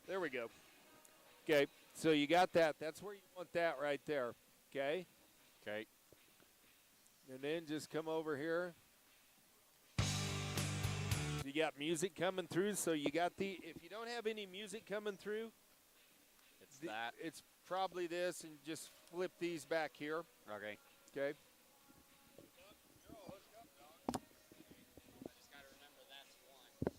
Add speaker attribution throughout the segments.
Speaker 1: There we go. Okay, so you got that. That's where you want that right there. Okay,
Speaker 2: Okay.
Speaker 1: and then just come over here. You got music coming through, so you got the. If you don't have any music coming through,
Speaker 2: It's that.
Speaker 1: it's probably this, and just flip these back here.
Speaker 2: Okay.
Speaker 1: Okay.
Speaker 2: I just got to remember that's one.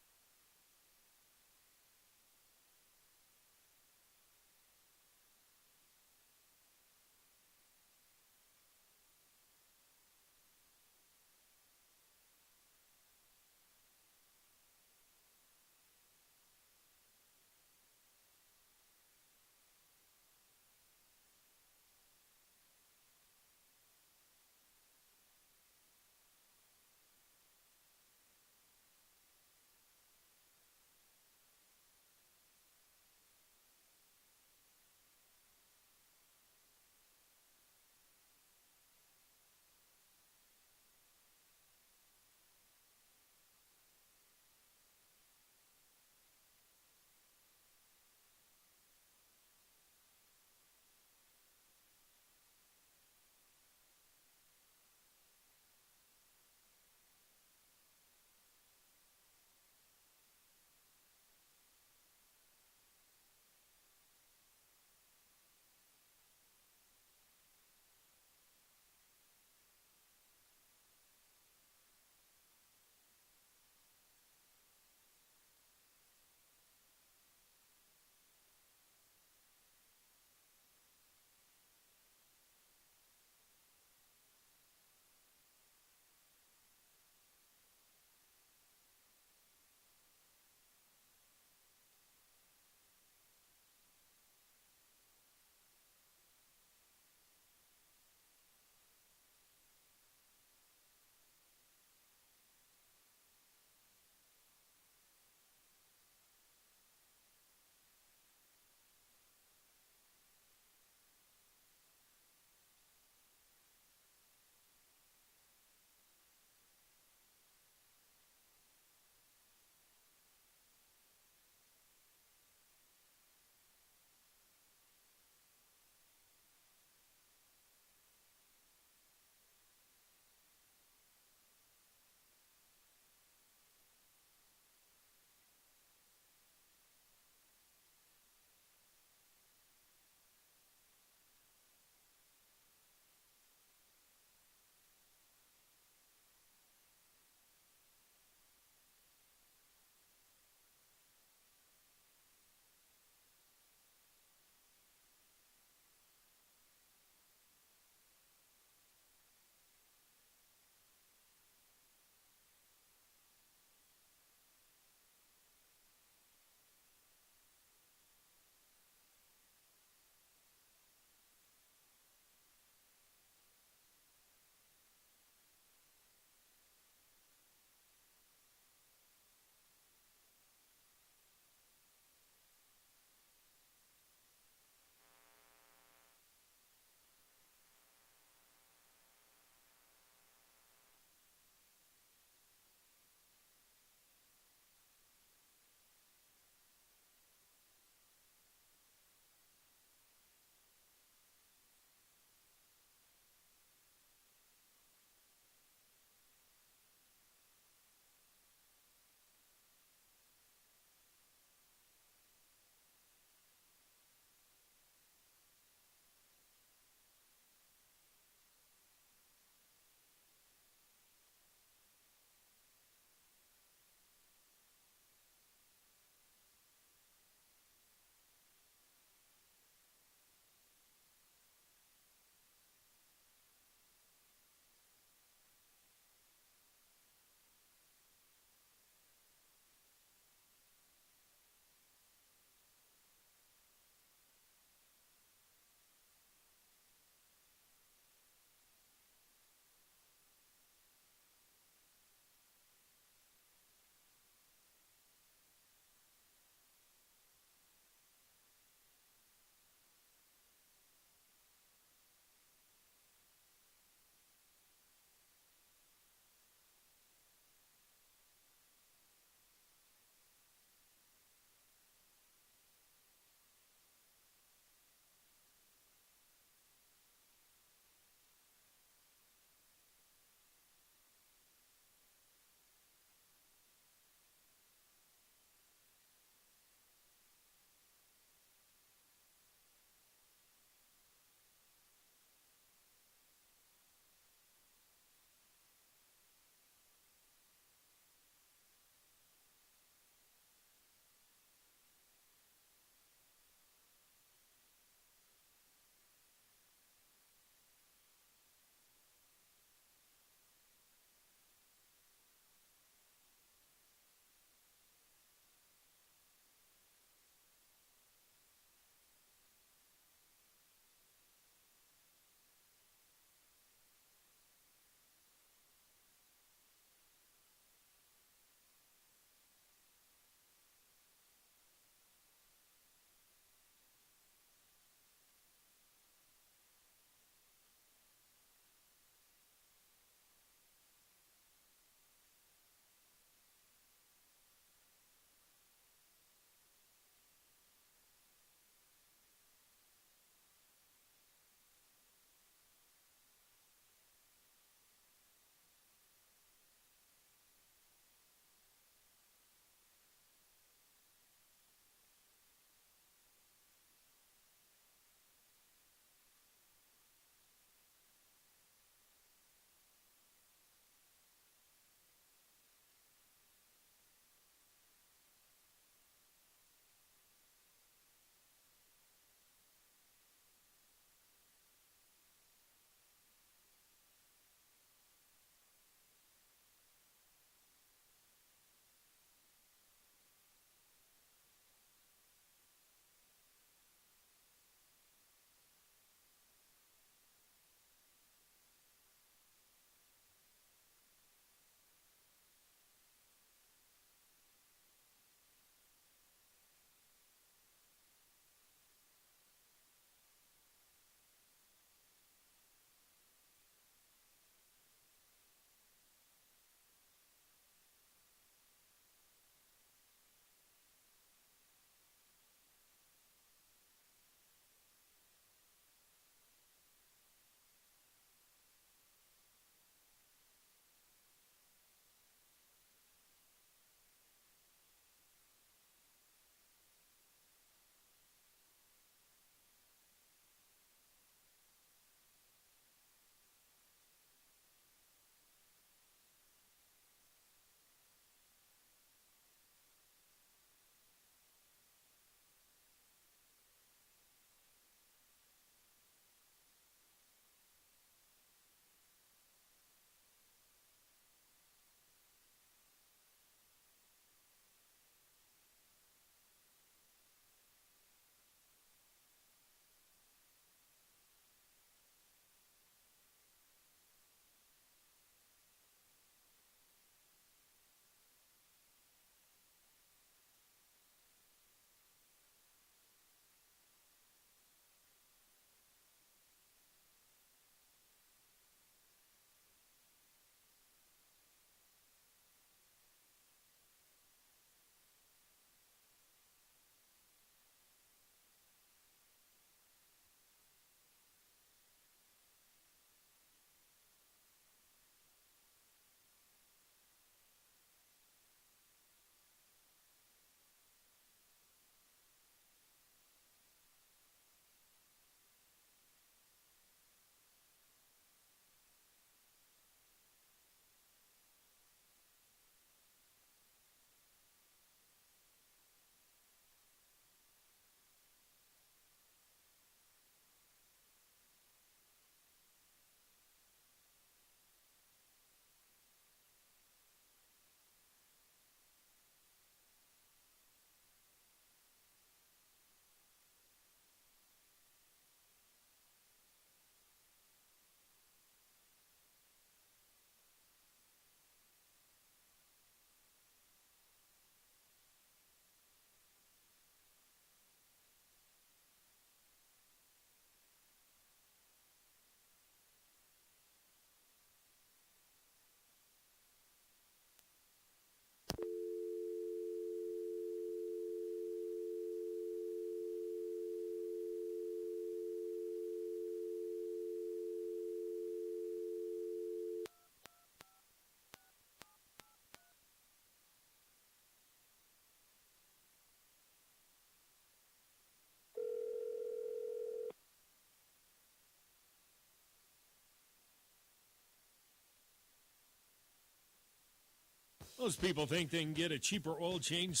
Speaker 3: Most people think they can get a cheaper oil change.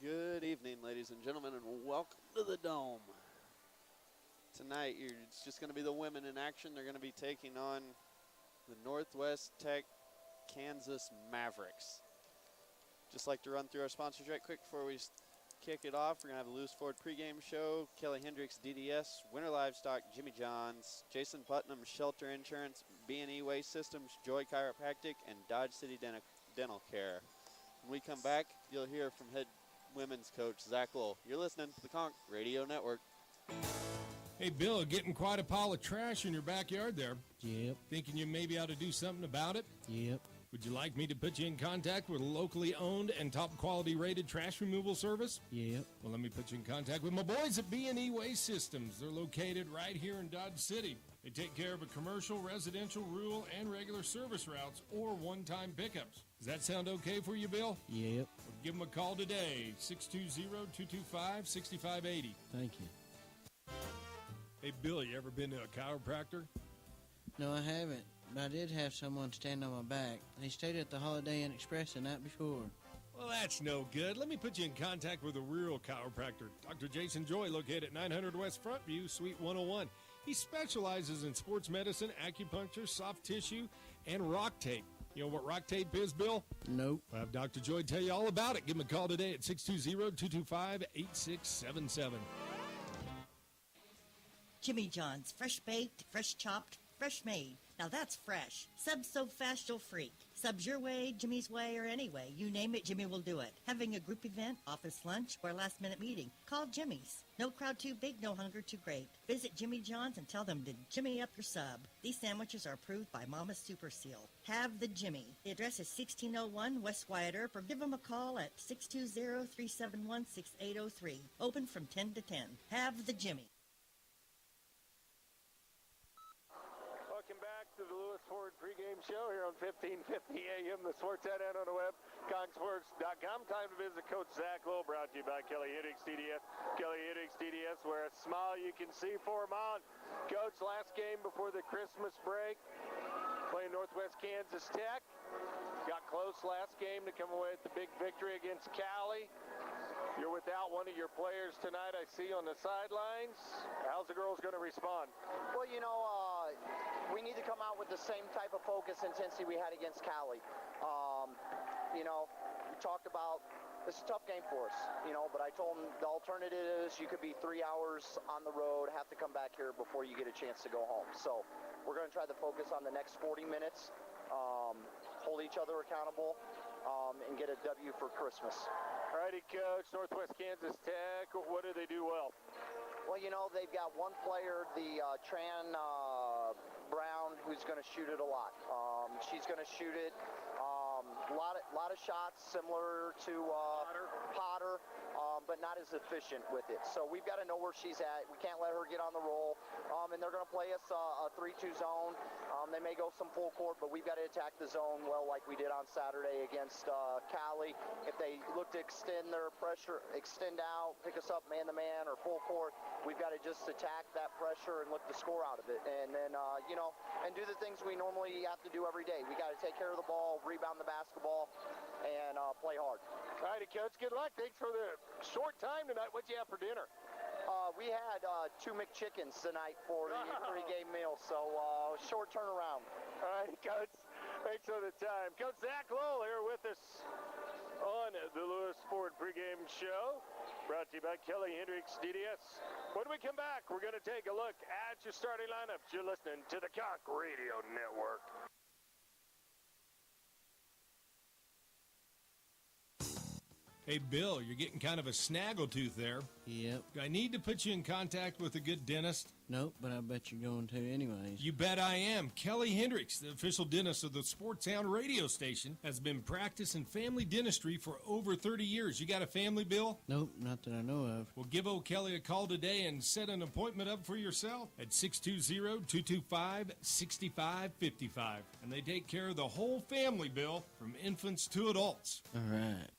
Speaker 4: Good evening, ladies and gentlemen, and welcome to the Dome. Tonight, it's just going to be the women in action. They're going to be taking on the Northwest Tech Kansas Mavericks. Just like to run through our sponsors right quick before we kick it off. We're going to have a Lewis Ford pregame show, Kelly Hendricks, DDS, Winter Livestock, Jimmy Johns, Jason Putnam, Shelter Insurance, B&E Waste Systems, Joy Chiropractic, and Dodge City Dental Care. When we come back, you'll hear from head women's coach Zach Lowell. You're listening to the Conch Radio Network.
Speaker 3: Hey, Bill, getting quite a pile of trash in your backyard there.
Speaker 5: Yep.
Speaker 3: Thinking you maybe ought to do something about it?
Speaker 5: Yep.
Speaker 3: Would you like me to put you in contact with a locally owned and top quality rated trash removal service?
Speaker 5: Yep.
Speaker 3: Well, let me put you in contact with my boys at B&E Waste Systems. They're located right here in Dodge City. They take care of a commercial, residential, rural, and regular service routes or one-time pickups. Does that sound okay for you, Bill?
Speaker 5: Yep.
Speaker 3: Well, give them a call today, 620-225-6580.
Speaker 5: Thank you.
Speaker 3: Hey, Bill, you ever been to a chiropractor?
Speaker 5: No, I haven't, but I did have someone stand on my back. They stayed at the Holiday Inn Express the night before.
Speaker 3: Well, that's no good. Let me put you in contact with a real chiropractor, Dr. Jason Joy, located at 900 West Frontview, Suite 101. He specializes in sports medicine, acupuncture, soft tissue, and rock tape. You know what rock tape is, Bill?
Speaker 5: Nope.
Speaker 3: I'll have Dr. Joy tell you all about it. Give him a call today at 620-225-8677.
Speaker 6: Jimmy John's, fresh baked, fresh chopped, fresh made. Now that's fresh. Subs so fast you'll freak. Subs your way, Jimmy's way, or any way. You name it, Jimmy will do it. Having a group event, office lunch, or last minute meeting, call Jimmy's. No crowd too big, no hunger too great. Visit Jimmy John's and tell them to Jimmy up your sub. These sandwiches are approved by Mama's Super Seal. Have the Jimmy. The address is 1601 West Wyatt Earp, or give them a call at 620-371-6803. Open from 10 to 10. Have the Jimmy.
Speaker 7: Welcome back to the Lewis Ford pregame show here on 1550 AM, the Sportsnet and on the web, ConchSports.com. Time to visit Coach Zach Lowell, brought to you by Kelly Hendricks DDS. Kelly Hendricks DDS, where a smile you can see for him on. Coach, last game before the Christmas break, playing Northwest Kansas Tech. Got close last game to come away with the big victory against Cali. You're without one of your players tonight, I see, on the sidelines. How's the girls going to respond?
Speaker 8: Well, we need to come out with the same type of focus intensity we had against Cali. We talked about this is a tough game for us, but I told them the alternative is you could be 3 hours on the road, have to come back here before you get a chance to go home. So we're going to try to focus on the next 40 minutes, hold each other accountable, and get a W for Christmas.
Speaker 7: All righty, Coach. Northwest Kansas Tech, what do they do well?
Speaker 8: Well, they've got one player, the Tran Brown, who's going to shoot it a lot. She's going to shoot it a lot of shots similar to Potter, but not as efficient with it. So we've got to know where she's at. We can't let her get on the roll. And they're going to play us a 3-2 zone. They may go some full court, but we've got to attack the zone well like we did on Saturday against Cali. If they look to extend their pressure, extend out, pick us up man-to-man or full court, we've got to just attack that pressure and look to score out of it. And then, and do the things we normally have to do every day. We got to take care of the ball, rebound the basketball, and play hard.
Speaker 7: All righty, Coach. Good luck. Thanks for the short time tonight. What'd you have for dinner?
Speaker 8: We had 2 McChickens tonight for the pregame meal, so short turnaround.
Speaker 7: All right, Coach. Thanks for the time. Coach Zach Lowell here with us on the Lewis Ford pregame show, brought to you by Kelly Hendricks DDS. When we come back, we're going to take a look at your starting lineups. You're listening to the Conch Radio Network.
Speaker 3: Hey, Bill, you're getting kind of a snaggletooth there.
Speaker 5: Yep.
Speaker 3: Do I need to put you in contact with a good dentist?
Speaker 5: Nope, but I bet you're going to anyways.
Speaker 3: You bet I am. Kelly Hendricks, the official dentist of the Sports Sound radio station, has been practicing family dentistry for over 30 years. You got a family, Bill?
Speaker 5: Nope, not that I know of.
Speaker 3: Well, give old Kelly a call today and set an appointment up for yourself at 620-225-6555. And they take care of the whole family, Bill, from infants to adults.
Speaker 5: All right.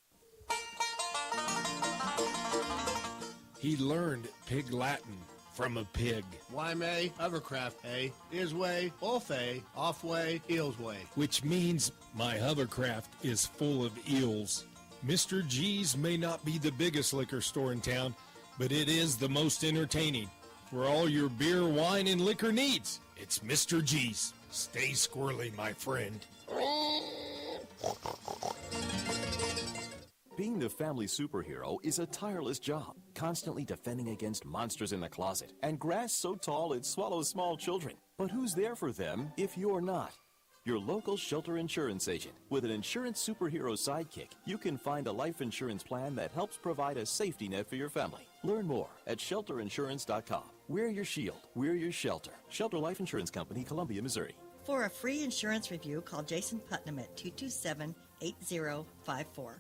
Speaker 9: He learned Pig Latin from a pig,
Speaker 10: Wyme, hovercraft, a, is way, off way, eels way.
Speaker 9: which means my hovercraft is full of eels. Mr. G's may not be the biggest liquor store in town, but it is the most entertaining. For all your beer, wine, and liquor needs, it's Mr. G's. Stay squirrely, my friend.
Speaker 11: Being the family superhero is a tireless job, constantly defending against monsters in the closet and grass so tall it swallows small children. But who's there for them if you're not? Your local shelter insurance agent. With an insurance superhero sidekick, you can find a life insurance plan that helps provide a safety net for your family. Learn more at shelterinsurance.com. We're your shield. We're your shelter. Shelter Life Insurance Company, Columbia, Missouri.
Speaker 6: For a free insurance review, call Jason Putnam at 227-8054.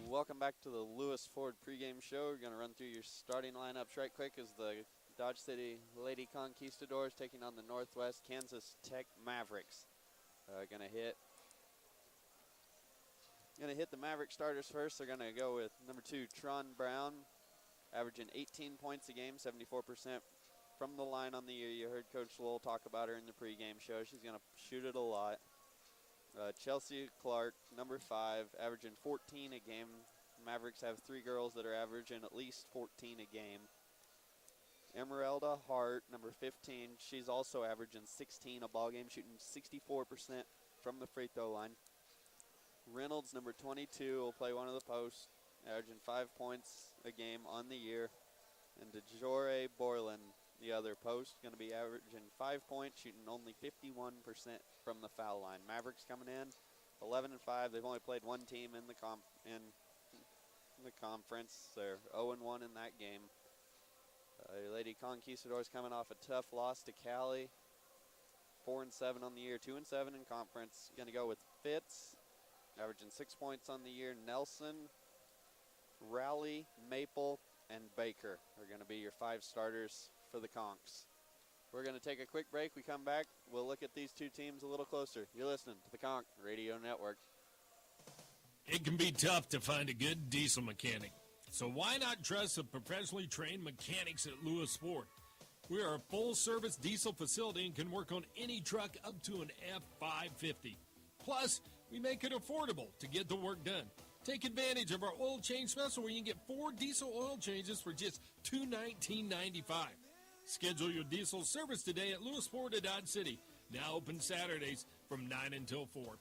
Speaker 4: Welcome back to the Lewis Ford pregame show. We're going to run through your starting lineups right quick as the Dodge City Lady Conquistadors taking on the Northwest Kansas Tech Mavericks. Going to hit the Maverick starters first. They're going to go with number 2, Tron Brown, averaging 18 points a game, 74% from the line on the year. You heard Coach Lowell talk about her in the pregame show. She's going to shoot it a lot. Chelsea Clark, number 5, averaging 14 a game. Mavericks have 3 girls that are averaging at least 14 a game. Emeralda Hart, number 15, she's also averaging 16 a ball game, shooting 64% from the free throw line. Reynolds, number 22, will play one of the posts, averaging 5 points a game on the year. And DeJore Borland, the other post, going to be averaging 5 points, shooting only 51% from the foul line. Mavericks coming in 11-5. They've only played one team in the conference. They're 0-1 in that game. Lady Conquistadors coming off a tough loss to Cali. 4-7 on the year, 2-7 in conference. Going to go with Fitz, averaging 6 points on the year. Nelson, Rowley, Maple, and Baker are going to be your 5 starters for the Conks. We're going to take a quick break. We come back, we'll look at these two teams a little closer. You're listening to the Conk Radio Network.
Speaker 3: It can be tough to find a good diesel mechanic. So why not trust the professionally trained mechanics at Lewis Ford? We are a full-service diesel facility and can work on any truck up to an F550. Plus, we make it affordable to get the work done. Take advantage of our oil change special where you can get 4 diesel oil changes for just $219.95. Schedule your diesel service today at Lewis Ford at Dodge City. Now open Saturdays from 9 until 4.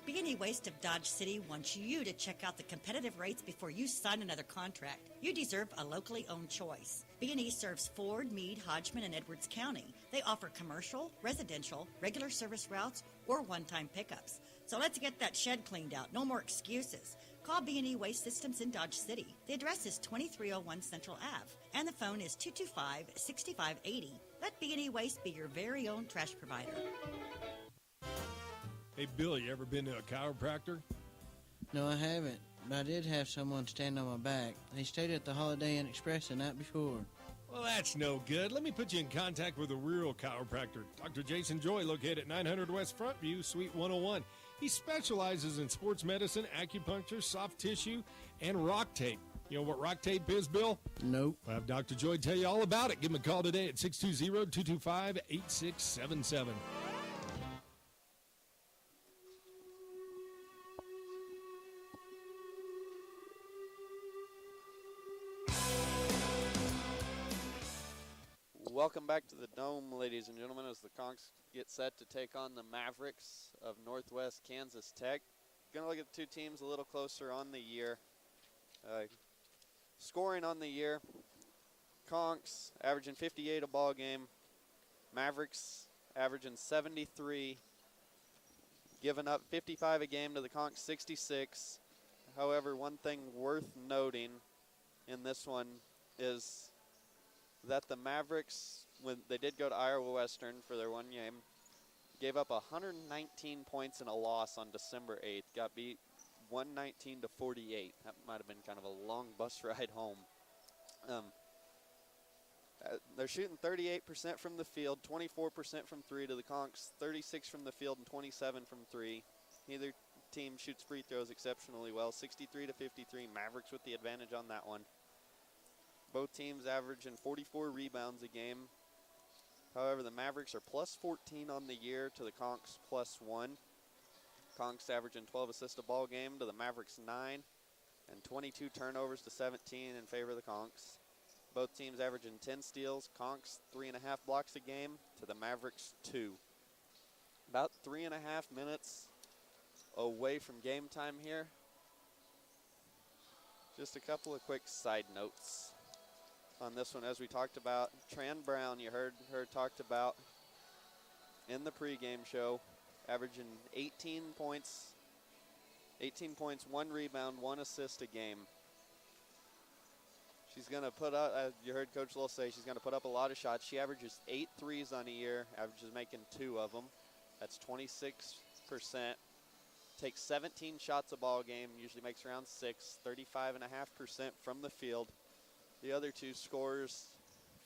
Speaker 6: B&E Waste of Dodge City wants you to check out the competitive rates before you sign another contract. You deserve a locally owned choice. B&E serves Ford, Meade, Hodgman, and Edwards County. They offer commercial, residential, regular service routes, or one-time pickups. So let's get that shed cleaned out. No more excuses. Call B&E Waste Systems in Dodge City. The address is 2301 Central Ave, and the phone is 225-6580. Let B&E Waste be your very own trash provider.
Speaker 3: Hey, Bill, you ever been to a chiropractor?
Speaker 5: No, I haven't, but I did have someone stand on my back. They stayed at the Holiday Inn Express the night before.
Speaker 3: Well, that's no good. Let me put you in contact with a real chiropractor. Dr. Jason Joy, located at 900 West Front View, Suite 101. He specializes in sports medicine, acupuncture, soft tissue, and rock tape. You know what rock tape is, Bill?
Speaker 5: Nope.
Speaker 3: I'll have Dr. Joy tell you all about it. Give him a call today at 620-225-8677.
Speaker 4: Welcome back to the Dome, ladies and gentlemen, as the Conks get set to take on the Mavericks of Northwest Kansas Tech. Going to look at the two teams a little closer on the year. Scoring on the year, Conks averaging 58 a ball game. Mavericks averaging 73, giving up 55 a game to the Conks 66. However, one thing worth noting in this one is that the Mavericks, when they did go to Iowa Western for their one game, gave up 119 points in a loss on December 8th. Got beat 119 to 48. That might have been kind of a long bus ride home. They're shooting 38% from the field, 24% from three to the Conks, 36 from the field and 27 from three. Neither team shoots free throws exceptionally well, 63 to 53. Mavericks with the advantage on that one. Both teams averaging 44 rebounds a game. However, the Mavericks are plus 14 on the year to the Conks plus 1. Conks averaging 12 assists a ball game to the Mavericks 9, and 22 turnovers to 17 in favor of the Conks. Both teams averaging 10 steals. Conks 3.5 blocks a game to the Mavericks 2. About 3.5 minutes away from game time here. Just a couple of quick side notes on this one. As we talked about, Tran Brown, you heard her talked about in the pregame show, averaging 18 points, 1 rebound, 1 assist a game. She's going to put up, as you heard Coach Lowell say, she's going to put up a lot of shots. She averages 8 threes on a year, averages making 2 of them. That's 26%. Takes 17 shots a ball game, usually makes around 6, 35.5% from the field. The other 2 scorers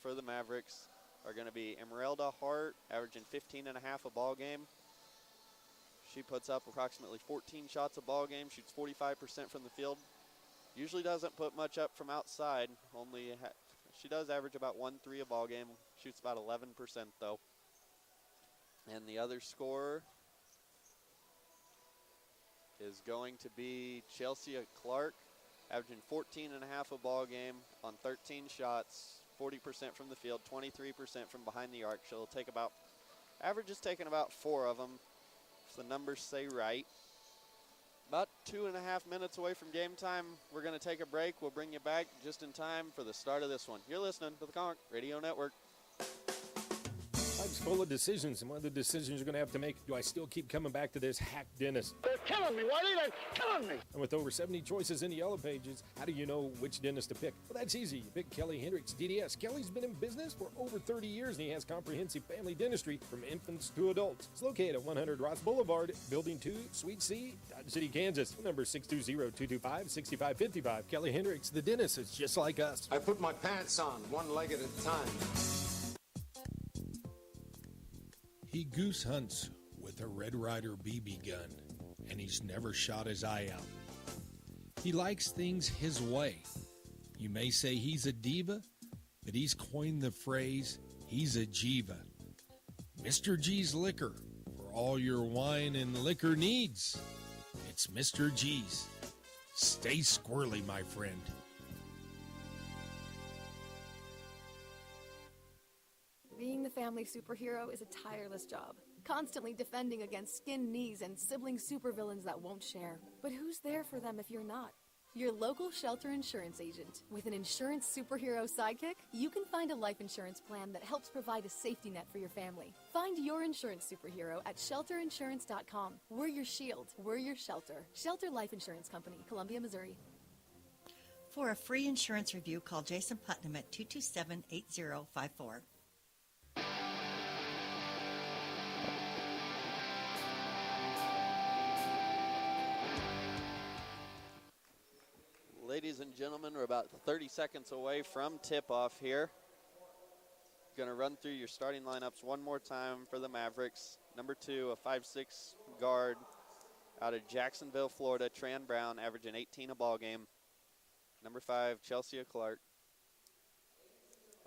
Speaker 4: for the Mavericks are going to be Emeralda Hart, averaging 15.5 a ball game. She puts up approximately 14 shots a ball game, shoots 45% from the field. Usually doesn't put much up from outside. She does average about 1 3 a ball game. Shoots about 11% though. And the other scorer is going to be Chelsea Clark, averaging 14.5 a ball game on 13 shots, 40% from the field, 23% from behind the arc. She'll take average is taking about 4 of them, if the numbers say right. About 2.5 minutes away from game time. We're going to take a break. We'll bring you back just in time for the start of this one. You're listening to the Conk Radio Network.
Speaker 9: Life's full of decisions, and one of the decisions you're going to have to make, do I still keep coming back to this hack dentist?
Speaker 12: They're killing me, Whitey. They're killing me.
Speaker 9: And with over 70 choices in the Yellow Pages, how do you know which dentist to pick? Well, that's easy. You pick Kelly Hendricks, DDS. Kelly's been in business for over 30 years, and he has comprehensive family dentistry from infants to adults. It's located at 100 Ross Boulevard, Building 2, Suite C, Dodge City, Kansas. Number 620-225-6555. Kelly Hendricks, the dentist, is just like us.
Speaker 12: I put my pants on, one leg at a time.
Speaker 9: He goose hunts with a Red Ryder BB gun, and he's never shot his eye out. He likes things his way. You may say he's a diva, but he's coined the phrase, he's a Jiva. Mr. G's Liquor, for all your wine and liquor needs. It's Mr. G's. Stay squirrely, my friend.
Speaker 13: Being the family superhero is a tireless job, constantly defending against skin knees and sibling supervillains that won't share. But who's there for them if you're not? Your local shelter insurance agent. With an insurance superhero sidekick, you can find a life insurance plan that helps provide a safety net for your family. Find your insurance superhero at shelterinsurance.com. We're your shield. We're your shelter. Shelter Life Insurance Company, Columbia, Missouri.
Speaker 6: For a free insurance review, call Jason Putnam at 227-8054.
Speaker 4: Ladies and gentlemen, we're about 30 seconds away from tip-off here. Going to run through your starting lineups one more time for the Mavericks. Number 2, a 5'6" guard out of Jacksonville, Florida, Tran Brown, averaging 18 a ball game. Number 5, Chelsea Clark,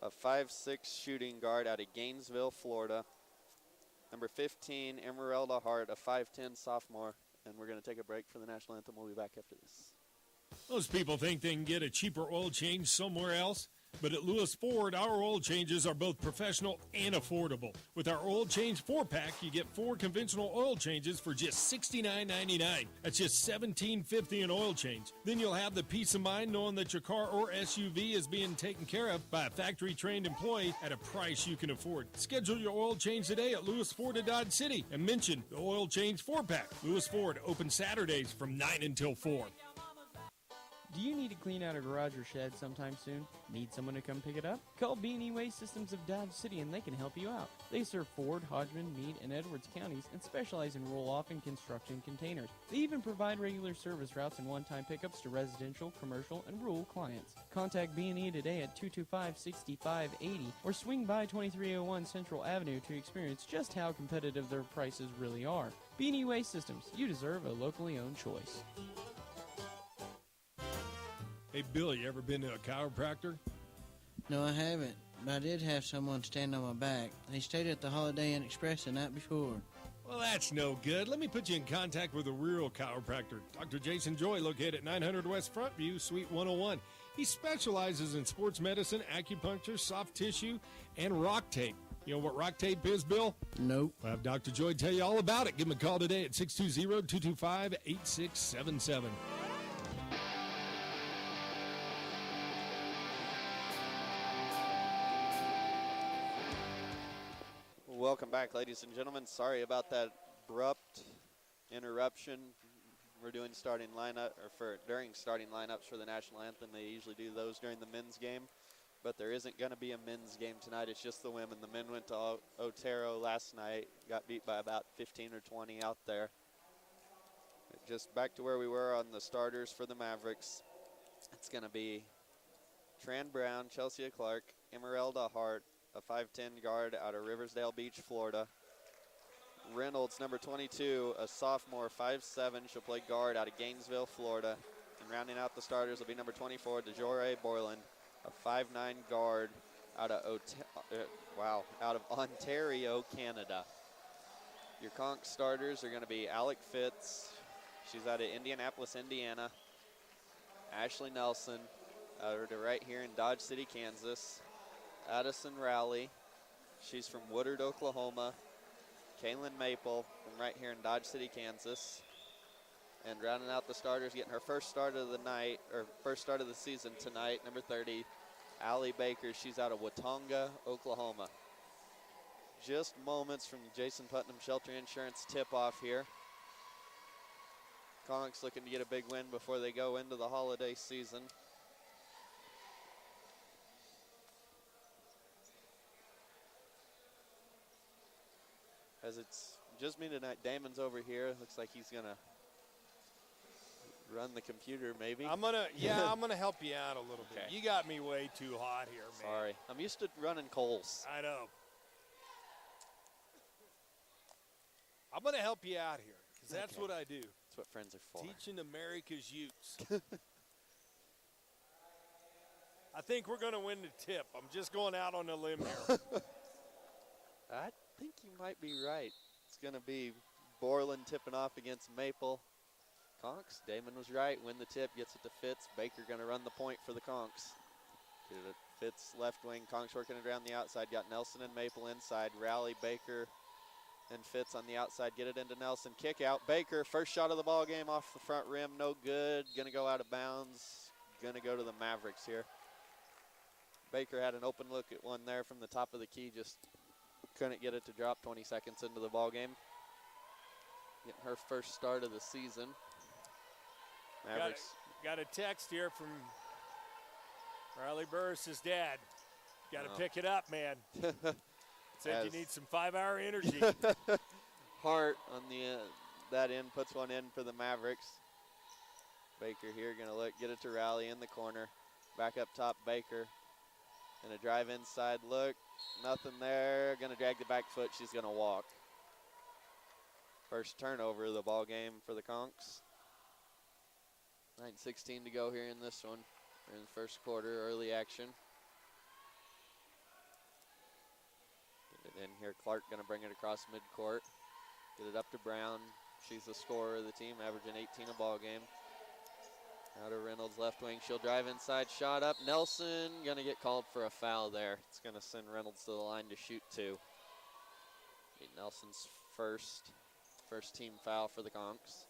Speaker 4: a 5'6" shooting guard out of Gainesville, Florida. Number 15, Emeralda Hart, a 5'10" sophomore. And we're going to take a break for the national anthem. We'll be back after this.
Speaker 3: Most people think they can get a cheaper oil change somewhere else. But at Lewis Ford, our oil changes are both professional and affordable. With our oil change 4-pack, you get 4 conventional oil changes for just $69.99. That's just $17.50 an oil change. Then you'll have the peace of mind knowing that your car or SUV is being taken care of by a factory-trained employee at a price you can afford. Schedule your oil change today at Lewis Ford of Dodge City and mention the oil change 4-pack. Lewis Ford, open Saturdays from 9 until 4.
Speaker 14: Do you need to clean out a garage or shed sometime soon? Need someone to come pick it up? Call B&E Waste Systems of Dodge City and they can help you out. They serve Ford, Hodgman, Meade, and Edwards counties and specialize in roll-off and construction containers. They even provide regular service routes and one-time pickups to residential, commercial, and rural clients. Contact B&E today at 225-6580 or swing by 2301 Central Avenue to experience just how competitive their prices really are. B&E Waste Systems, you deserve a locally owned choice.
Speaker 3: Hey, Bill, you ever been to a chiropractor?
Speaker 5: No, I haven't, but I did have someone stand on my back. They stayed at the Holiday Inn Express the night before.
Speaker 3: Well, that's no good. Let me put you in contact with a real chiropractor. Dr. Jason Joy, located at 900 West Front View, Suite 101. He specializes in sports medicine, acupuncture, soft tissue, and rock tape. You know what rock tape is, Bill?
Speaker 5: Nope.
Speaker 3: I'll have Dr. Joy tell you all about it. Give him a call today at 620-225-8677.
Speaker 4: Welcome back, ladies and gentlemen. Sorry about that abrupt interruption. We're doing starting lineup during starting lineups for the national anthem. They usually do those during the men's game, but there isn't going to be a men's game tonight. It's just the women. The men went to Otero last night, got beat by about 15 or 20 out there. Just back to where we were on the starters for the Mavericks. It's going to be Tran Brown, Chelsea Clark, Emeralda Hart, a 5'10 guard out of Riversdale Beach, Florida. Reynolds, number 22, a sophomore, 5'7". She'll play guard out of Gainesville, Florida. And rounding out the starters will be number 24, DeJoray Borland, a 5'9 guard out of Ontario, Canada. Your conch starters are going to be Alec Fitz. She's out of Indianapolis, Indiana. Ashley Nelson, out of right here in Dodge City, Kansas. Addison Rowley, she's from Woodard, Oklahoma. Kaylin Maple from right here in Dodge City, Kansas. And rounding out the starters, getting her first start of the night, or first start of the season tonight, number 30, Allie Baker. She's out of Watonga, Oklahoma. Just moments from Jason Putnam Shelter Insurance tip-off here. Conchs looking to get a big win before they go into the holiday season. As it's just me tonight, Damon's over here. Looks like he's gonna run the computer, maybe.
Speaker 1: I'm gonna help you out a little bit. You got me way too hot here, man.
Speaker 4: Sorry, I'm used to running coals.
Speaker 1: I know. I'm gonna help you out here, because that's what I do.
Speaker 4: That's what friends are for.
Speaker 1: Teaching America's youths. I think we're gonna win the tip. I'm just going out on a limb here.
Speaker 4: I think you might be right. It's going to be Borland tipping off against Maple. Conchs, Damon was right. Win the tip, gets it to Fitz. Baker going to run the point for the Conchs. Get it Fitz left wing. Conchs working it around the outside. Got Nelson and Maple inside. Rally, Baker, and Fitz on the outside. Get it into Nelson. Kick out. Baker, first shot of the ball game off the front rim. No good. Going to go out of bounds. Going to go to the Mavericks here. Baker had an open look at one there from the top of the key. Just couldn't get it to drop 20 seconds into the ball game. Getting her first start of the season. Mavericks.
Speaker 1: Got a text here from Riley Burris' dad. Got to pick it up, man. Said you need some 5-hour energy.
Speaker 4: Hart on the that end puts one in for the Mavericks. Baker here going to get it to Rally in the corner. Back up top, Baker. And a drive inside look. Nothing there. Going to drag the back foot. She's going to walk. First turnover of the ball game for the Conchs. 9:16 to go here in this one. We're in the first quarter, early action. Get it in here. Clark going to bring it across midcourt. Get it up to Brown. She's the scorer of the team, averaging 18 a ball game. Out of Reynolds, left wing. She'll drive inside, shot up. Nelson going to get called for a foul there. It's going to send Reynolds to the line to shoot 2. Nelson's first team foul for the Conks.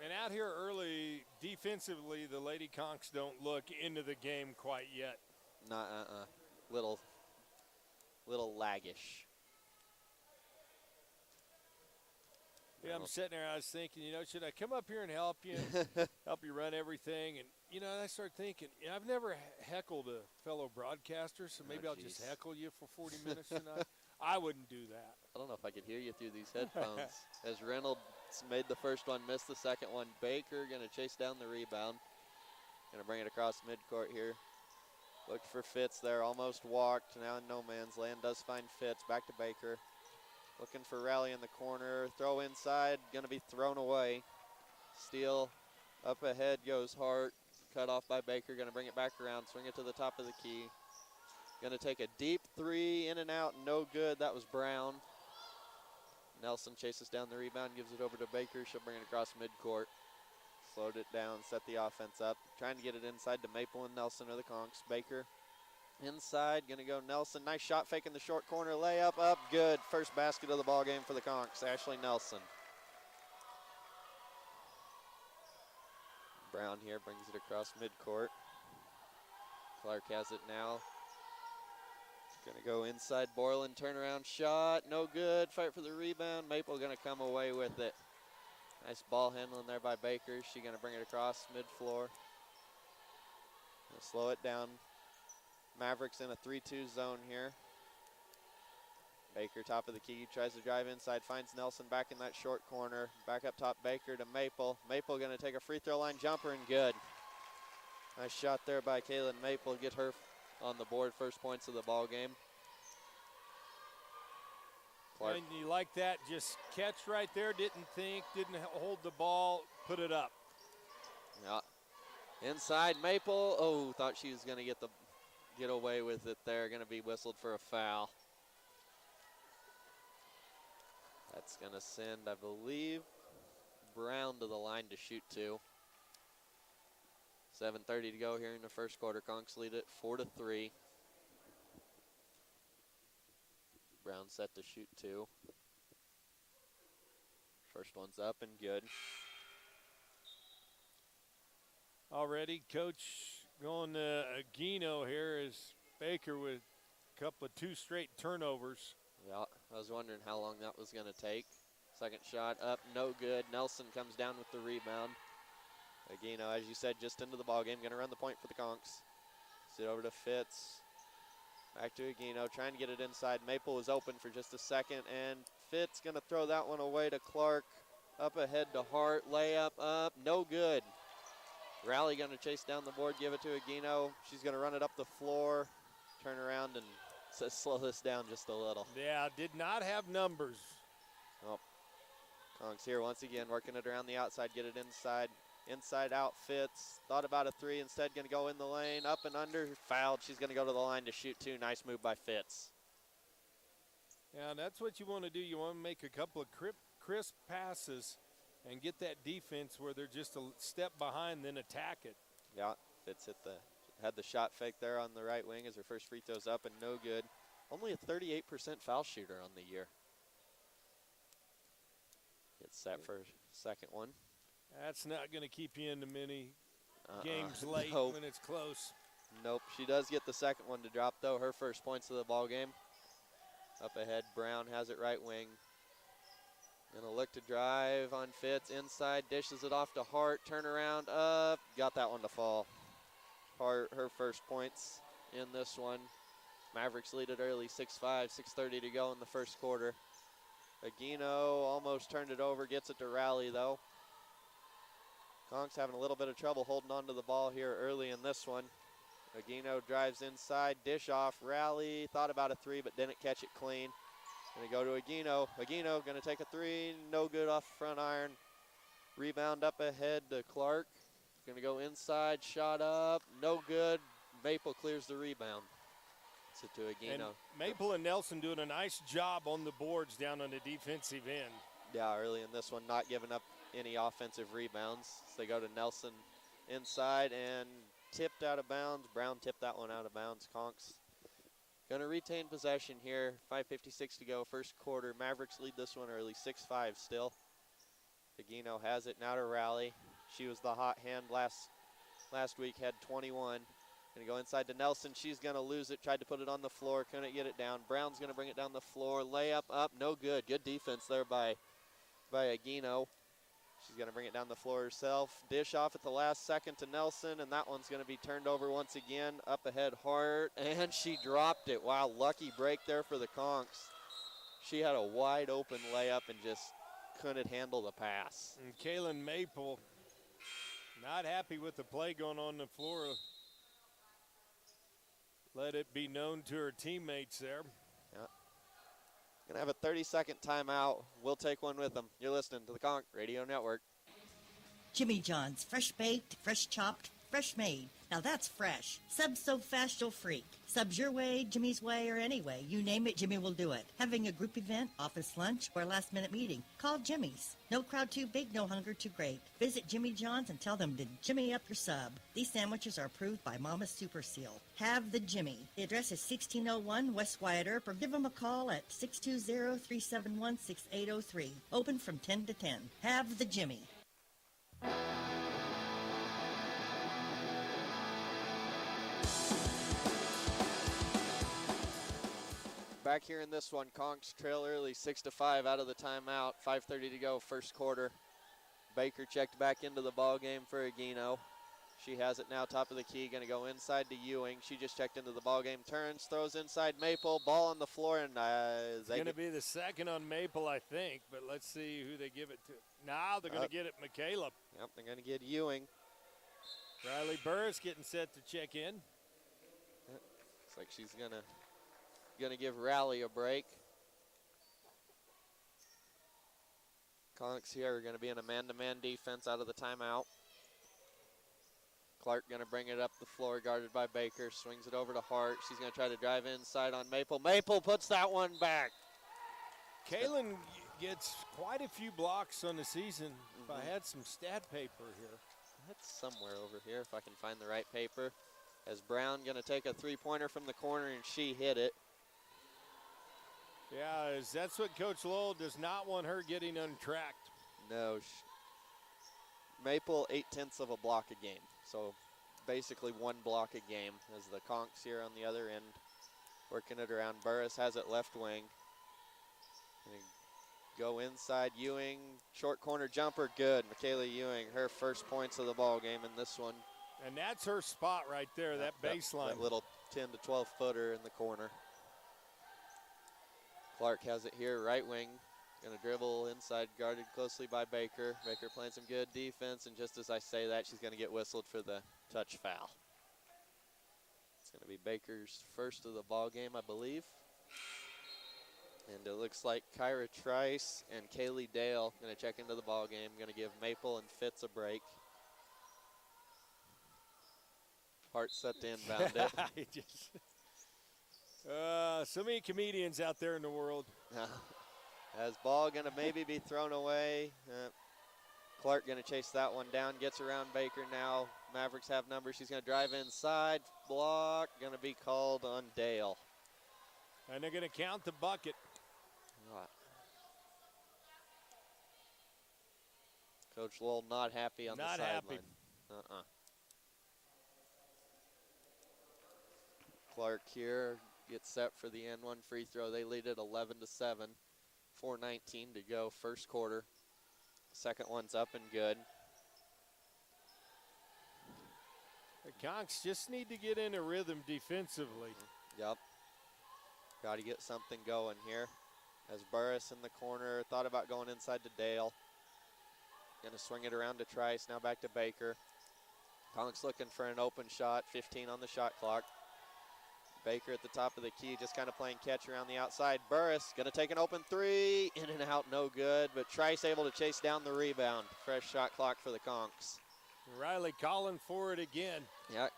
Speaker 1: And out here early, defensively, the Lady Conks don't look into the game quite yet.
Speaker 4: Not little laggish.
Speaker 1: Yeah, I'm sitting there, I was thinking, should I come up here and help you, help you run everything? And, I started thinking, I've never heckled a fellow broadcaster, so maybe I'll just heckle you for 40 minutes tonight. I wouldn't do that.
Speaker 4: I don't know if I could hear you through these headphones. As Reynolds made the first one, missed the second one. Baker going to chase down the rebound. Going to bring it across midcourt here. Looked for Fitz there, almost walked. Now in no man's land, does find Fitz. Back to Baker. Looking for Rally in the corner. Throw inside, going to be thrown away. Steal up ahead goes Hart. Cut off by Baker, going to bring it back around. Swing it to the top of the key. Going to take a deep 3, in and out, no good. That was Brown. Nelson chases down the rebound, gives it over to Baker. She'll bring it across midcourt. Slowed it down, set the offense up. Trying to get it inside to Maple and Nelson or the Conks. Baker inside, going to go Nelson. Nice shot fake in the short corner. Layup up, good. First basket of the ball game for the Conks. Ashley Nelson. Brown here brings it across midcourt. Clark has it now. Going to go inside Borland, turnaround shot, no good. Fight for the rebound. Maple going to come away with it. Nice ball handling there by Baker. She's going to bring it across mid-floor. Slow it down. Mavericks in a 3-2 zone here. Baker, top of the key, tries to drive inside, finds Nelson back in that short corner. Back up top, Baker to Maple. Maple going to take a free throw line jumper and good. Nice shot there by Kaylin Maple. Get her on the board, first points of the ball game. Clark.
Speaker 1: And you like that, just catch right there, didn't think, didn't hold the ball, put it up.
Speaker 4: Yeah. Inside Maple, oh, thought she was going to get away with it there. Going to be whistled for a foul. That's going to send, I believe, Brown to the line to shoot 2. 7:30 to go here in the first quarter. Conks lead it 4-3. Brown set to shoot 2. First one's up and good.
Speaker 1: Already, Coach going to Aguino here is Baker with a couple of 2 straight turnovers.
Speaker 4: Yeah, I was wondering how long that was going to take. Second shot up, no good. Nelson comes down with the rebound. Aguino, as you said, just into the ballgame, going to run the point for the Conks. Sit over to Fitz. Back to Aguino, trying to get it inside. Maple was open for just a second, and Fitz going to throw that one away to Clark. Up ahead to Hart, layup up, no good. Rally going to chase down the board, give it to Aguino. She's going to run it up the floor, turn around and slow this down just a little.
Speaker 1: Yeah, did not have numbers.
Speaker 4: Oh, Conks here once again, working it around the outside, get it inside. Inside out Fitz, thought about a 3, instead going to go in the lane, up and under, fouled. She's going to go to the line to shoot 2. Nice move by Fitz.
Speaker 1: Yeah, that's what you want to do. You want to make a couple of crisp passes and get that defense where they're just a step behind, then attack it.
Speaker 4: Yeah, Fitz had the shot fake there on the right wing as her first free throw's up and no good. Only a 38% foul shooter on the year. Gets set for second one.
Speaker 1: That's not going to keep you into many games late when it's close.
Speaker 4: Nope. She does get the second one to drop, though. Her first points of the ball game. Up ahead, Brown has it right wing. Gonna look to drive on Fitz. Inside, dishes it off to Hart. Turnaround up. Got that one to fall. Hart, her first points in this one. Mavericks lead it early, 6-5, 6:30 to go in the first quarter. Aguino almost turned it over, gets it to Rally, though. Conks having a little bit of trouble holding on to the ball here early in this one. Aguino drives inside, dish off, Rally, thought about a 3, but didn't catch it clean. Gonna go to Aguino. Aguino gonna take a 3, no good off front iron. Rebound up ahead to Clark. Gonna go inside, shot up, no good. Maple clears the rebound. So to Aguino.
Speaker 1: And Maple and Nelson doing a nice job on the boards down on the defensive end.
Speaker 4: Yeah, early in this one, not giving up any offensive rebounds. So they go to Nelson inside and tipped out of bounds. Brown tipped that one out of bounds. Conks going to retain possession here. 5:56 to go, first quarter. Mavericks lead this one early, 6-5 still. Aguino has it now to Rally. She was the hot hand last week, had 21. Gonna go inside to Nelson. She's gonna lose it. Tried to put it on the floor, couldn't get it down. Brown's gonna bring it down the floor. Layup up, no good. Good defense there by Aguino. She's gonna bring it down the floor herself. Dish off at the last second to Nelson, and that one's gonna be turned over once again. Up ahead, Hart, and she dropped it. Wow, lucky break there for the Conks. She had a wide open layup and just couldn't handle the pass.
Speaker 1: And Kaylin Maple not happy with the play going on the floor. Let it be known to her teammates there.
Speaker 4: Yeah. Gonna have a 30-second timeout. We'll take one with them. You're listening to the Conk Radio Network.
Speaker 6: Jimmy John's, fresh baked, fresh chopped, fresh made. Now that's fresh. Subs so fast you'll freak. Subs your way, Jimmy's way, or any way. You name it, Jimmy will do it. Having a group event, office lunch, or last-minute meeting. Call Jimmy's. No crowd too big, no hunger too great. Visit Jimmy John's and tell them to Jimmy up your sub. These sandwiches are approved by Mama's Super Seal. Have the Jimmy. The address is 1601 West Wyatt Earp, or give them a call at 620-371-6803. Open from 10 to 10. Have the Jimmy.
Speaker 4: Back here in this one, Conks trail early, 6-5 out of the timeout. 5:30 to go, first quarter. Baker checked back into the ball game for Aguino. She has it now, top of the key, going to go inside to Ewing. She just checked into the ball game, turns, throws inside Maple, ball on the floor, and
Speaker 1: it's going to be the second on Maple, I think, but let's see who they give it to. Now they're going to get it Michaela.
Speaker 4: Yep, they're going to get Ewing.
Speaker 1: Riley Burris getting set to check in.
Speaker 4: Looks like she's going to give Rally a break. Conks here are going to be in a man-to-man defense out of the timeout. Clark going to bring it up the floor, guarded by Baker. Swings it over to Hart. She's going to try to drive inside on Maple. Maple puts that one back.
Speaker 1: Kaylin gets quite a few blocks on the season. If I had some stat paper here.
Speaker 4: That's somewhere over here if I can find the right paper. As Brown going to take a three-pointer from the corner, and she hit it.
Speaker 1: Yeah, that's what Coach Lowell does not want her getting untracked.
Speaker 4: No. Maple 0.8 of a block a game. So basically one block a game as the Conks here on the other end working it around. Burris has it left wing. Go inside, Ewing, short corner jumper, good. Michaela Ewing, her first points of the ball game in this one.
Speaker 1: And that's her spot right there, that baseline.
Speaker 4: That little 10 to 12 footer in the corner. Clark has it here, right wing. Gonna dribble inside, guarded closely by Baker. Baker playing some good defense, and just as I say that, she's gonna get whistled for the touch foul. It's gonna be Baker's first of the ball game, I believe. And it looks like Kyra Trice and Kaylee Dale gonna check into the ball game. Gonna give Maple and Fitz a break. Hart set to inbound it.
Speaker 1: So many comedians out there in the world.
Speaker 4: As ball gonna maybe be thrown away. Clark gonna chase that one down, gets around Baker now. Mavericks have numbers. She's gonna drive inside, block, gonna be called on Dale.
Speaker 1: And they're gonna count the bucket.
Speaker 4: Right. Coach Lowell not happy on the sideline.
Speaker 1: Not happy.
Speaker 4: Clark here gets set for the N1 free throw. They lead it 11-7. 4:19 to go, first quarter. Second one's up and good.
Speaker 1: The Conks just need to get in a rhythm defensively.
Speaker 4: Yep. Got to get something going here. As Burris in the corner, thought about going inside to Dale. Gonna swing it around to Trice, now back to Baker. Conks looking for an open shot, 15 on the shot clock. Baker at the top of the key, just kind of playing catch around the outside. Burris gonna take an open three, in and out, no good, but Trice able to chase down the rebound. Fresh shot clock for the Conks.
Speaker 1: Riley calling for it again.
Speaker 4: Yeah,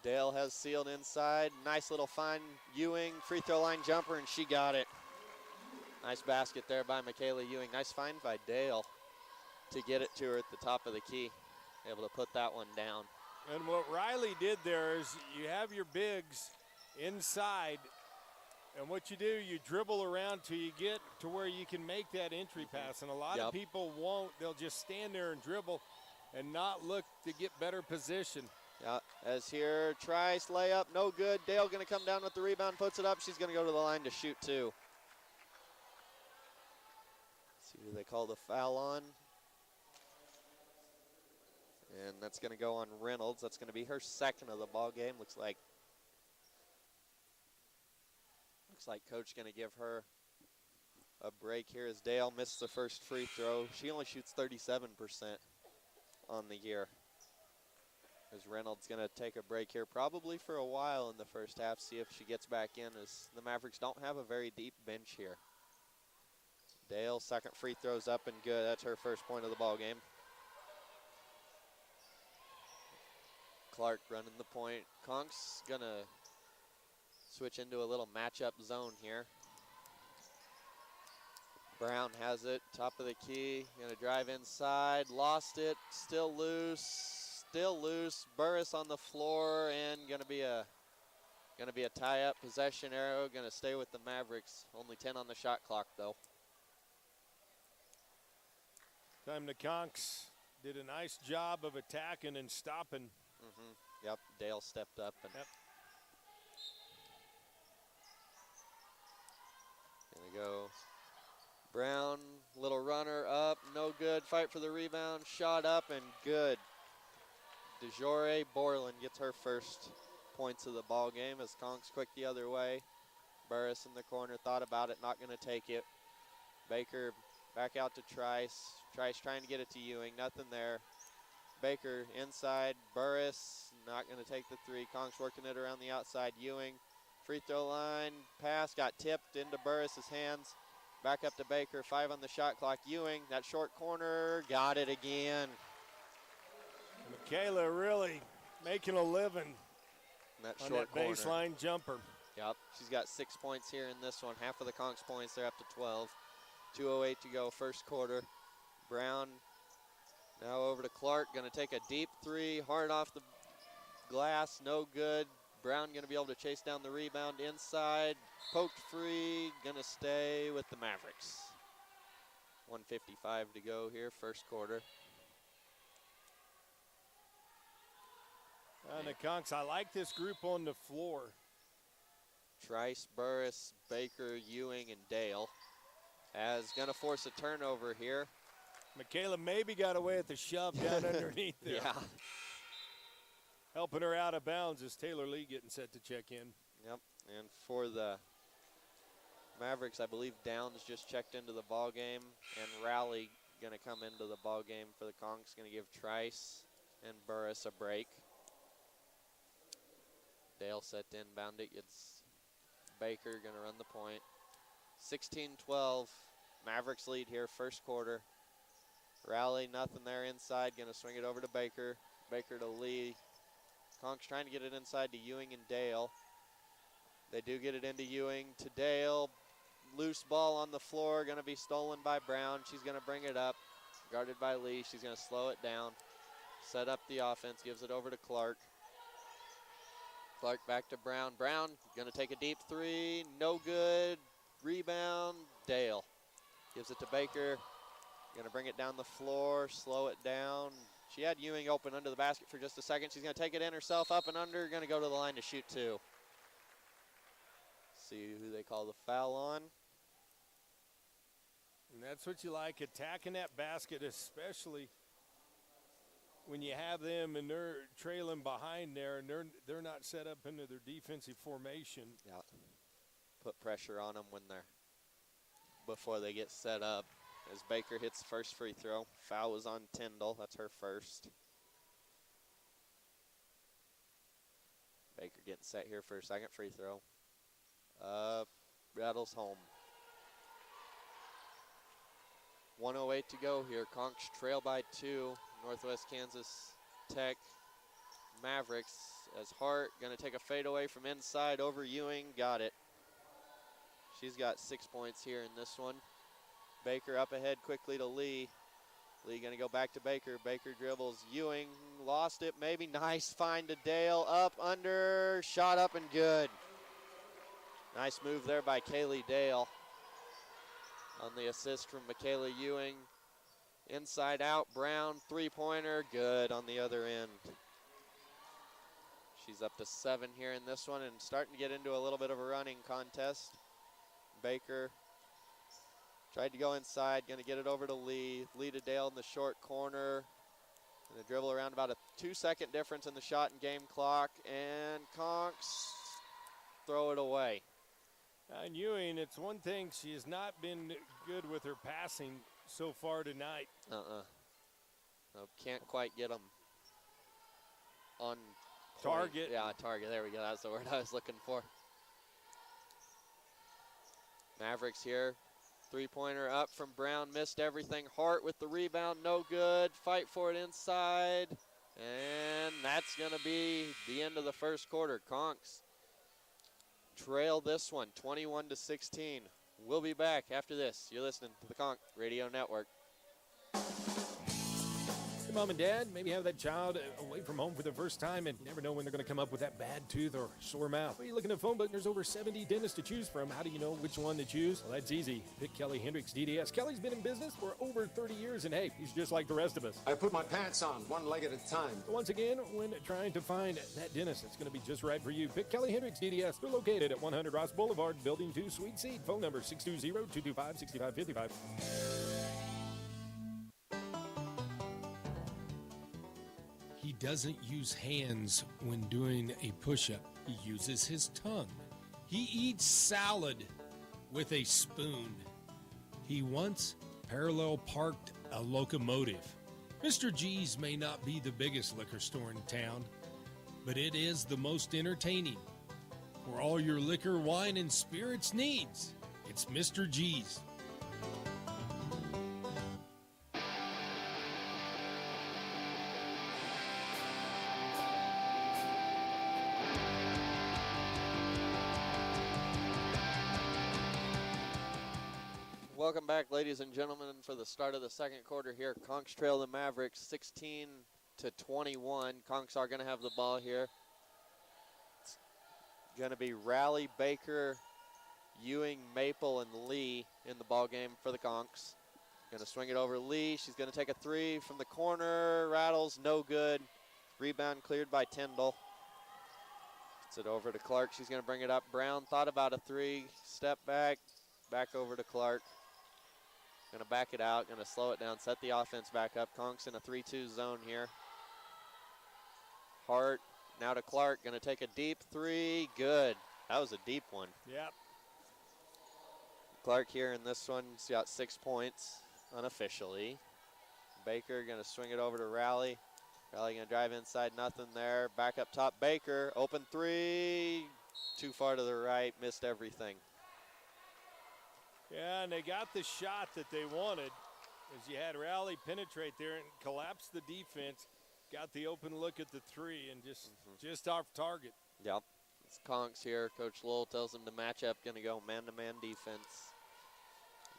Speaker 4: Dale has sealed inside. Nice little find, Ewing, free throw line jumper, and she got it. Nice basket there by Michaela Ewing. Nice find by Dale to get it to her at the top of the key. able to put that one down.
Speaker 1: And what Riley did there is you have your bigs inside, and what you do, you dribble around till you get to where you can make that entry pass. And a lot of people won't. They'll just stand there and dribble and not look to get better position.
Speaker 4: Yeah, as here, Trice layup, no good. Dale going to come down with the rebound, puts it up. She's going to go to the line to shoot two. See who they call the foul on. And that's going to go on Reynolds. That's going to be her second of the ball game. Looks like Coach going to give her a break here as Dale missed the first free throw. She only shoots 37% on the year. As Reynolds going to take a break here probably for a while in the first half, see if she gets back in, as the Mavericks don't have a very deep bench here. Dale, second free throw's up and good. That's her first point of the ball game. Clark running the point. Conk's going to switch into a little matchup zone here. Brown has it, top of the key, gonna drive inside, lost it, still loose. Burris on the floor, and gonna be a tie-up possession arrow. Gonna stay with the Mavericks. Only 10 on the shot clock though.
Speaker 1: Time the Conks did a nice job of attacking and stopping.
Speaker 4: Yep, Dale stepped up and. Gonna go. Brown, little runner up, no good. Fight for the rebound, shot up and good. DeJoure Borland gets her first points of the ball game as Conks quick the other way. Burris in the corner, thought about it, not going to take it. Baker back out to Trice. Trice trying to get it to Ewing, nothing there. Baker inside, Burris not going to take the three. Conks working it around the outside. Ewing, free throw line, pass got tipped into Burris's hands. Back up to Baker, 5 on the shot clock. Ewing, that short corner, got it again.
Speaker 1: Michaela really making a living
Speaker 4: that
Speaker 1: on
Speaker 4: short
Speaker 1: that baseline jumper.
Speaker 4: Yep, she's got 6 points here in this one. Half of the Conks points, they're up to 12. 2:08 to go, first quarter. Brown now over to Clark, gonna take a deep three, hard off the glass, no good. Brown gonna be able to chase down the rebound inside, poked free, gonna stay with the Mavericks. 1:55 to go here, first quarter.
Speaker 1: And the Conks, I like this group on the floor.
Speaker 4: Trice, Burris, Baker, Ewing, and Dale. As gonna force a turnover here.
Speaker 1: Michaela maybe got away with the shove down underneath there.
Speaker 4: Yeah.
Speaker 1: Helping her out of bounds is Taylor Lee getting set to check in.
Speaker 4: Yep, and for the Mavericks, I believe Downs just checked into the ball game, and Rowley gonna come into the ball game for the Conks. Gonna give Trice and Burris a break. Dale set to inbound it, gets Baker gonna run the point. 16-12, Mavericks lead here, first quarter. Rowley, nothing there inside, gonna swing it over to Baker. Baker to Lee. Conks trying to get it inside to Ewing and Dale. They do get it into Ewing to Dale. Loose ball on the floor, gonna be stolen by Brown. She's gonna bring it up, guarded by Lee. She's gonna slow it down, set up the offense, gives it over to Clark. Clark back to Brown. Brown gonna take a deep three, no good. Rebound, Dale. Gives it to Baker. Gonna bring it down the floor, slow it down. She had Ewing open under the basket for just a second. She's gonna take it in herself, up and under, gonna go to the line to shoot two. See who they call the foul on.
Speaker 1: And that's what you like, attacking that basket, especially when you have them and they're trailing behind there and they're not set up into their defensive formation.
Speaker 4: Yeah. Put pressure on them before they get set up. As Baker hits the first free throw. Foul was on Tyndall. That's her first. Baker getting set here for her second free throw. Rattles home. 1:08 to go here. Conks trail by 2. Northwest Kansas Tech Mavericks as Hart going to take a fadeaway from inside over Ewing. Got it. She's got 6 points here in this one. Baker up ahead quickly to Lee. Lee going to go back to Baker. Baker dribbles. Ewing lost it. Maybe nice find to Dale. Up, under, shot up and good. Nice move there by Kaylee Dale on the assist from Michaela Ewing. Inside out, Brown, three-pointer, good on the other end. She's up to 7 here in this one and starting to get into a little bit of a running contest. Baker tried to go inside, going to get it over to Lee. Lee to Dale in the short corner. Going to dribble around, about a 2-second difference in the shot and game clock. And Conks throw it away.
Speaker 1: And Ewing, it's one thing, she has not been good with her passing so far tonight.
Speaker 4: Nope, can't quite get them on point.
Speaker 1: Target.
Speaker 4: Yeah, target. There we go. That's the word I was looking for. Mavericks here. Three-pointer up from Brown. Missed everything. Hart with the rebound. No good. Fight for it inside. And that's going to be the end of the first quarter. Conks trail this one 21-16. We'll be back after this. You're listening to the Conk Radio Network.
Speaker 3: Hey, Mom and Dad, maybe have that child away from home for the first time and you never know when they're going to come up with that bad tooth or sore mouth. Well, you look in the phone book, there's over 70 dentists to choose from. How do you know which one to choose? Well, that's easy. Pick Kelly Hendricks DDS. Kelly's been in business for over 30 years, and hey, he's just like the rest of us.
Speaker 12: I put my pants on one leg at a time.
Speaker 3: Once again, when trying to find that dentist that's going to be just right for you, pick Kelly Hendricks DDS. They're located at 100 Ross Boulevard, Building 2, Suite C. Phone number 620-225-6555.
Speaker 9: He doesn't use hands when doing a push-up. He uses his tongue. He eats salad with a spoon. He once parallel parked a locomotive. Mr. G's may not be the biggest liquor store in town, but it is the most entertaining. For all your liquor, wine, and spirits needs, it's Mr. G's.
Speaker 4: Welcome back, ladies and gentlemen, for the start of the second quarter here. Conks trail the Mavericks 16-21. Conks are going to have the ball here. It's going to be Raleigh, Baker, Ewing, Maple, and Lee in the ball game for the Conks. Going to swing it over Lee. She's going to take a three from the corner. Rattles, no good. Rebound cleared by Tyndall. Gets it over to Clark. She's going to bring it up. Brown thought about a three. Step back. Back over to Clark. Going to back it out. Going to slow it down. Set the offense back up. Conks in a 3-2 zone here. Hart now to Clark. Going to take a deep three. Good. That was a deep one.
Speaker 1: Yep.
Speaker 4: Clark here in this one. He's got 6 points unofficially. Baker going to swing it over to Raleigh. Raleigh going to drive inside. Nothing there. Back up top. Baker. Open three. Too far to the right. Missed everything.
Speaker 1: Yeah, and they got the shot that they wanted as you had Raleigh penetrate there and collapse the defense. Got the open look at the three and just off target.
Speaker 4: Yep. It's Conks here. Coach Lowell tells them to match up. Going to go man-to-man defense.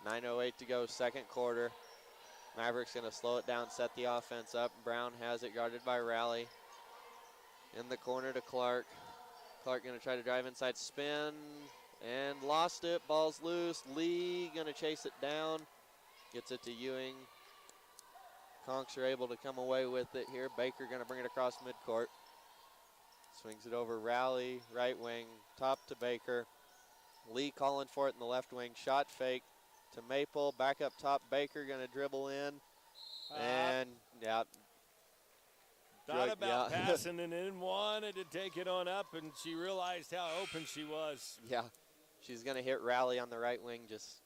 Speaker 4: 9:08 to go, second quarter. Mavericks going to slow it down, set the offense up. Brown has it guarded by Raleigh. In the corner to Clark. Clark going to try to drive inside, spin. And lost it. Ball's loose. Lee going to chase it down. Gets it to Ewing. Conks are able to come away with it here. Baker going to bring it across midcourt. Swings it over Raleigh, right wing, top to Baker. Lee calling for it in the left wing. Shot fake to Maple. Back up top. Baker going to dribble in. And, yeah.
Speaker 1: Thought about passing and then wanted to take it on up, and she realized how open she was.
Speaker 4: Yeah. She's going to hit Raleigh on the right wing. Just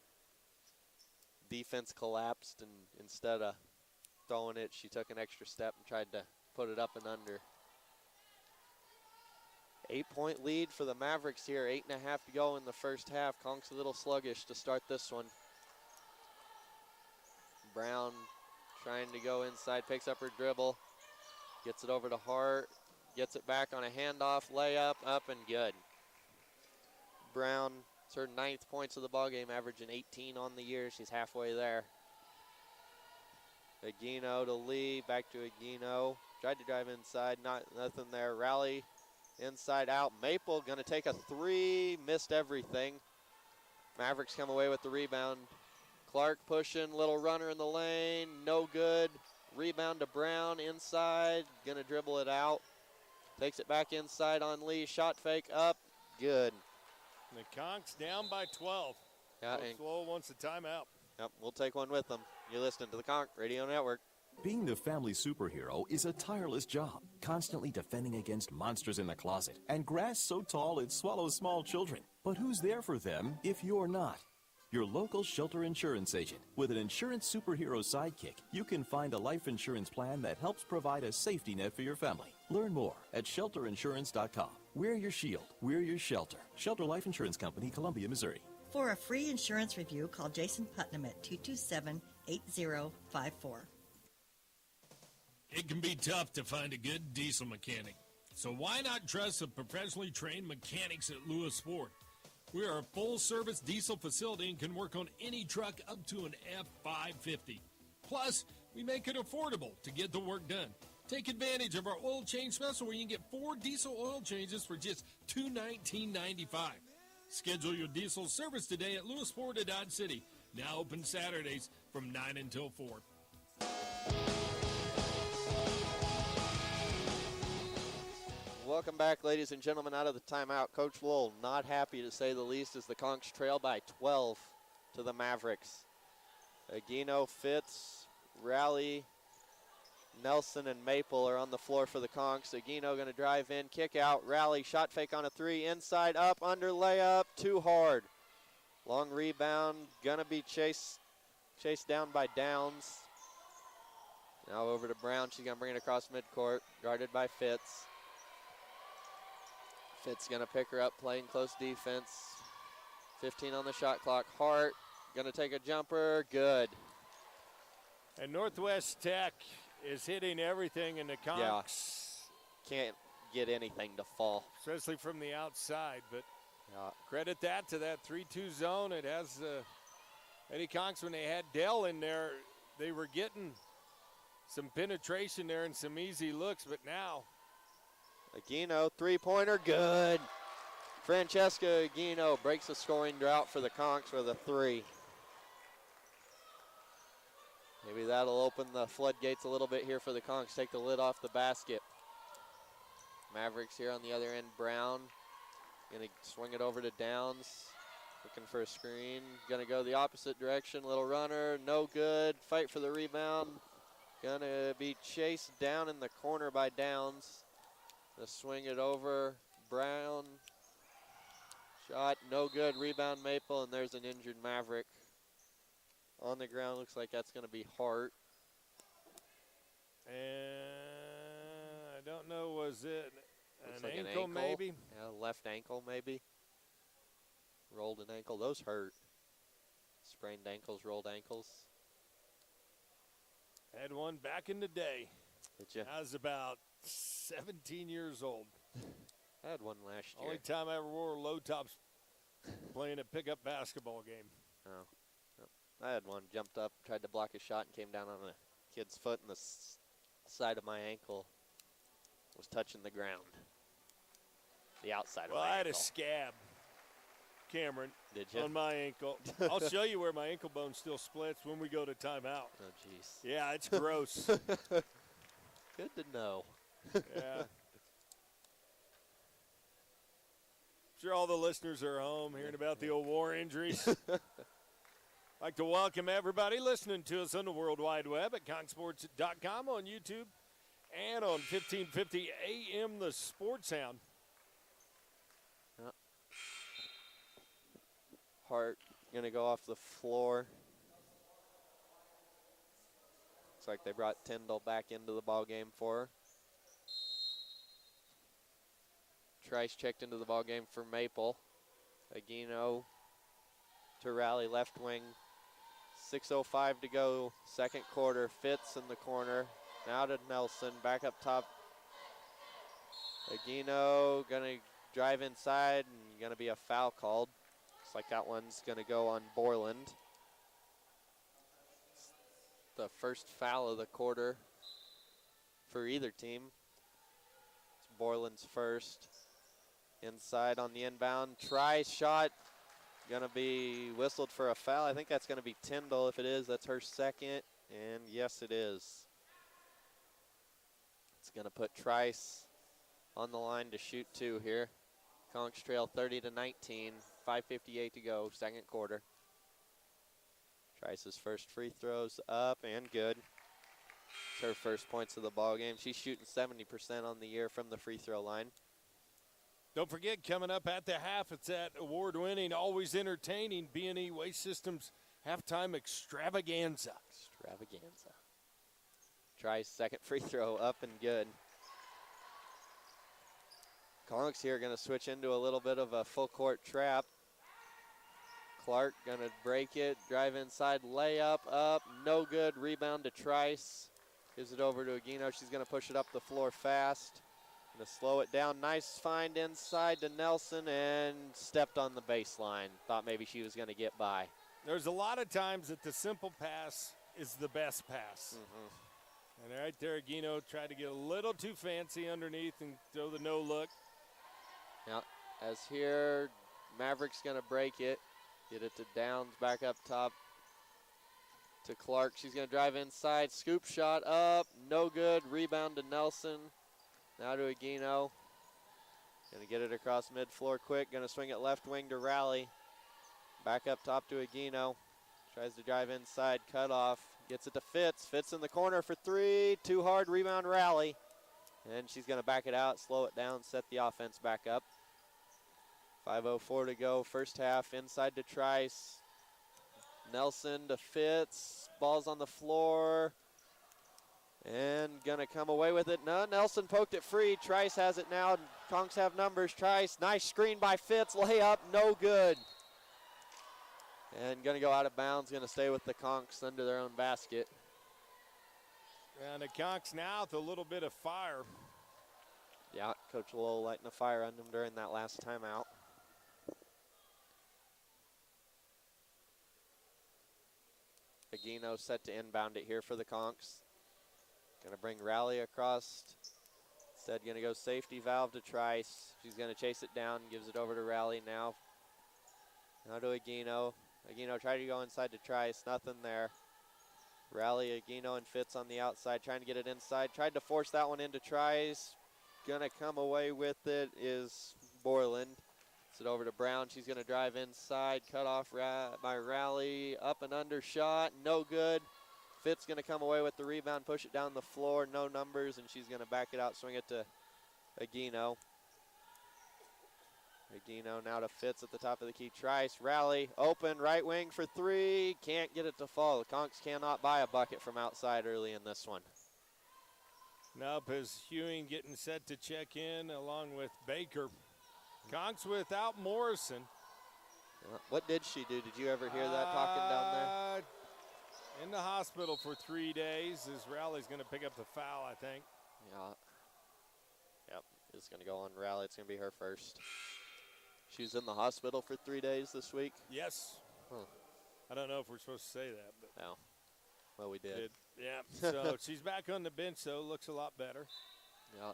Speaker 4: defense collapsed, and instead of throwing it, she took an extra step and tried to put it up and under. 8-point lead for the Mavericks here. 8.5 to go in the first half. Conks a little sluggish to start this one. Brown trying to go inside, picks up her dribble, gets it over to Hart, gets it back on a handoff, layup, up and good. Brown, it's her 9th points of the ballgame, averaging 18 on the year. She's halfway there. Aguino to Lee, back to Aguino. Tried to drive inside, nothing there. Rally inside out. Maple gonna take a three, missed everything. Mavericks come away with the rebound. Clark pushing, little runner in the lane, no good. Rebound to Brown inside, gonna dribble it out. Takes it back inside on Lee, shot fake up, good.
Speaker 1: And the Conks down by 12.
Speaker 4: Yeah,
Speaker 1: Coach Lowell wants a timeout.
Speaker 4: Yep, we'll take one with them. You're listening to the Conk Radio Network.
Speaker 11: Being the family superhero is a tireless job, constantly defending against monsters in the closet and grass so tall it swallows small children. But who's there for them if you're not? Your local shelter insurance agent. With an insurance superhero sidekick, you can find a life insurance plan that helps provide a safety net for your family. Learn more at shelterinsurance.com. We're your shield. We're your shelter. Shelter Life Insurance Company, Columbia, Missouri.
Speaker 6: For a free insurance review, call Jason Putnam at 227-8054.
Speaker 3: It can be tough to find a good diesel mechanic. So why not trust the professionally trained mechanics at Lewis Ford? We are a full-service diesel facility and can work on any truck up to an F550. Plus, we make it affordable to get the work done. Take advantage of our oil change special where you can get 4 diesel oil changes for just $219.95. Schedule your diesel service today at Lewis Ford at Dodge City. Now open Saturdays from 9 until 4.
Speaker 4: Welcome back, ladies and gentlemen, out of the timeout. Coach Lowell, not happy to say the least, as the Conks trail by 12 to the Mavericks. Aguino, Fitz, Rally, Nelson, and Maple are on the floor for the Conks. Aguino going to drive in, kick out, Rally, shot fake on a three, inside, up, under layup, too hard. Long rebound, going to be chased down by Downs. Now over to Brown. She's going to bring it across midcourt, guarded by Fitz. Fitz going to pick her up, playing close defense. 15 on the shot clock. Hart going to take a jumper. Good.
Speaker 1: And Northwest Tech is hitting everything in the Conks.
Speaker 4: Yeah. Can't get anything to fall.
Speaker 1: Especially from the outside, but
Speaker 4: yeah.
Speaker 1: Credit that to that 3-2 zone. It has Eddie Conks, when they had Dell in there, they were getting some penetration there and some easy looks, but now
Speaker 4: Aguino, three-pointer, good. Francesca Aguino breaks the scoring drought for the Conks with a three. Maybe that'll open the floodgates a little bit here for the Conks. Take the lid off the basket. Mavericks here on the other end. Brown going to swing it over to Downs. Looking for a screen. Going to go the opposite direction. Little runner, no good. Fight for the rebound. Going to be chased down in the corner by Downs. Just swing it over. Brown. Shot, no good. Rebound Maple, and there's an injured Maverick. On the ground, looks like that's going to be Hart.
Speaker 1: And I don't know, was it
Speaker 4: Looks
Speaker 1: an ankle maybe?
Speaker 4: Yeah, left ankle maybe. Rolled an ankle. Those hurt. Sprained ankles, rolled ankles.
Speaker 1: Had one back in the day.
Speaker 4: Did you?
Speaker 1: I was about 17 years old.
Speaker 4: I had one last year.
Speaker 1: Only time I ever wore low tops playing a pickup basketball game.
Speaker 4: Oh. I had one, jumped up, tried to block a shot, and came down on a kid's foot, and the side of my ankle was touching the ground. The outside of my ankle.
Speaker 1: Well, I had a scab, Cameron,
Speaker 4: Did you?
Speaker 1: on my ankle. I'll show you where my ankle bone still splits when we go to timeout.
Speaker 4: Oh, jeez.
Speaker 1: Yeah, it's gross.
Speaker 4: Good to know.
Speaker 1: Yeah. Sure all the listeners are home hearing about the old war injuries. I'd like to welcome everybody listening to us on the World Wide Web at ConkSports.com, on YouTube, and on 1550 AM, the Sports Sound.
Speaker 4: Yep. Hart going to go off the floor. Looks like they brought Tyndall back into the ball game for her. Trice checked into the ball game for Maple. Aguino to Rally, left wing. 6:05 to go, second quarter. Fitz in the corner. Now to Nelson, back up top. Aguino gonna drive inside and gonna be a foul called. Looks like that one's gonna go on Borland. the first foul of the quarter for either team. It's Borland's first. Inside on the inbound. Try shot. Going to be whistled for a foul. I think that's going to be Tyndall. If it is, that's her second. And yes, it is. It's going to put Trice on the line to shoot 2 here. Conks trail 30-19. 5:58 to go, second quarter. Trice's first free throws up and good. It's her first points of the ball game. She's shooting 70% on the year from the free throw line.
Speaker 1: Don't forget, coming up at the half, it's that award-winning, always entertaining B&E Waste Systems halftime extravaganza.
Speaker 4: Trice second free throw up and good. Conks here going to switch into a little bit of a full court trap. Clark going to break it, drive inside, layup up, no good. Rebound to Trice. Gives it over to Aguino. She's going to push it up the floor fast. Going to slow it down. Nice find inside to Nelson and stepped on the baseline. Thought maybe she was going to get by.
Speaker 1: There's a lot of times that the simple pass is the best pass. And right there, Aguino tried to get a little too fancy underneath and throw the no look.
Speaker 4: Now, as here, Maverick's going to break it. Get it to Downs, back up top to Clark. She's going to drive inside. Scoop shot up. No good. Rebound to Nelson. Now to Aguino. Going to get it across mid-floor quick. Going to swing it left wing to Rally. Back up top to Aguino. Tries to drive inside. Cut off. Gets it to Fitz. Fitz in the corner for 3. Too hard. Rebound Rally. And she's going to back it out, slow it down, set the offense back up. 5:04 to go, first half. Inside to Trice. Nelson to Fitz. Ball's on the floor. And going to come away with it. No, Nelson poked it free. Trice has it now. Conks have numbers. Trice, nice screen by Fitz. Layup, no good. And going to go out of bounds. Going to stay with the Conks under their own basket.
Speaker 1: And the Conks now with a little bit of fire.
Speaker 4: Yeah, Coach Lowell lighting a fire on them during that last timeout. Aguino set to inbound it here for the Conks. Going to bring Rally across. Instead, going to go safety valve to Trice. She's going to chase it down, gives it over to Rally now. Now to Aguino. Aguino tried to go inside to Trice, nothing there. Rally, Aguino, and Fitz on the outside, trying to get it inside. Tried to force that one into Trice. Gonna come away with it is Borland. It's it over to Brown. She's gonna drive inside. Cut off by Rally. Up and under shot. No good. Fitz gonna come away with the rebound, push it down the floor. No numbers, and she's gonna back it out, swing it to Aguino. Aguino now to Fitz at the top of the key. Trice, Rally, open, right wing for 3. Can't get it to fall. The Conks cannot buy a bucket from outside early in this one.
Speaker 1: Nope, as Hewing getting set to check in along with Baker. Conks without Morrison.
Speaker 4: What did she do? Did you ever hear that talking down there?
Speaker 1: In the hospital for 3 days. As Rally's going to pick up the foul, I think.
Speaker 4: Yeah. Yep, it's going to go on Rally. It's going to be her first. She's in the hospital for 3 days this week?
Speaker 1: Yes.
Speaker 4: Huh.
Speaker 1: I don't know if we're supposed to say that. But
Speaker 4: no. Well, we did.
Speaker 1: Yeah, so she's back on the bench, though. Looks a lot better.
Speaker 4: Yeah.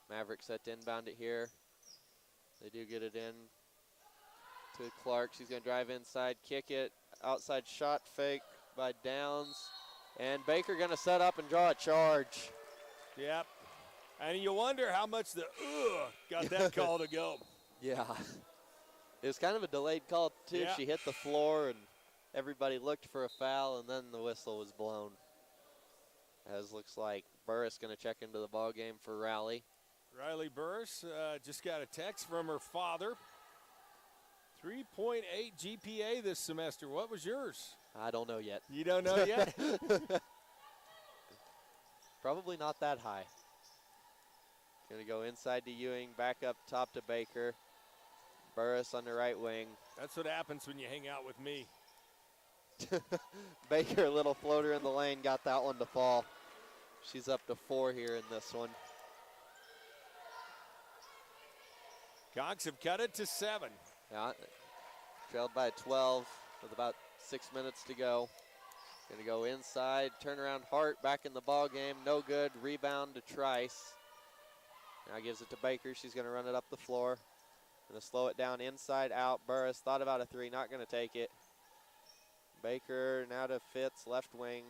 Speaker 4: Maverick set to inbound it here. They do get it in to Clark. She's going to drive inside, kick it. Outside shot fake by Downs. And Baker going to set up and draw a charge.
Speaker 1: Yep. And you wonder how much the got that call to go.
Speaker 4: Yeah. It was kind of a delayed call, too.
Speaker 1: Yeah.
Speaker 4: She hit the floor, and everybody looked for a foul, and then the whistle was blown. As looks like Burris going to check into the ball game for Rally.
Speaker 1: Riley Burris just got a text from her father. 3.8 GPA this semester. What was yours?
Speaker 4: I don't know yet.
Speaker 1: You don't know yet?
Speaker 4: Probably not that high. Going to go inside to Ewing, back up top to Baker. Burris on the right wing.
Speaker 1: That's what happens when you hang out with me.
Speaker 4: Baker, a little floater in the lane, got that one to fall. She's up to 4 here in this one.
Speaker 1: Conks have cut it to 7.
Speaker 4: Yeah, trailed by 12 with about 6 minutes to go. Gonna go inside, turnaround Hart back in the ball game. No good. Rebound to Trice. Now gives it to Baker. She's gonna run it up the floor. Gonna slow it down inside out. Burris thought about a three, not gonna take it. Baker now to Fitz, left wing.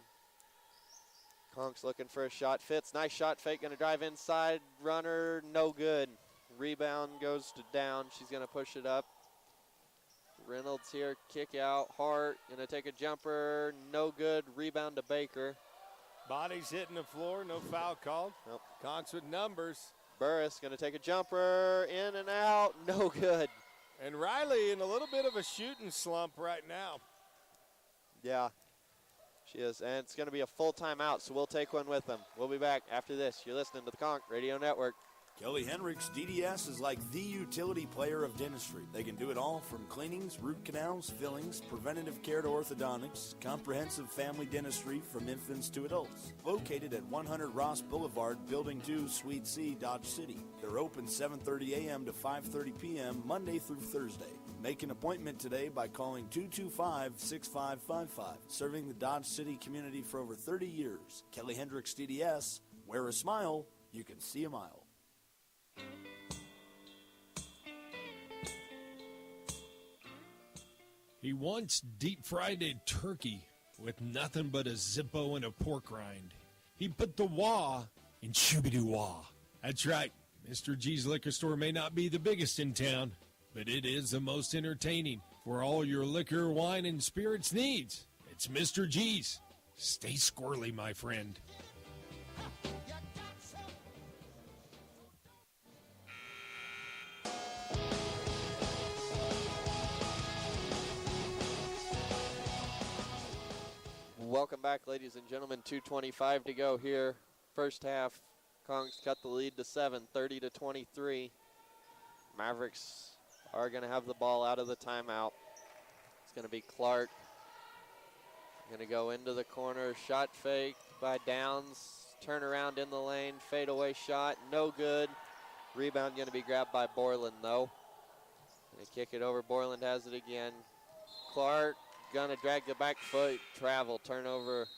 Speaker 4: Conks looking for a shot. Fitz, nice shot fake, gonna drive inside. Runner, no good. Rebound goes to down. She's gonna push it up. Reynolds here, kick out. Hart gonna take a jumper, no good. Rebound to Baker.
Speaker 1: Body's hitting the floor, no foul called.
Speaker 4: Nope.
Speaker 1: Conks with numbers.
Speaker 4: Burris gonna take a jumper, in and out, no good.
Speaker 1: And Riley in a little bit of a shooting slump right now.
Speaker 4: Yeah, she is, and it's gonna be a full timeout, so we'll take one with them. We'll be back after this. You're listening to the Conk Radio Network.
Speaker 15: Kelly Hendricks DDS is like the utility player of dentistry. They can do it all from cleanings, root canals, fillings, preventative care to orthodontics, comprehensive family dentistry from infants to adults. Located at 100 Ross Boulevard, Building 2, Suite C, Dodge City. They're open 7:30 a.m. to 5:30 p.m. Monday through Thursday. Make an appointment today by calling 225-6555. Serving the Dodge City community for over 30 years. Kelly Hendricks DDS. Wear a smile, you can see a mile.
Speaker 3: He once deep-fried a turkey with nothing but a Zippo and a pork rind. He put the wah in shooby-doo-wah. That's right. Mr. G's Liquor Store may not be the biggest in town, but it is the most entertaining for all your liquor, wine, and spirits needs. It's Mr. G's. Stay squirrely, my friend.
Speaker 4: Welcome back, ladies and gentlemen. 2:25 to go here. First half, Kongs cut the lead to 7, 30-23. Mavericks are going to have the ball out of the timeout. It's going to be Clark. Going to go into the corner. Shot fake by Downs. Turn around in the lane. Fadeaway shot. No good. Rebound going to be grabbed by Borland, though. Going to kick it over. Borland has it again. Clark going to drag the back foot. Travel. Turnover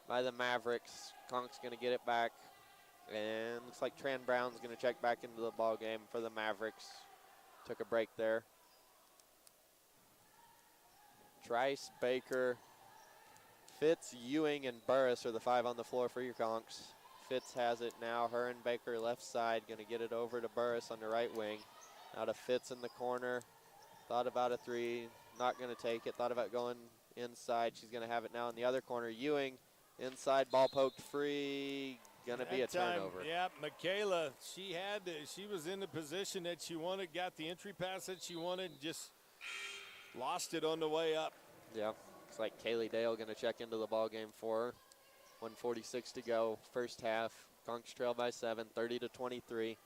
Speaker 4: by the Mavericks. Conk's going to get it back. And looks like Tran Brown's going to check back into the ball game for the Mavericks. Took a break there. Trice, Baker, Fitz, Ewing, and Burris are the five on the floor for your Conks. Fitz has it now. Her and Baker left side. Going to get it over to Burris on the right wing. Now to Fitz in the corner. Thought about a three. Not going to take it. Thought about going inside. She's going to have it now in the other corner. Ewing inside. Ball poked free. Going to be a turnover.
Speaker 1: Yeah, Michaela, she was in the position that she wanted, got the entry pass that she wanted, just lost it on the way up.
Speaker 4: Yeah, looks like Kaylee Dale going to check into the ball game for her. 1:46 to go, first half. Conks trail by 7, 30-23.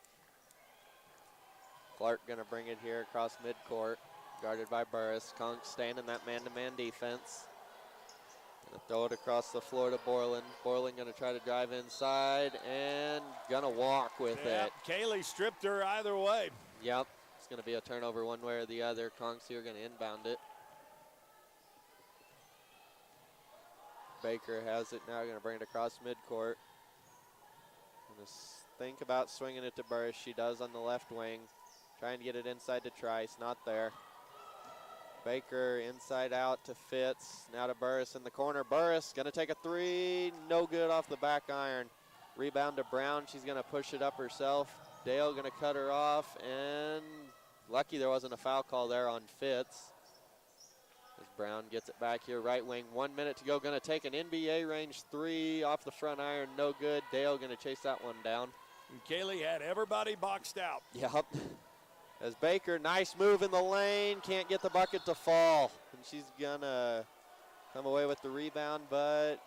Speaker 4: Clark going to bring it here across midcourt, guarded by Burris. Conks staying in that man-to-man defense. Gonna throw it across the floor to Borland. Borland gonna try to drive inside and gonna walk with it.
Speaker 1: Kaylee stripped her either way.
Speaker 4: Yep, it's gonna be a turnover one way or the other. Conks here gonna inbound it. Baker has it now, gonna bring it across midcourt. Gonna think about swinging it to Burris. She does on the left wing. Trying to get it inside to Trice, not there. Baker inside out to Fitz. Now to Burris in the corner. Burris going to take a three. No good off the back iron. Rebound to Brown. She's going to push it up herself. Dale going to cut her off. And lucky there wasn't a foul call there on Fitz. As Brown gets it back here. Right wing. 1 minute to go. Going to take an NBA range three off the front iron. No good. Dale going to chase that one down.
Speaker 1: And Kaylee had everybody boxed out.
Speaker 4: Yep. As Baker, nice move in the lane, can't get the bucket to fall. And she's going to come away with the rebound, but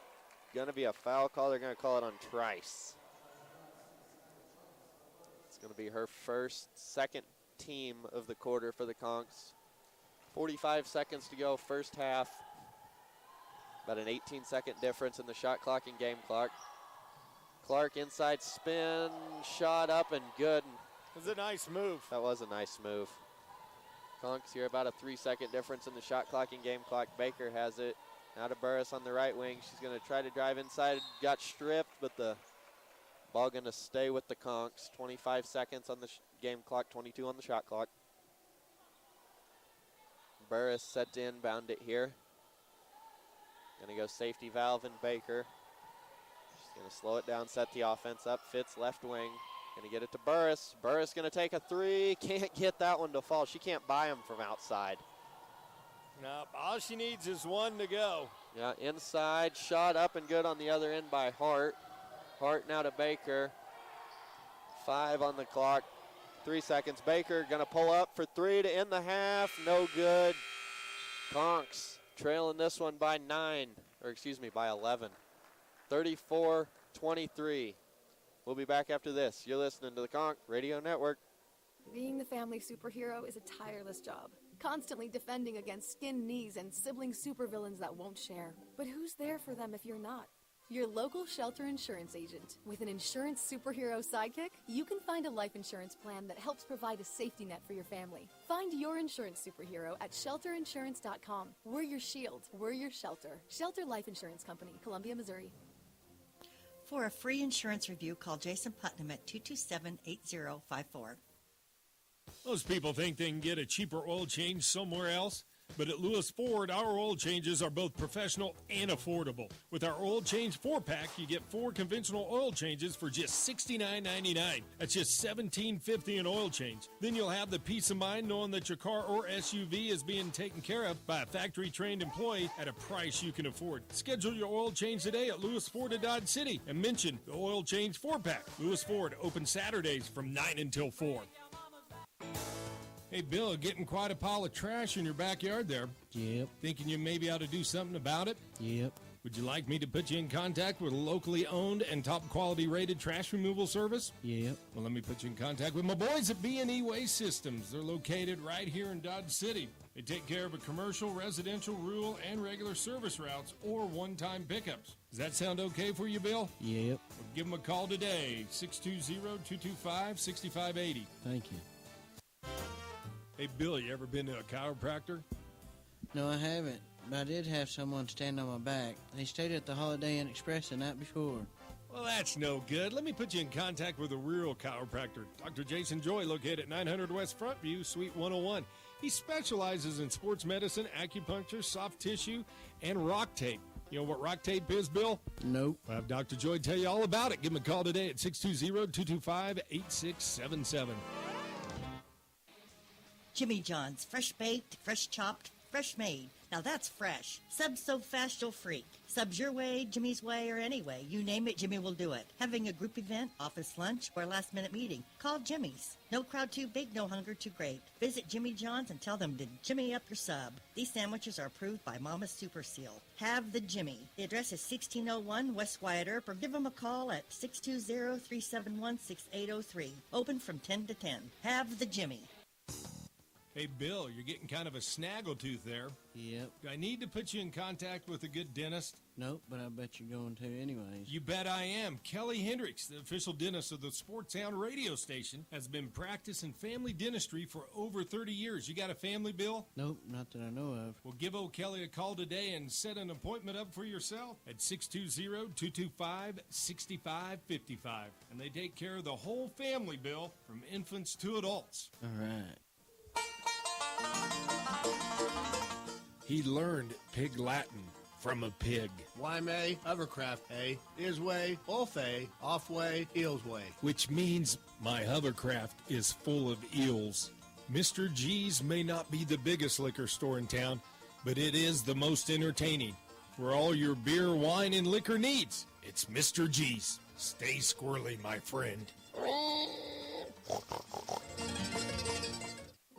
Speaker 4: going to be a foul call. They're going to call it on Trice. It's going to be her second team of the quarter for the Conks. 45 seconds to go, first half. About an 18-second difference in the shot clock and game clock. Clark inside spin, shot up and good.
Speaker 1: It was a nice move.
Speaker 4: That was a nice move. Conks here about a 3-second difference in the shot clock and game clock. Baker has it. Now to Burris on the right wing. She's going to try to drive inside. Got stripped, but the ball going to stay with the Conks. 25 seconds on the game clock, 22 on the shot clock. Burris set to inbound it here. Going to go safety valve and Baker. She's going to slow it down, set the offense up. Fitz left wing. Going to get it to Burris. Burris going to take a three. Can't get that one to fall. She can't buy him from outside.
Speaker 1: No, all she needs is one to go.
Speaker 4: Yeah, inside, shot up and good on the other end by Hart. Hart now to Baker. 5 on the clock, 3 seconds. Baker gonna pull up for 3 to end the half, no good. Conks trailing this one by 11. 34-23. We'll be back after this. You're listening to the Conk Radio Network.
Speaker 13: Being the family superhero is a tireless job, constantly defending against skin knees and sibling supervillains that won't share. But who's there for them if you're not? Your local Shelter Insurance agent. With an insurance superhero sidekick, you can find a life insurance plan that helps provide a safety net for your family. Find your insurance superhero at shelterinsurance.com. We're your shield. We're your shelter. Shelter Life Insurance Company, Columbia, Missouri.
Speaker 6: For a free insurance review, call Jason Putnam at 227-8054.
Speaker 3: Most people think they can get a cheaper oil change somewhere else, but at Lewis Ford, our oil changes are both professional and affordable. With our oil change 4-pack, you get 4 conventional oil changes for just $69.99. That's just $17.50 an oil change. Then you'll have the peace of mind knowing that your car or SUV is being taken care of by a factory-trained employee at a price you can afford. Schedule your oil change today at Lewis Ford of Dodge City and mention the oil change 4-pack. Lewis Ford, open Saturdays from 9 until 4. Hey, Bill, getting quite a pile of trash in your backyard there.
Speaker 5: Yep.
Speaker 3: Thinking you maybe ought to do something about it?
Speaker 5: Yep.
Speaker 3: Would you like me to put you in contact with a locally owned and top quality rated trash removal service?
Speaker 5: Yep.
Speaker 3: Well, let me put you in contact with my boys at B&E Waste Systems. They're located right here in Dodge City. They take care of a commercial, residential, rural, and regular service routes or one-time pickups. Does that sound okay for you, Bill?
Speaker 5: Yep.
Speaker 3: Well, give them a call today, 620-225-6580.
Speaker 5: Thank you.
Speaker 3: Hey, Bill, you ever been to a chiropractor?
Speaker 5: No, I haven't, but I did have someone stand on my back. They stayed at the Holiday Inn Express the night before.
Speaker 3: Well, that's no good. Let me put you in contact with a real chiropractor. Dr. Jason Joy, located at 900 West Frontview, Suite 101. He specializes in sports medicine, acupuncture, soft tissue, and rock tape. You know what rock tape is, Bill?
Speaker 5: Nope.
Speaker 3: I'll have Dr. Joy tell you all about it. Give him a call today at 620-225-8677.
Speaker 6: Jimmy John's, fresh baked, fresh chopped, fresh made. Now that's fresh. Subs so fast you'll freak. Subs your way, Jimmy's way, or any way. You name it, Jimmy will do it. Having a group event, office lunch, or last minute meeting, call Jimmy's. No crowd too big, no hunger too great. Visit Jimmy John's and tell them to Jimmy up your sub. These sandwiches are approved by Mama's Super Seal. Have the Jimmy. The address is 1601 West Wyatt Earp, or give them a call at 620-371-6803. Open from 10 to 10. Have the Jimmy.
Speaker 3: Hey, Bill, you're getting kind of a snaggletooth there.
Speaker 5: Yep.
Speaker 3: Do I need to put you in contact with a good dentist?
Speaker 5: Nope, but I bet you're going to anyways.
Speaker 3: You bet I am. Kelly Hendricks, the official dentist of the Sports Sound radio station, has been practicing family dentistry for over 30 years. You got a family, Bill?
Speaker 5: Nope, not that I know of.
Speaker 3: Well, give old Kelly a call today and set an appointment up for yourself at 620-225-6555. And they take care of the whole family, Bill, from infants to adults.
Speaker 5: All right.
Speaker 9: He learned Pig Latin from a pig.
Speaker 10: Why may, hovercraft, a, is way, off a, off way, eels way.
Speaker 9: Which means my hovercraft is full of eels. Mr. G's may not be the biggest liquor store in town, but it is the most entertaining. For all your beer, wine, and liquor needs, it's Mr. G's. Stay squirrely, my friend.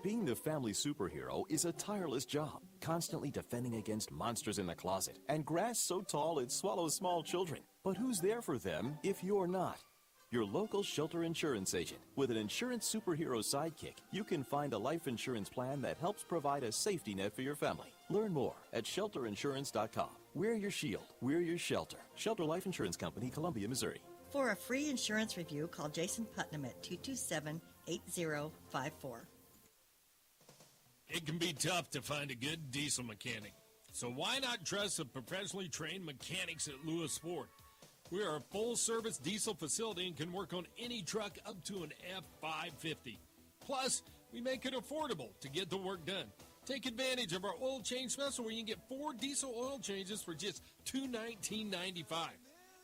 Speaker 11: Being the family superhero is a tireless job, constantly defending against monsters in the closet and grass so tall it swallows small children. But who's there for them if you're not? Your local Shelter Insurance agent. With an insurance superhero sidekick, you can find a life insurance plan that helps provide a safety net for your family. Learn more at shelterinsurance.com. We're your shield. We're your shelter. Shelter Life Insurance Company, Columbia, Missouri.
Speaker 6: For a free insurance review, call Jason Putnam at 227-8054.
Speaker 3: It can be tough to find a good diesel mechanic. So why not trust the professionally trained mechanics at Lewis Ford? We are a full-service diesel facility and can work on any truck up to an F550. Plus, we make it affordable to get the work done. Take advantage of our oil change special where you can get 4 diesel oil changes for just $219.95.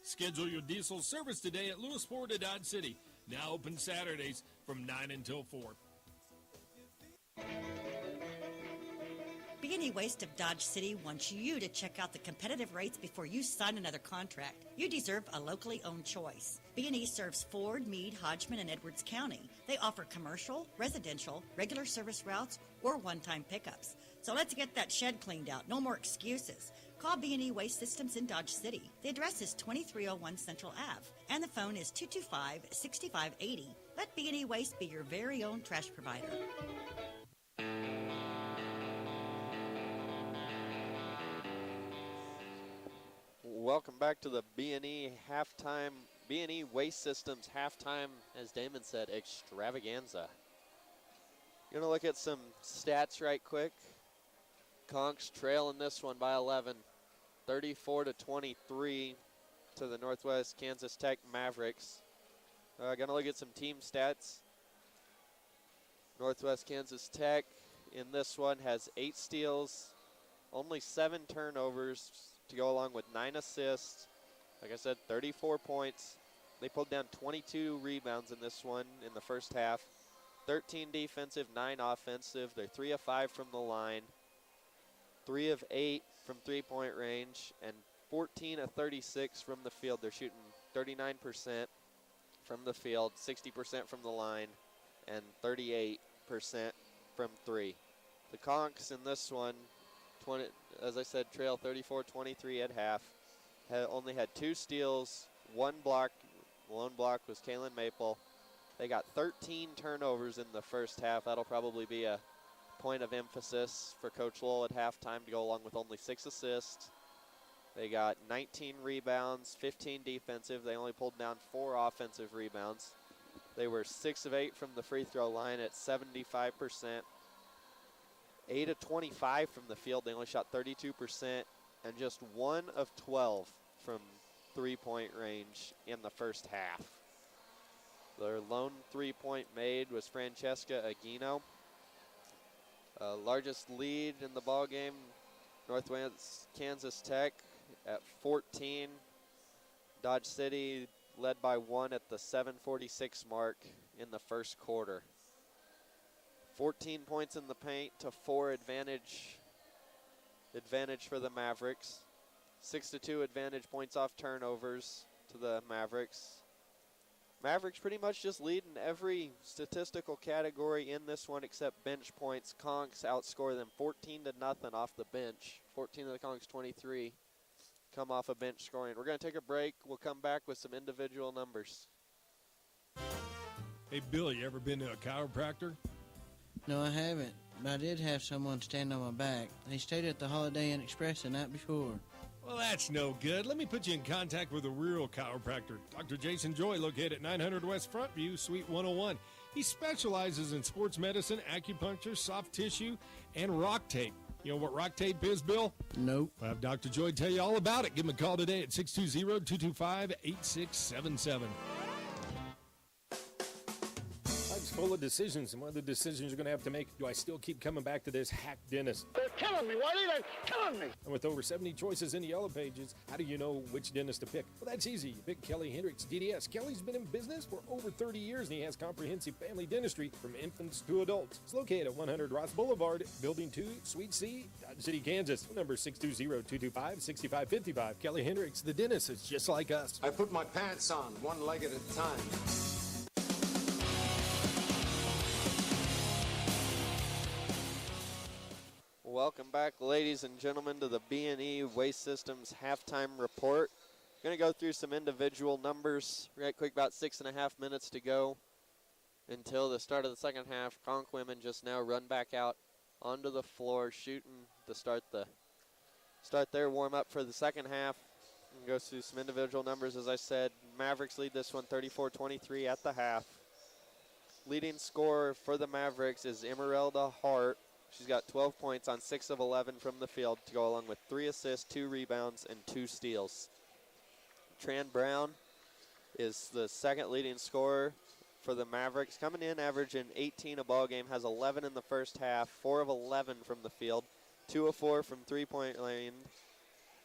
Speaker 3: Schedule your diesel service today at Lewis Ford of Dodge City. Now open Saturdays from 9 until 4.
Speaker 6: B&E Waste of Dodge City wants you to check out the competitive rates before you sign another contract. You deserve a locally owned choice. B&E serves Ford, Meade, Hodgman, and Edwards County. They offer commercial, residential, regular service routes, or one-time pickups. So let's get that shed cleaned out. No more excuses. Call B&E Waste Systems in Dodge City. The address is 2301 Central Ave, and the phone is 225-6580. Let B&E Waste be your very own trash provider.
Speaker 4: Welcome back to the B&E halftime, B&E Waste Systems halftime, as Damon said, extravaganza. Going to look at some stats right quick. Conks trailing this one by 11, 34-23 to the Northwest Kansas Tech Mavericks. Going to look at some team stats. Northwest Kansas Tech in this one has 8 steals, only 7 turnovers to go along with 9 assists. Like I said, 34 points. They pulled down 22 rebounds in this one in the first half. 13 defensive, 9 offensive. They're 3 of 5 from the line, 3 of 8 from three-point range, and 14 of 36 from the field. They're shooting 39% from the field, 60% from the line, and 38% from 3. The Conks in this one, as I said, trail 34-23 at half. Only had 2 steals, 1 block. Lone block was Kaylin Maple. They got 13 turnovers in the first half. That'll probably be a point of emphasis for Coach Lowell at halftime to go along with only 6 assists. They got 19 rebounds, 15 defensive. They only pulled down 4 offensive rebounds. They were 6 of 8 from the free throw line at 75%. 8 of 25 from the field. They only shot 32%, and just 1 of 12 from three-point range in the first half. Their lone three-point made was Francesca Aguino. Largest lead in the ball game, Northwest Kansas Tech at 14. Dodge City led by 1 at the 7:46 mark in the first quarter. 14 points in the paint to 4 advantage for the Mavericks. 6-2 advantage points off turnovers to the Mavericks. Mavericks pretty much just leading every statistical category in this one except bench points. Conks outscore them 14-0 off the bench. 14 of the Conks 23 come off a bench scoring. We're going to take a break. We'll come back with some individual numbers.
Speaker 3: Hey, Bill, you ever been to a chiropractor?
Speaker 5: No, I haven't, but I did have someone stand on my back. They stayed at the Holiday Inn Express the night before.
Speaker 3: Well, that's no good. Let me put you in contact with a real chiropractor. Dr. Jason Joy, located at 900 West Frontview, Suite 101. He specializes in sports medicine, acupuncture, soft tissue, and rock tape. You know what rock tape is, Bill?
Speaker 5: Nope.
Speaker 3: I'll have Dr. Joy tell you all about it. Give him a call today at 620-225-8677. Life's full of decisions, and one of the decisions you're going to have to make, do I still keep coming back to this hack dentist?
Speaker 16: They're killing me, Whitey. They're killing me.
Speaker 3: And with over 70 choices in the yellow pages, how do you know which dentist to pick? Well, that's easy. You pick Kelly Hendricks, DDS. Kelly's been in business for over 30 years, and he has comprehensive family dentistry from infants to adults. It's located at 100 Ross Boulevard, Building 2, Suite C, Dodge City, Kansas. Number 620-225-6555. Kelly Hendricks, the dentist, is just like us.
Speaker 12: I put my pants on, one leg at a time.
Speaker 4: Welcome back, ladies and gentlemen, to the B&E Waste Systems halftime report. Going to go through some individual numbers right quick, about 6.5 minutes to go until the start of the second half. Conk women just now run back out onto the floor, shooting to start their warm-up for the second half. And go through some individual numbers, as I said. Mavericks lead this one 34-23 at the half. Leading scorer for the Mavericks is Emeralda Hart She's got 12 points on 6 of 11 from the field to go along with 3 assists, 2 rebounds, and 2 steals. Tran Brown is the second leading scorer for the Mavericks, coming in averaging 18 a ball game, has 11 in the first half, 4 of 11 from the field, 2 of 4 from three-point line,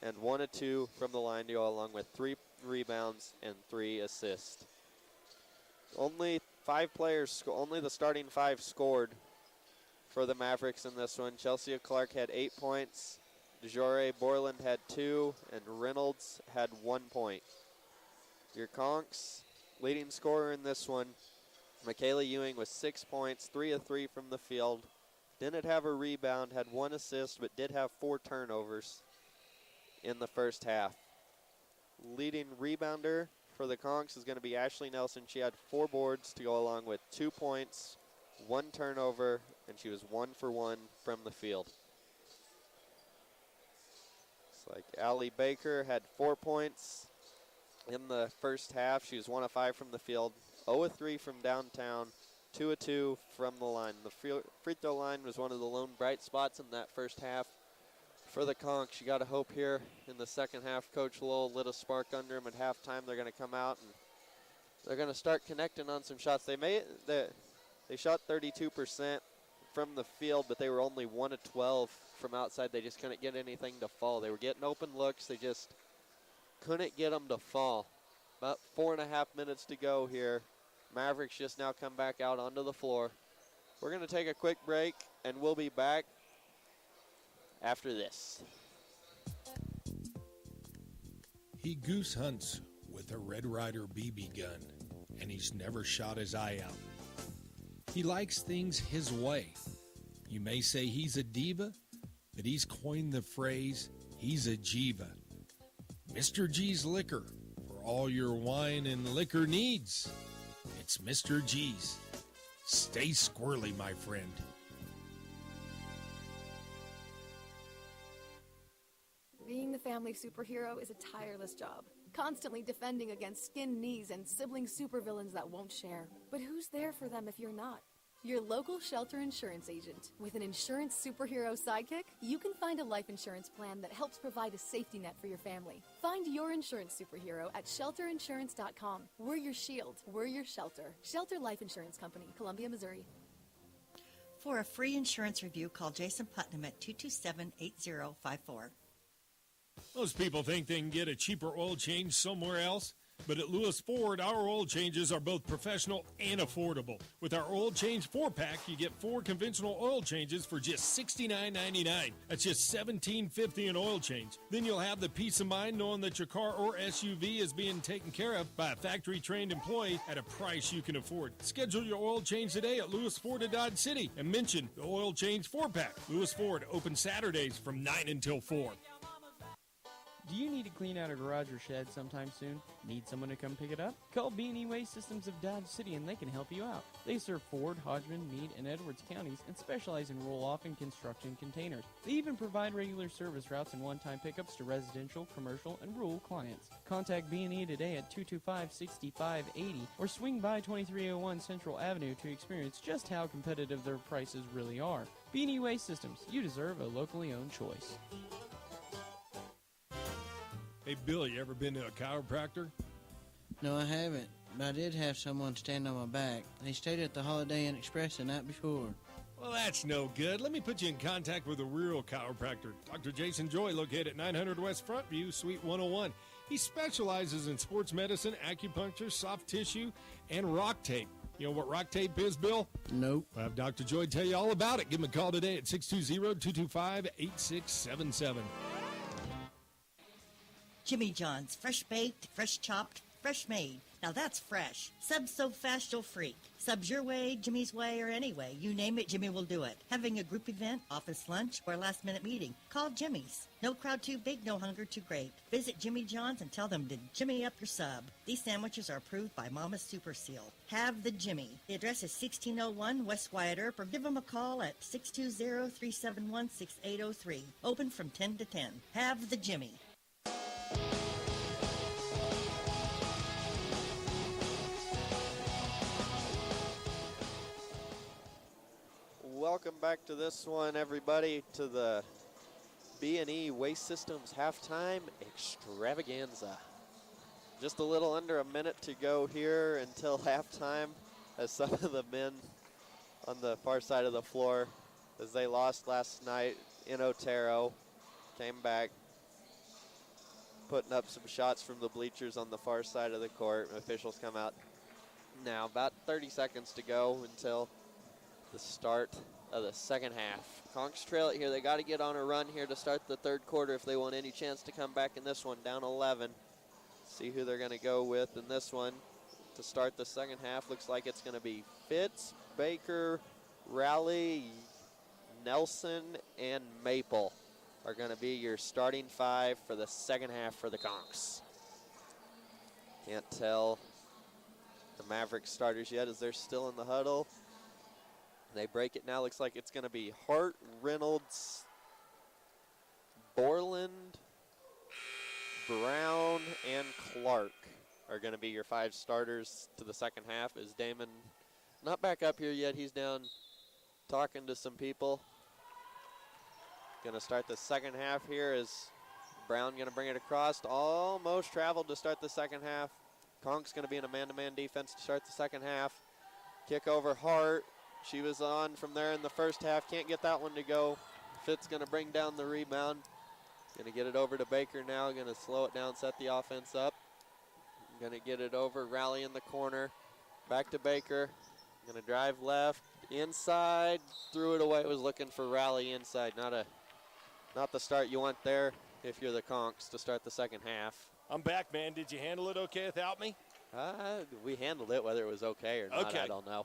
Speaker 4: and 1 of 2 from the line to go along with 3 rebounds and 3 assists. Only 5 players, only the starting 5 scored for the Mavericks in this one. Chelsea Clark had 8 points, DeJoure Borland had 2, and Reynolds had 1 point. Your Conks leading scorer in this one, Michaela Ewing with 6 points, 3 of 3 from the field. Didn't have a rebound, had 1 assist, but did have 4 turnovers in the first half. Leading rebounder for the Conks is going to be Ashley Nelson. She had 4 boards to go along with 2 points, 1 turnover, and she was 1 for 1 from the field. Looks like Allie Baker had 4 points in the first half. She was 1 of 5 from the field, 0 of 3 from downtown, 2 of 2 from the line. The free throw line was one of the lone bright spots in that first half for the Conks. You got to hope here in the second half, Coach Lowell lit a spark under them at halftime. They're going to come out and they're going to start connecting on some shots. They shot 32% from the field, but they were only 1 of 12 from outside. They just couldn't get anything to fall. They were getting open looks. They just couldn't get them to fall. About 4.5 minutes to go here. Mavericks just now come back out onto the floor. We're going to take a quick break, and we'll be back after this.
Speaker 9: He goose hunts with a Red Ryder BB gun, and he's never shot his eye out. He likes things his way. You may say he's a diva, but he's coined the phrase, he's a Jiva. Mr. G's Liquor, for all your wine and liquor needs. It's Mr. G's. Stay squirrely, my friend.
Speaker 13: Being the family superhero is a tireless job, constantly defending against skin knees and sibling supervillains that won't share. But who's there for them if you're not? Your local shelter insurance agent. With an insurance superhero sidekick, you can find a life insurance plan that helps provide a safety net for your family. Find your insurance superhero at shelterinsurance.com. We're your shield. We're your shelter. Shelter Life Insurance Company, Columbia, Missouri.
Speaker 6: For a free insurance review, call Jason Putnam at 227-8054.
Speaker 3: Most people think they can get a cheaper oil change somewhere else, but at Lewis Ford, our oil changes are both professional and affordable. With our oil change 4-pack, you get 4 conventional oil changes for just $69.99. That's just $17.50 an oil change. Then you'll have the peace of mind knowing that your car or SUV is being taken care of by a factory-trained employee at a price you can afford. Schedule your oil change today at Lewis Ford of Dodge City and mention the oil change 4-pack. Lewis Ford, open Saturdays from 9 until 4.
Speaker 14: Do you need to clean out a garage or shed sometime soon? Need someone to come pick it up? Call B&E Waste Systems of Dodge City and they can help you out. They serve Ford, Hodgman, Meade, and Edwards counties and specialize in roll-off and construction containers. They even provide regular service routes and one-time pickups to residential, commercial, and rural clients. Contact B&E today at 225-6580 or swing by 2301 Central Avenue to experience just how competitive their prices really are. B&E Waste Systems, you deserve a locally owned choice.
Speaker 3: Hey, Bill, you ever been to a chiropractor?
Speaker 5: No, I haven't, but I did have someone stand on my back. They stayed at the Holiday Inn Express the night before.
Speaker 3: Well, that's no good. Let me put you in contact with a real chiropractor. Dr. Jason Joy, located at 900 West Front View, Suite 101. He specializes in sports medicine, acupuncture, soft tissue, and rock tape. You know what rock tape is, Bill?
Speaker 5: Nope.
Speaker 3: We'll have Dr. Joy tell you all about it. Give him a call today at 620-225-8677.
Speaker 6: Jimmy John's, fresh baked, fresh chopped, fresh made. Now that's fresh. Subs so fast you'll freak. Subs your way, Jimmy's way, or any way. You name it, Jimmy will do it. Having a group event, office lunch, or last minute meeting, call Jimmy's. No crowd too big, no hunger too great. Visit Jimmy John's and tell them to Jimmy up your sub. These sandwiches are approved by Mama's Super Seal. Have the Jimmy. The address is 1601 West Wyatt Earp, or give them a call at 620-371-6803. Open from 10 to 10. Have the Jimmy.
Speaker 4: Welcome back to this one, everybody, to the B&E Waste Systems halftime extravaganza. Just a little under a minute to go here until halftime, as some of the men on the far side of the floor, as they lost last night in Otero, came back, putting up some shots from the bleachers on the far side of the court. Officials come out now. About 30 seconds to go until the start of the second half. Conks trail it here. They got to get on a run here to start the third quarter if they want any chance to come back in this one. Down 11. See who they're going to go with in this one to start the second half. Looks like it's going to be Fitz, Baker, Rowley, Nelson, and Maple are going to be your starting five for the second half for the Conks. Can't tell the Mavericks starters yet as they're still in the huddle. They break it now. Looks like it's going to be Hart, Reynolds, Borland, Brown, and Clark are going to be your five starters to the second half. Is Damon not back up here yet? He's down talking to some people. Going to start the second half here. Is Brown going to bring it across? Almost traveled to start the second half. Conk's going to be in a man-to-man defense to start the second half. Kick over Hart. She was on from there in the first half. Can't get that one to go. Fitz going to bring down the rebound. Going to get it over to Baker now. Going to slow it down, set the offense up. Going to get it over. Rally in the corner. Back to Baker. Going to drive left. Inside. Threw it away. Was looking for Rally inside. Not the start you want there if you're the Conks to start the second half.
Speaker 1: I'm back, man. Did you handle it okay without me?
Speaker 4: We handled it. Whether it was okay or not,
Speaker 1: okay.
Speaker 4: I don't know.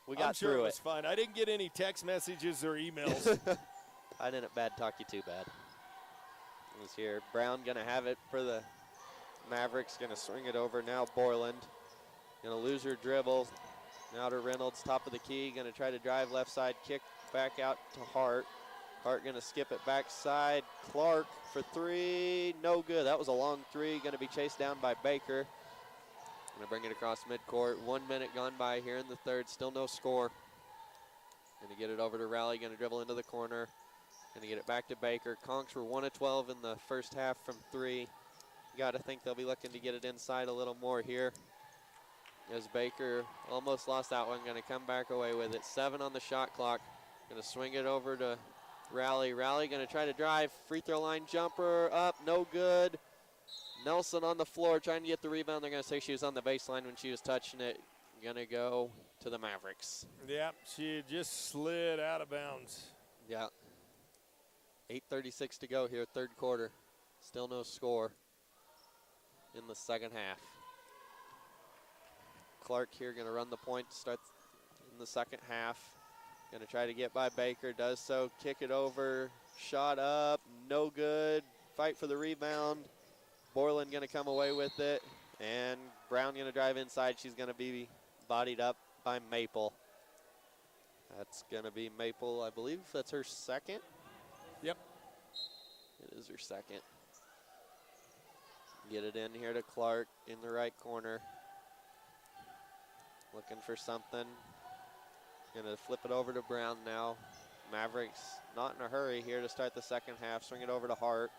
Speaker 4: We got
Speaker 1: I'm sure
Speaker 4: through
Speaker 1: it was fine. I didn't get any text messages or emails.
Speaker 4: I didn't bad talk you too bad. It was here. Brown going to have it for the Mavericks. Going to swing it over now. Borland going to lose her dribble. Now to Reynolds, top of the key. Going to try to drive left side. Kick back out to Hart. Hart going to skip it backside. Clark for three. No good. That was a long three. Going to be chased down by Baker. Going to bring it across midcourt. 1 minute gone by here in the third. Still no score. Going to get it over to Rowley. Going to dribble into the corner. Going to get it back to Baker. Conks were 1 of 12 in the first half from three. Got to think they'll be looking to get it inside a little more here. As Baker almost lost that one. Going to come back away with it. 7 on the shot clock. Going to swing it over to Rowley. Rowley going to try to drive. Free throw line jumper up. No good. Nelson on the floor trying to get the rebound. They're going to say she was on the baseline when she was touching it. Going to go to the Mavericks.
Speaker 1: Yeah, she just slid out of bounds.
Speaker 4: Yeah. 8:36 to go here, third quarter. Still no score in the second half. Clark here going to run the point to start in the second half. Going to try to get by Baker. Does so. Kick it over. Shot up. No good. Fight for the rebound. Borland going to come away with it. And Brown going to drive inside. She's going to be bodied up by Maple. That's going to be Maple. I believe that's her second.
Speaker 1: Yep.
Speaker 4: It is her second. Get it in here to Clark in the right corner. Looking for something. Going to flip it over to Brown now. Mavericks not in a hurry here to start the second half. Swing it over to Hart.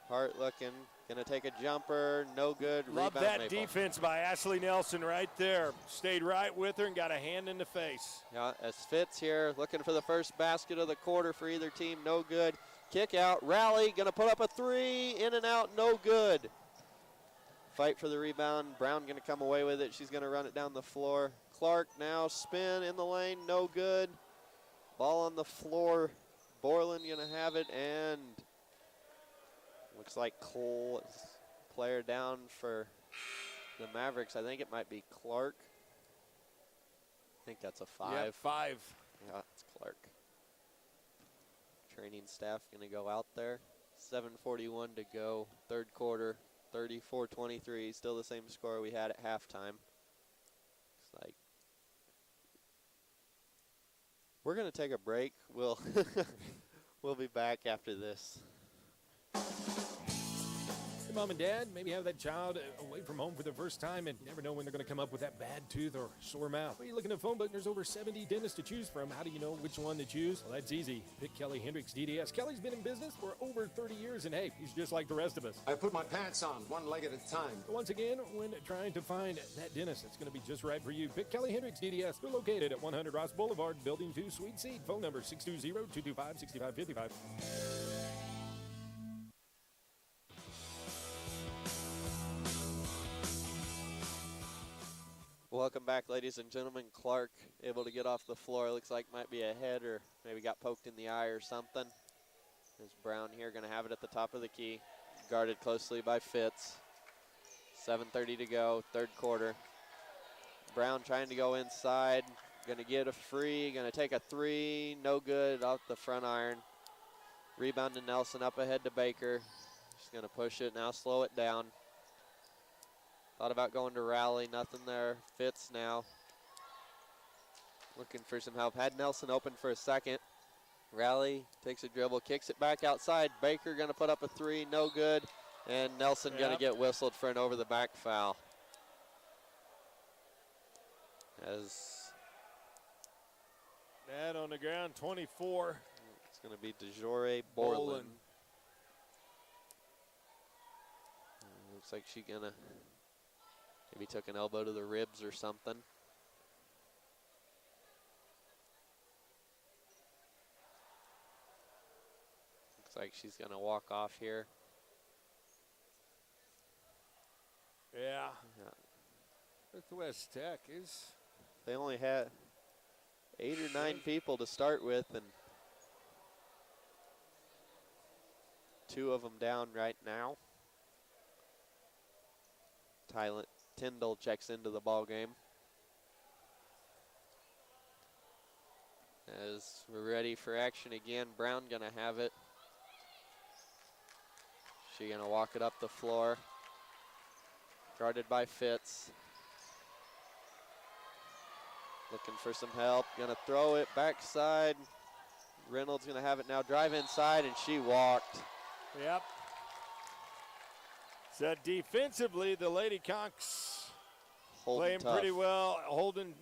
Speaker 4: Hart looking. Going to take a jumper. No good.
Speaker 1: Love
Speaker 4: Rebound
Speaker 1: that
Speaker 4: Maple.
Speaker 1: defense by Ashley Nelson right there. Stayed right with her and got a hand in the face.
Speaker 4: Yeah, as Fitz here looking for the first basket of the quarter for either team. No good. Kick out. Rally. Going to put up a three. In and out. No good. Fight for the rebound. Brown going to come away with it. She's going to run it down the floor. Clark now spin in the lane. No good. Ball on the floor. Borland going to have it, and looks like Cole is player down for the Mavericks. I think it might be Clark. I think that's a 5.
Speaker 1: Yep, 5.
Speaker 4: Yeah, it's Clark. Training staff going to go out there. 7:41 to go. Third quarter. 34-23. Still the same score we had at halftime. Looks like we're going to take a break. We'll we'll be back after this.
Speaker 3: The mom and dad, maybe have that child away from home for the first time and never know when they're going to come up with that bad tooth or sore mouth. Well, you're looking at a phone book, there's over 70 dentists to choose from. How do you know which one to choose? Well, that's easy. Pick Kelly Hendricks DDS. Kelly's been in business for over 30 years, and hey, he's just like the rest of us.
Speaker 12: I put my pants on one leg at a time.
Speaker 3: So once again, when trying to find that dentist that's going to be just right for you, pick Kelly Hendricks DDS. They're located at 100 Ross Boulevard, Building 2, Suite C. Phone number 620-225-6555.
Speaker 4: Welcome back, ladies and gentlemen. Clark able to get off the floor. Looks like might be a head or maybe got poked in the eye or something. There's Brown here, going to have it at the top of the key. Guarded closely by Fitz. 7:30 to go, third quarter. Brown trying to go inside. Going to get a free, going to take a three. No good off the front iron. Rebound to Nelson, up ahead to Baker. She's going to push it, now slow it down. Thought about going to Rally, nothing there. Fitz now. Looking for some help. Had Nelson open for a second. Rally takes a dribble, kicks it back outside. Baker going to put up a three, no good. And Nelson going to get whistled for an over-the-back foul. As
Speaker 1: that on the ground, 24.
Speaker 4: It's going to be DeJory Borland. Looks like she's going to maybe took an elbow to the ribs or something. Looks like she's going to walk off here.
Speaker 1: Yeah. Northwest Tech is.
Speaker 4: They only had 8 or 9 people to start with, and 2 of them down right now. Tyndall checks into the ball game. As we're ready for action again, Brown gonna have it. She gonna walk it up the floor. Guarded by Fitz. Looking for some help, gonna throw it backside. Reynolds gonna have it now, drive inside, and she walked.
Speaker 1: Yep. So defensively, the Lady Conks playing
Speaker 4: tough.
Speaker 1: pretty well, holding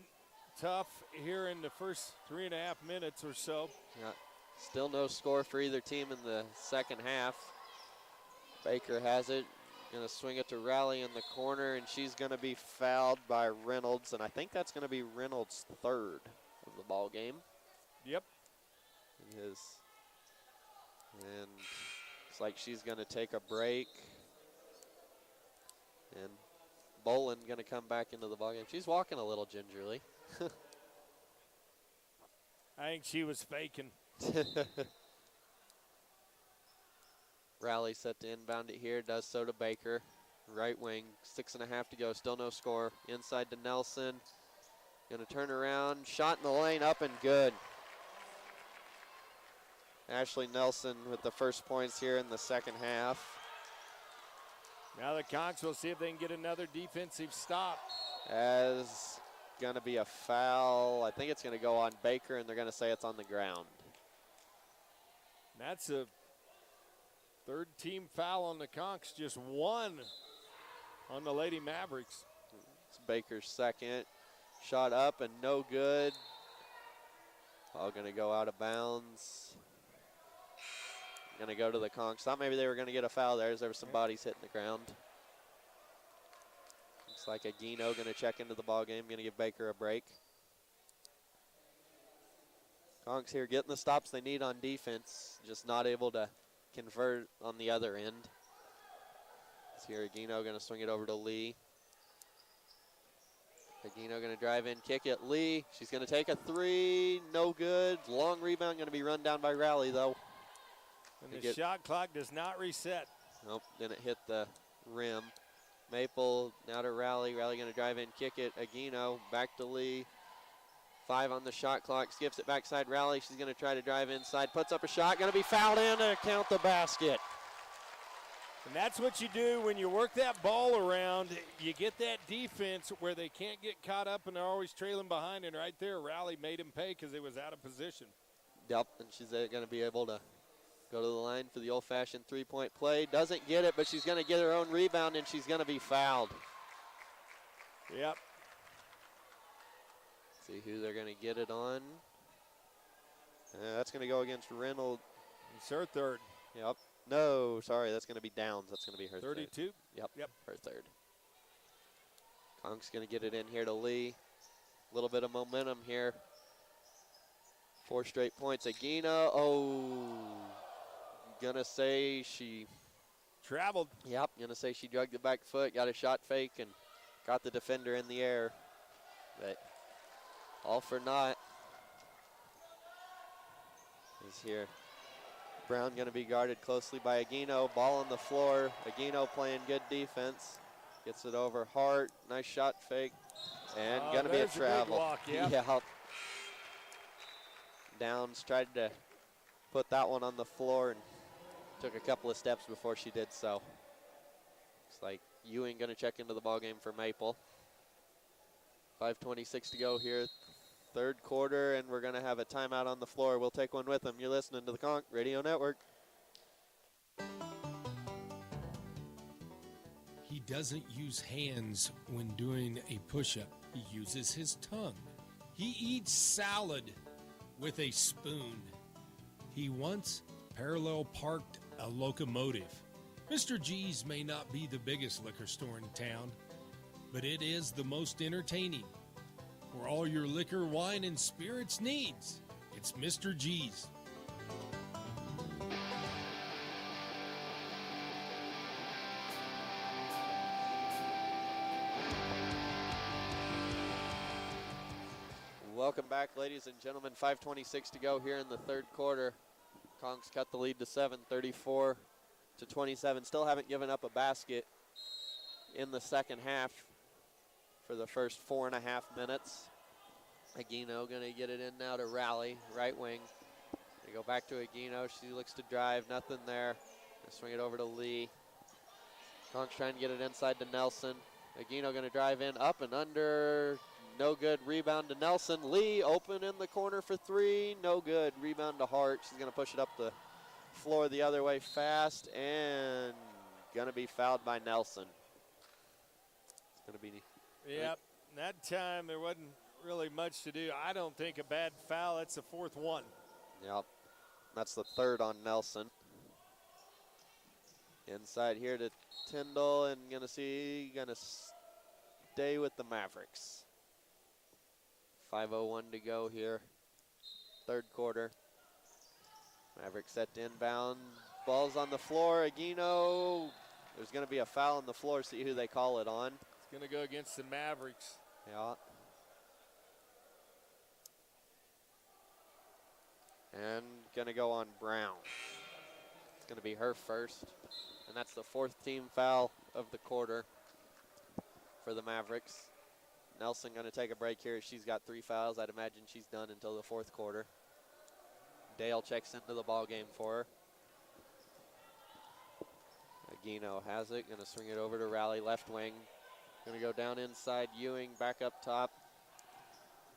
Speaker 1: tough here in the first 3.5 minutes or so.
Speaker 4: Yeah. Still no score for either team in the second half. Baker has it, gonna swing it to Rally in the corner, and she's gonna be fouled by Reynolds, and I think that's gonna be Reynolds' third of the ball game.
Speaker 1: Yep.
Speaker 4: It is. And it's like she's gonna take a break. And Boland going to come back into the ballgame. She's walking a little gingerly.
Speaker 1: I think she was faking.
Speaker 4: Rally set to inbound it here. Does so to Baker. Right wing. 6.5 to go. Still no score. Inside to Nelson. Going to turn around. Shot in the lane. Up and good. Ashley Nelson with the first points here in the second half.
Speaker 1: Now the Conks will see if they can get another defensive stop.
Speaker 4: As going to be a foul. I think it's going to go on Baker, and they're going to say it's on the ground.
Speaker 1: That's a third team foul on the Conks. Just one on the Lady Mavericks.
Speaker 4: It's Baker's second. Shot up and no good. All going to go out of bounds. Going to go to the Conks. Thought maybe they were going to get a foul there as there were some bodies hitting the ground. Looks like Aguino going to check into the ball game. Going to give Baker a break. Conks here getting the stops they need on defense. Just not able to convert on the other end. Here Aguino going to swing it over to Lee. Aguino going to drive in, kick it. Lee, she's going to take a three. No good. Long rebound going to be run down by Rally though.
Speaker 1: And the shot clock does not reset.
Speaker 4: Nope, didn't hit the rim. Maple now to Rally. Rally going to drive in, kick it. Aguino back to Lee. 5 on the shot clock. Skips it backside. Rally. She's going to try to drive inside. Puts up a shot. Going to be fouled in to count the basket.
Speaker 1: And that's what you do when you work that ball around. You get that defense where they can't get caught up and they're always trailing behind. And right there, Rally made him pay because it was out of position.
Speaker 4: Yep, and she's going to be able to Go to the line for the old-fashioned three-point play. Doesn't get it, but she's going to get her own rebound, and she's going to be fouled.
Speaker 1: Yep.
Speaker 4: See who they're going to get it on. That's going to go against Reynolds.
Speaker 1: It's her third.
Speaker 4: Yep. No, sorry, that's going to be Downs. That's going to be her
Speaker 1: 32?
Speaker 4: third. Yep,
Speaker 1: Yep.
Speaker 4: her third. Conk's going to get it in here to Lee. A little bit of momentum here. 4 straight points. Aguina, gonna say she
Speaker 1: traveled.
Speaker 4: Yep, gonna say she drugged the back foot, got a shot fake, and got the defender in the air. But all for naught. Is here. Brown gonna be guarded closely by Aguino. Ball on the floor. Aguino playing good defense. Gets it over Hart. Nice shot fake. And gonna be a travel.
Speaker 1: Walk, yeah.
Speaker 4: Yeah. Downs tried to put that one on the floor and took a couple of steps before she did so. Looks like Ewing going to check into the ballgame for Maple. 5:26 to go here, third quarter, and we're going to have a timeout on the floor. We'll take one with them. You're listening to the Conch Radio Network.
Speaker 3: He doesn't use hands when doing a push-up. He uses his tongue. He eats salad with a spoon. He once parallel parked a locomotive. Mr. G's may not be the biggest liquor store in town, but it is the most entertaining. For all your liquor, wine, and spirits needs, it's Mr. G's.
Speaker 4: Welcome back, ladies and gentlemen. 5:26 to go here in the third quarter. Conks cut the lead to 7, 34-27. Still haven't given up a basket in the second half for the first 4.5 minutes. Aguino going to get it in now to Rally, right wing. They go back to Aguino. She looks to drive, nothing there. They swing it over to Lee. Conks trying to get it inside to Nelson. Aguino going to drive in, up and under. No good. Rebound to Nelson. Lee open in the corner for 3. No good. Rebound to Hart. She's going to push it up the floor the other way fast and going to be fouled by Nelson. It's going to be.
Speaker 1: Yep. That time there wasn't really much to do. I don't think a bad foul. That's the 4th one.
Speaker 4: Yep. That's the 3rd on Nelson. Inside here to Tyndall and going to stay with the Mavericks. 5:01 to go here, third quarter. Mavericks set to inbound. Ball's on the floor. Aguino. There's going to be a foul on the floor. See who they call it on.
Speaker 1: It's going to go against the Mavericks.
Speaker 4: Yeah. And going to go on Brown. It's going to be her first. And that's the 4th team foul of the quarter for the Mavericks. Nelson going to take a break here. She's got 3 fouls. I'd imagine she's done until the 4th quarter. Dale checks into the ball game for her. Aguino has it. Going to swing it over to Rally, left wing. Going to go down inside. Ewing back up top.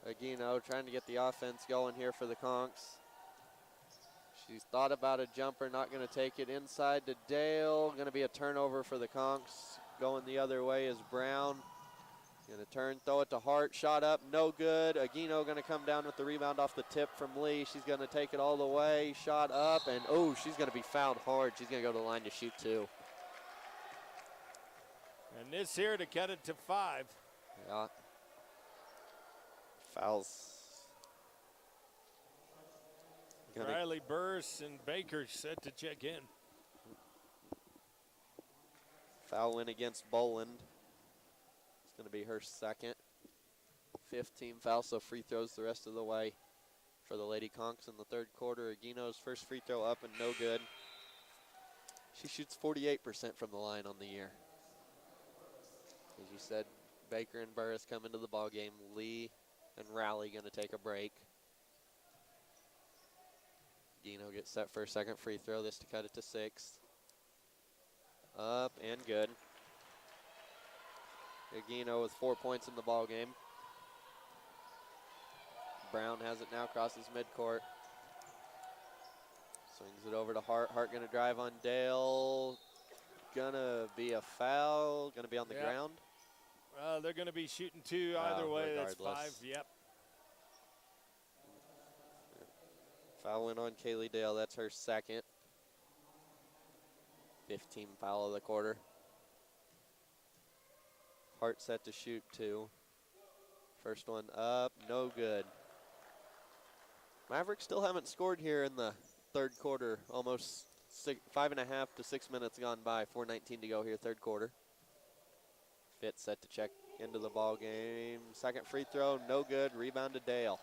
Speaker 4: Aguino trying to get the offense going here for the Conks. She's thought about a jumper, not going to take it inside to Dale. Going to be a turnover for the Conks. Going the other way is Brown. Going to turn, throw it to Hart. Shot up, no good. Aguino going to come down with the rebound off the tip from Lee. She's going to take it all the way. Shot up, and she's going to be fouled hard. She's going to go to the line to shoot 2.
Speaker 1: And this here to cut it to 5.
Speaker 4: Yeah. Fouls.
Speaker 1: Riley Burris and Baker set to check in.
Speaker 4: Foul win against Boland. It's going to be her second. 15 foul, so free throws the rest of the way for the Lady Conks in the third quarter. Aguino's first free throw up and no good. She shoots 48% from the line on the year. As you said, Baker and Burris come into the ball game. Lee and Rowley going to take a break. Aguino gets set for a second free throw. This to cut it to 6. Up and good. Aguino with 4 points in the ball game. Brown has it now, crosses midcourt. Swings it over to Hart. Hart going to drive on Dale. Going to be a foul. Going to be on the ground.
Speaker 1: They're going to be shooting 2 either way. That's 5. Yep.
Speaker 4: Foul went on Kaylee Dale. That's her second. 15 foul of the quarter. Hart set to shoot 2. First one up, no good. Mavericks still haven't scored here in the third quarter. Almost 5.5 to 6 minutes gone by. 4:19 to go here, third quarter. Fitz set to check into the ball game. Second free throw, no good. Rebound to Dale.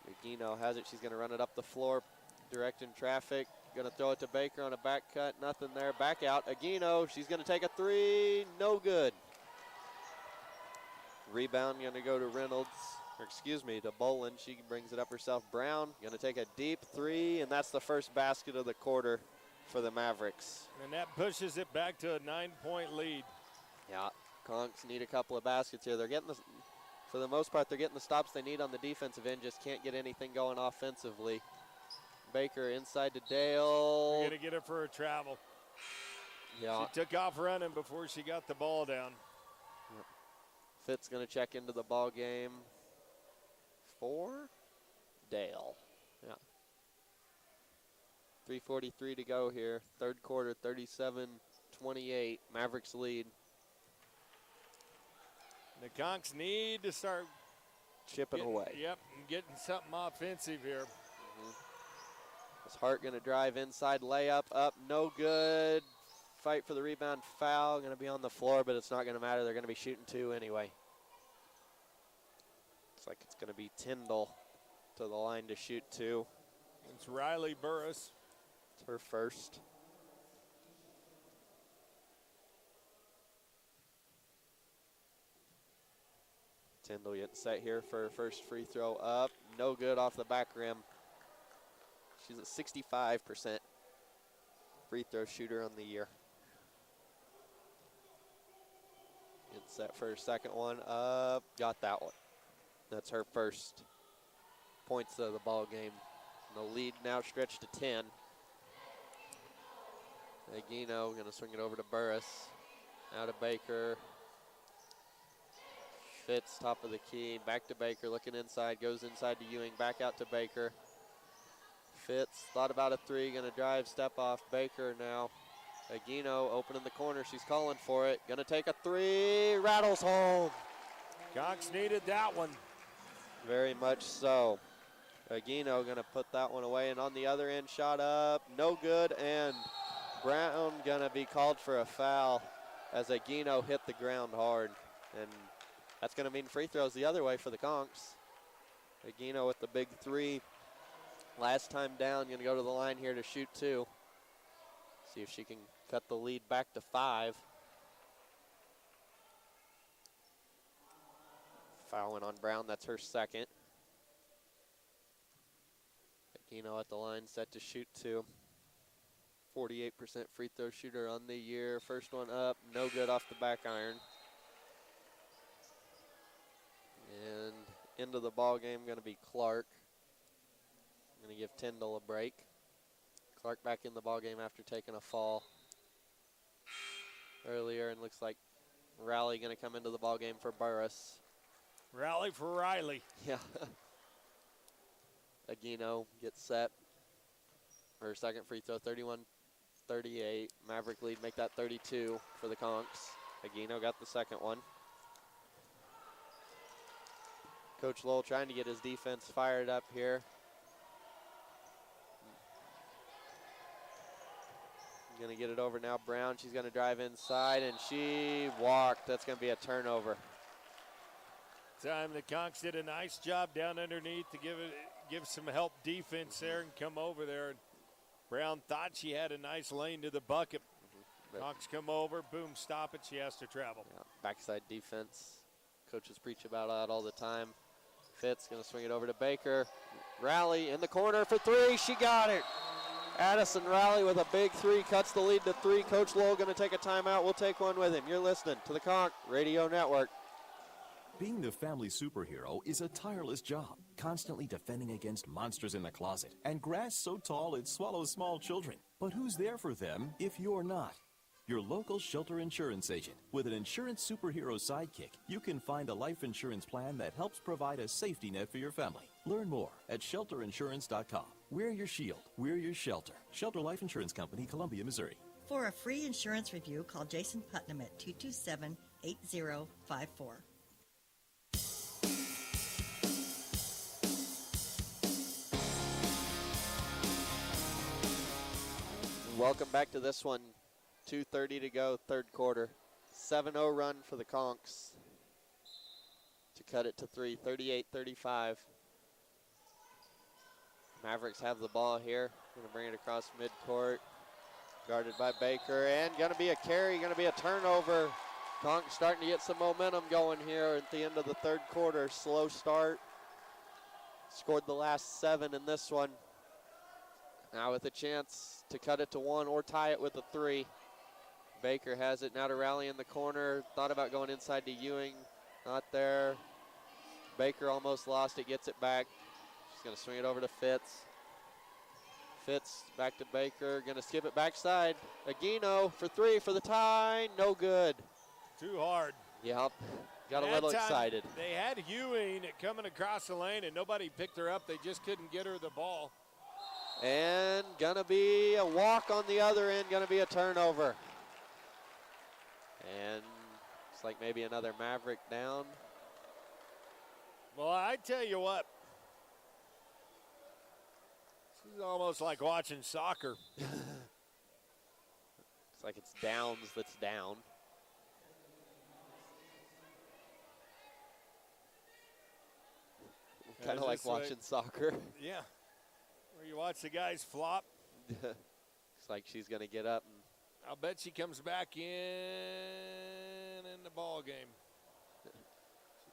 Speaker 4: Regino has it. She's going to run it up the floor, directing traffic. Going to throw it to Baker on a back cut. Nothing there. Back out. Aguino. She's going to take a 3. No good. Rebound going to go to Reynolds. Or excuse me, to Boland. She brings it up herself. Brown going to take a deep 3, and that's the first basket of the quarter for the Mavericks.
Speaker 1: And that pushes it back to a 9-point lead.
Speaker 4: Yeah, Conks need a couple of baskets here. They're getting the, for the most part, they're getting the stops they need on the defensive end. Just can't get anything going offensively. Baker inside to Dale.
Speaker 1: They're going to get it for her travel.
Speaker 4: Yeah.
Speaker 1: She took off running before she got the ball down.
Speaker 4: Yep. Fitz going to check into the ball game for Dale. Yeah. 3:43 to go here. Third quarter, 37-28. Mavericks lead.
Speaker 1: The Conks need to start
Speaker 4: chipping away.
Speaker 1: Yep, and getting something offensive here.
Speaker 4: Is Hart going to drive inside, layup up, no good. Fight for the rebound, foul. Going to be on the floor, but it's not going to matter. They're going to be shooting 2 anyway. Looks like it's going to be Tyndall to the line to shoot 2.
Speaker 1: It's Riley Burris.
Speaker 4: It's her first. Tyndall getting set here for her first free throw up. No good off the back rim. She's at 65% free throw shooter on the year. Getting set for her second one up. Got that one. That's her first points of the ball game. And the lead now stretched to 10. Aguino going to swing it over to Burris. Now to Baker. Fitz, top of the key, back to Baker, looking inside, goes inside to Ewing, back out to Baker. Fitz, thought about a 3, gonna drive, step off, Baker now. Aguino, open in the corner, she's calling for it, gonna take a 3, rattles home.
Speaker 1: Conks needed that one.
Speaker 4: Very much so. Aguino gonna put that one away, and on the other end, shot up, no good, and Brown gonna be called for a foul as Aguino hit the ground hard. And that's going to mean free throws the other way for the Conks. Aguino with the big 3. Last time down, going to go to the line here to shoot 2. See if she can cut the lead back to 5. Fouling on Brown, that's her second. Aguino at the line, set to shoot 2. 48% free throw shooter on the year. First one up, no good off the back iron. And into the ball game going to be Clark. Going to give Tyndall a break. Clark back in the ball game after taking a fall earlier, and looks like Raleigh going to come into the ball game for Burris.
Speaker 1: Rally for Riley.
Speaker 4: Yeah. Aguino gets set. Her second free throw, 31-38. Maverick lead, make that 32 for the Conks. Aguino got the second one. Coach Lowell trying to get his defense fired up here. Going to get it over now. Brown, she's going to drive inside, and she walked. That's going to be a turnover.
Speaker 1: Time the Conks did a nice job down underneath to give some help defense there and come over there. And Brown thought she had a nice lane to the bucket. Conks come over, boom, stop it. She has to travel.
Speaker 4: Yeah, backside defense. Coaches preach about that all the time. Fitz going to swing it over to Baker. Raleigh in the corner for 3. She got it. Addison Raleigh with a big 3, cuts the lead to 3. Coach Lowell going to take a timeout. We'll take one with him. You're listening to the Conk Radio Network.
Speaker 11: Being the family superhero is a tireless job, constantly defending against monsters in the closet and grass so tall it swallows small children. But who's there for them if you're not? Your local Shelter Insurance agent. With an insurance superhero sidekick, you can find a life insurance plan that helps provide a safety net for your family. Learn more at shelterinsurance.com. We're your shield. We're your shelter. Shelter Life Insurance Company, Columbia, Missouri.
Speaker 6: For a free insurance review, call Jason Putnam at 227-8054.
Speaker 4: Welcome back to this one. 2:30 to go, third quarter. 7-0 run for the Conks to cut it to 3, 38-35. Mavericks have the ball here. Going to bring it across midcourt. Guarded by Baker, and going to be a carry, going to be a turnover. Conks starting to get some momentum going here at the end of the third quarter. Slow start. Scored the last 7 in this one. Now with a chance to cut it to 1 or tie it with a 3. Baker has it now to rally in the corner. Thought about going inside to Ewing. Not there. Baker almost lost it, gets it back. She's going to swing it over to Fitz. Fitz back to Baker. Going to skip it backside. Aguino for 3 for the tie. No good.
Speaker 1: Too hard.
Speaker 4: Yep. Got a little excited.
Speaker 1: They had Ewing coming across the lane, and nobody picked her up. They just couldn't get her the ball.
Speaker 4: And going to be a walk on the other end. Going to be a turnover. And looks like maybe another Maverick down.
Speaker 1: Well, I tell you what. This is almost like watching soccer.
Speaker 4: Looks like it's Downs that's down. Kind of like watching soccer.
Speaker 1: Yeah. Where you watch the guys flop.
Speaker 4: Looks like she's going to get up. And
Speaker 1: I'll bet she comes back in the ball game.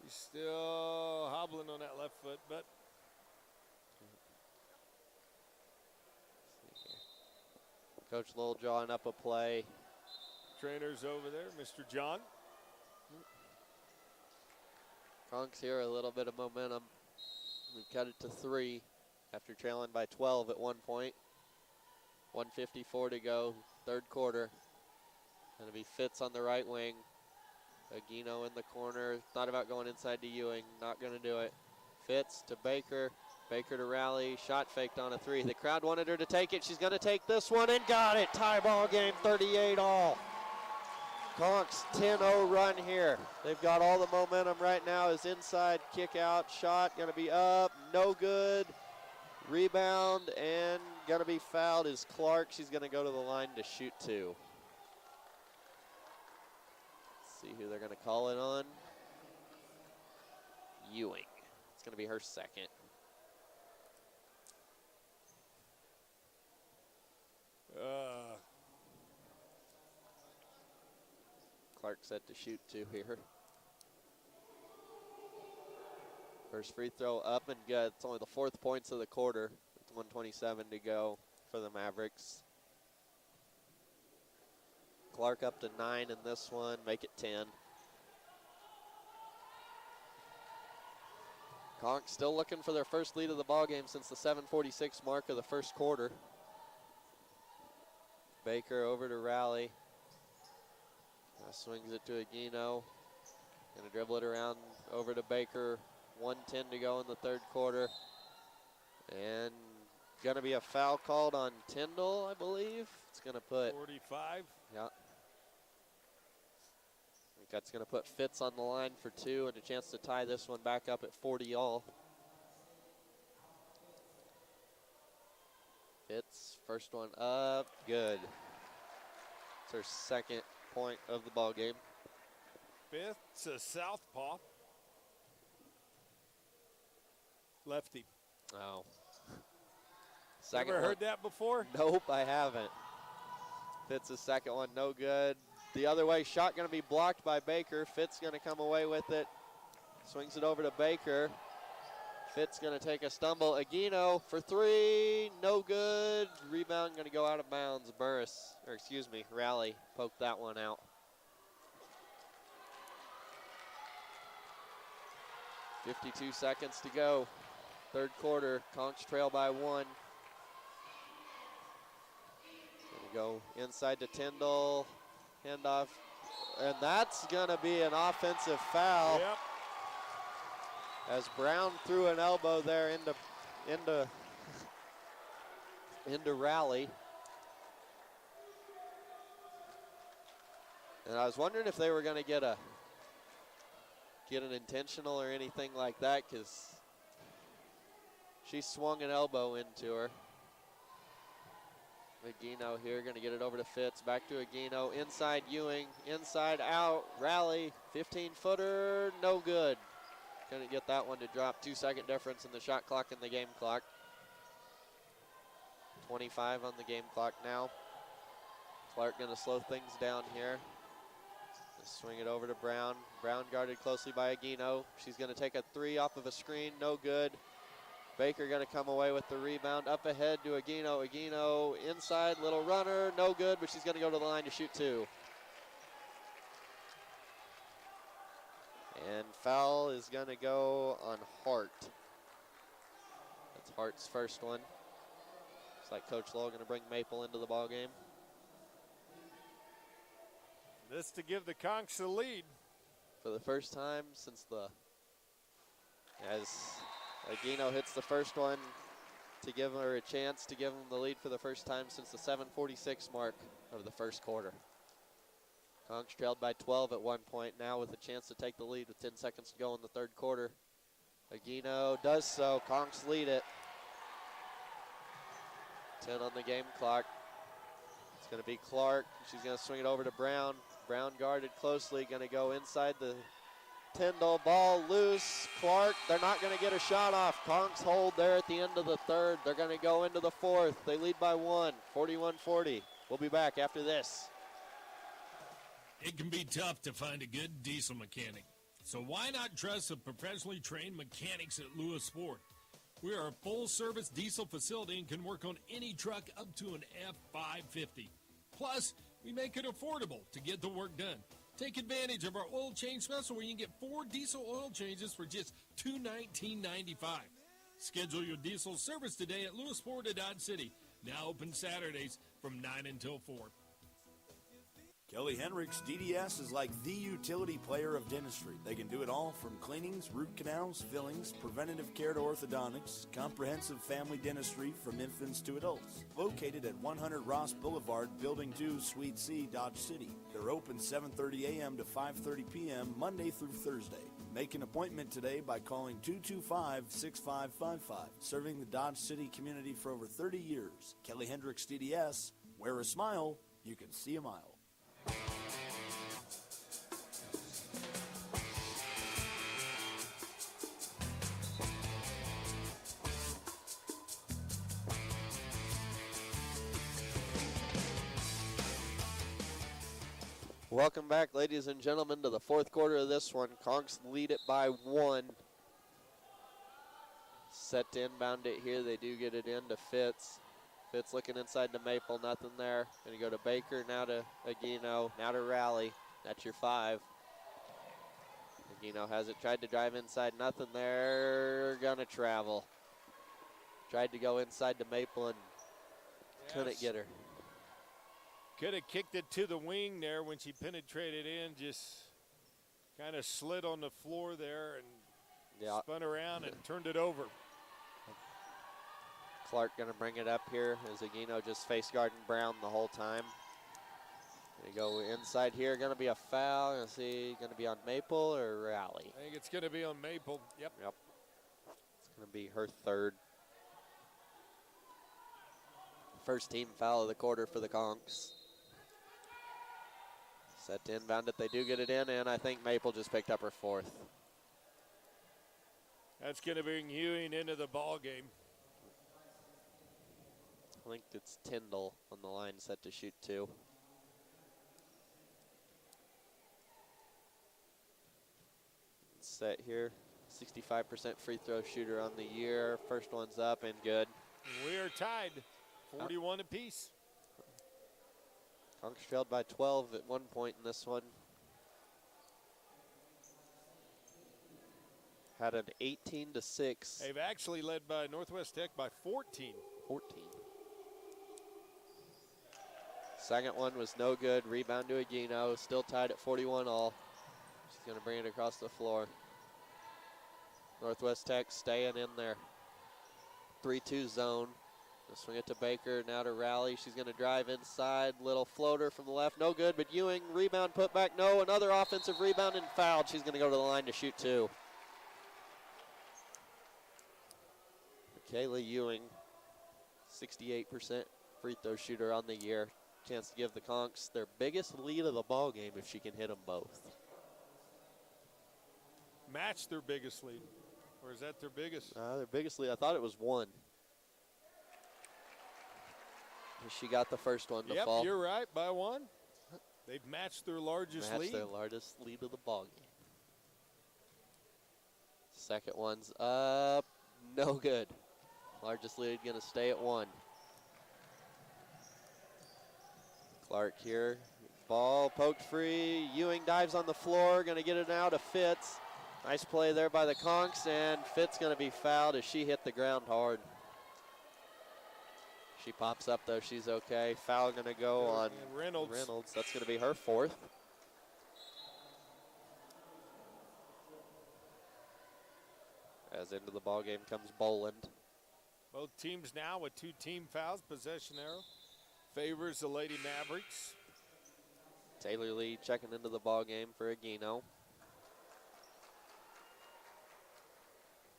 Speaker 1: She's still hobbling on that left foot, but
Speaker 4: Coach Lowell drawing up a play.
Speaker 1: Trainer's over there, Mr. John.
Speaker 4: Conks here, a little bit of momentum. We cut it to 3 after trailing by 12 at one point. 1:54 to go, third quarter. Going to be Fitz on the right wing. Aguino in the corner. Thought about going inside to Ewing. Not going to do it. Fitz to Baker. Baker to rally. Shot faked on a 3. The crowd wanted her to take it. She's going to take this one and got it. Tie ball game, 38-all. Conks 10-0 run here. They've got all the momentum right now. Is inside kick out. Shot going to be up. No good. Rebound and going to be fouled is Clark. She's going to go to the line to shoot 2. See who they're going to call it on. Ewing. It's going to be her second. Clark set to shoot 2 here. First free throw up and good. It's only the 4th points of the quarter. It's 1:27 to go for the Mavericks. Clark up to 9 in this one, make it 10. Conks still looking for their first lead of the ball game since the 7:46 mark of the first quarter. Baker over to Raleigh. Swings it to Aguino. Gonna dribble it around over to Baker. 1:10 to go in the third quarter. And gonna be a foul called on Tyndall, I believe. It's gonna put
Speaker 1: 45.
Speaker 4: Yeah. I think that's gonna put Fitz on the line for 2 and a chance to tie this one back up at 40-all. Fitz, first one up, good. It's her second point of the ball game.
Speaker 1: Fifth's a southpaw. Lefty.
Speaker 4: Oh.
Speaker 1: Ever heard that before?
Speaker 4: Nope, I haven't. Fitz' second one, no good. The other way, shot going to be blocked by Baker. Fitz going to come away with it. Swings it over to Baker. Fitz going to take a stumble. Aguino for 3, no good. Rebound going to go out of bounds. Raleigh poked that one out. 52 seconds to go. Third quarter, Conch trail by 1. Gonna go inside to Tyndall, handoff, and that's gonna be an offensive foul.
Speaker 1: Yep.
Speaker 4: As Brown threw an elbow there into Rally. And I was wondering if they were gonna get an intentional or anything like that, because she swung an elbow into her. Aguino here, gonna get it over to Fitz, back to Aguino, inside Ewing, inside out, Rally, 15-footer, no good. Couldn't get that one to drop. 2-second difference in the shot clock and the game clock. 25 on the game clock now. Clark gonna slow things down here. Just swing it over to Brown. Brown guarded closely by Aguino. She's gonna take a 3 off of a screen, no good. Baker gonna come away with the rebound. Up ahead to Aguino. Aguino inside, little runner, no good, but she's gonna go to the line to shoot 2. And foul is gonna go on Hart. That's Hart's first one. Looks like Coach Lowell gonna bring Maple into the ball game.
Speaker 1: This to give the Conch the lead.
Speaker 4: For the first time since as Aguino hits the first one to give her a chance to give them the lead for the first time since the 7:46 mark of the first quarter. Conch trailed by 12 at one point, now with a chance to take the lead with 10 seconds to go in the third quarter. Aguino does so, Conch lead it. 10 on the game clock. It's gonna be Clark, she's gonna swing it over to Brown. Brown guarded closely, gonna go inside the Tyndall, ball loose. Clark, they're not gonna get a shot off. Conch's hold there at the end of the third. They're gonna go into the fourth. They lead by 1, 41-40. We'll be back after this.
Speaker 3: It can be tough to find a good diesel mechanic. So why not trust the professionally trained mechanics at Lewis Ford? We are a full-service diesel facility and can work on any truck up to an F550. Plus, we make it affordable to get the work done. Take advantage of our oil change special where you can get 4 diesel oil changes for just $219.95. Schedule your diesel service today at Lewis Ford at Dodge City. Now open Saturdays from 9 until 4.
Speaker 15: Kelly Hendricks DDS is like the utility player of dentistry. They can do it all from cleanings, root canals, fillings, preventative care to orthodontics, comprehensive family dentistry from infants to adults. Located at 100 Ross Boulevard, Building 2, Suite C, Dodge City. They're open 7:30 a.m. to 5:30 p.m. Monday through Thursday. Make an appointment today by calling 225-6555. Serving the Dodge City community for over 30 years. Kelly Hendricks DDS. Wear a smile, you can see a mile.
Speaker 4: Welcome back, ladies and gentlemen, to the fourth quarter of this one. Conchs lead it by 1. Set to inbound it here. They do get it into Fitz. Fitz looking inside to Maple, nothing there. Gonna go to Baker, now to Aguino, now to Rally. That's your 5. Aguino has it, tried to drive inside, nothing there. Gonna travel. Tried to go inside to Maple and couldn't get her.
Speaker 1: Could have kicked it to the wing there when she penetrated in, just kind of slid on the floor there and spun around and turned it over.
Speaker 4: Clark gonna bring it up here as Aguino just face guarding Brown the whole time. Gonna go inside here, gonna be a foul. Gonna see, gonna be on Maple or Rally?
Speaker 1: I think it's gonna be on Maple, yep.
Speaker 4: It's gonna be her third. First team foul of the quarter for the Conchs. Set to inbound it, they do get it in, and I think Maple just picked up her 4th.
Speaker 1: That's gonna bring Ewing into the ball game.
Speaker 4: I think it's Tyndall on the line set to shoot 2. Set here, 65% free throw shooter on the year. First one's up and good.
Speaker 1: We are tied, 41 apiece.
Speaker 4: Conchs trailed by 12 at one point in this one. had an 18-6.
Speaker 1: They've actually led by Northwest Tech by 14.
Speaker 4: 14. Second one was no good. Rebound to Aguino. Still tied at 41 all. She's going to bring it across the floor. Northwest Tech staying in there. 3-2 zone. They'll swing it to Baker. Now to Rally. She's going to drive inside. Little floater from the left. No good, but Ewing. Rebound, put back. No. Another offensive rebound and fouled. She's going to go to the line to shoot two. Kayla Ewing, 68% free throw shooter on the year. Chance to give the Conks their biggest lead of the ball game if she can hit them both.
Speaker 1: Match their biggest lead. Or is that their biggest?
Speaker 4: Their biggest lead, I thought it was one. She got the first one to fall.
Speaker 1: Yep, you're right, by one. They've matched their largest lead.
Speaker 4: Matched their largest lead of the ball game. Second one's up, no good. Largest lead gonna stay at one. Clark here, ball poked free. Ewing dives on the floor, gonna get it out to Fitz. Nice play there by the Conks, and Fitz gonna be fouled as she hit the ground hard. She pops up though, she's okay. Foul gonna go on Reynolds. That's gonna be her fourth. As into the ball game comes Boland.
Speaker 1: Both teams now with 2 team fouls. Possession arrow favors the Lady Mavericks.
Speaker 4: Taylor Lee checking into the ball game for Aguino.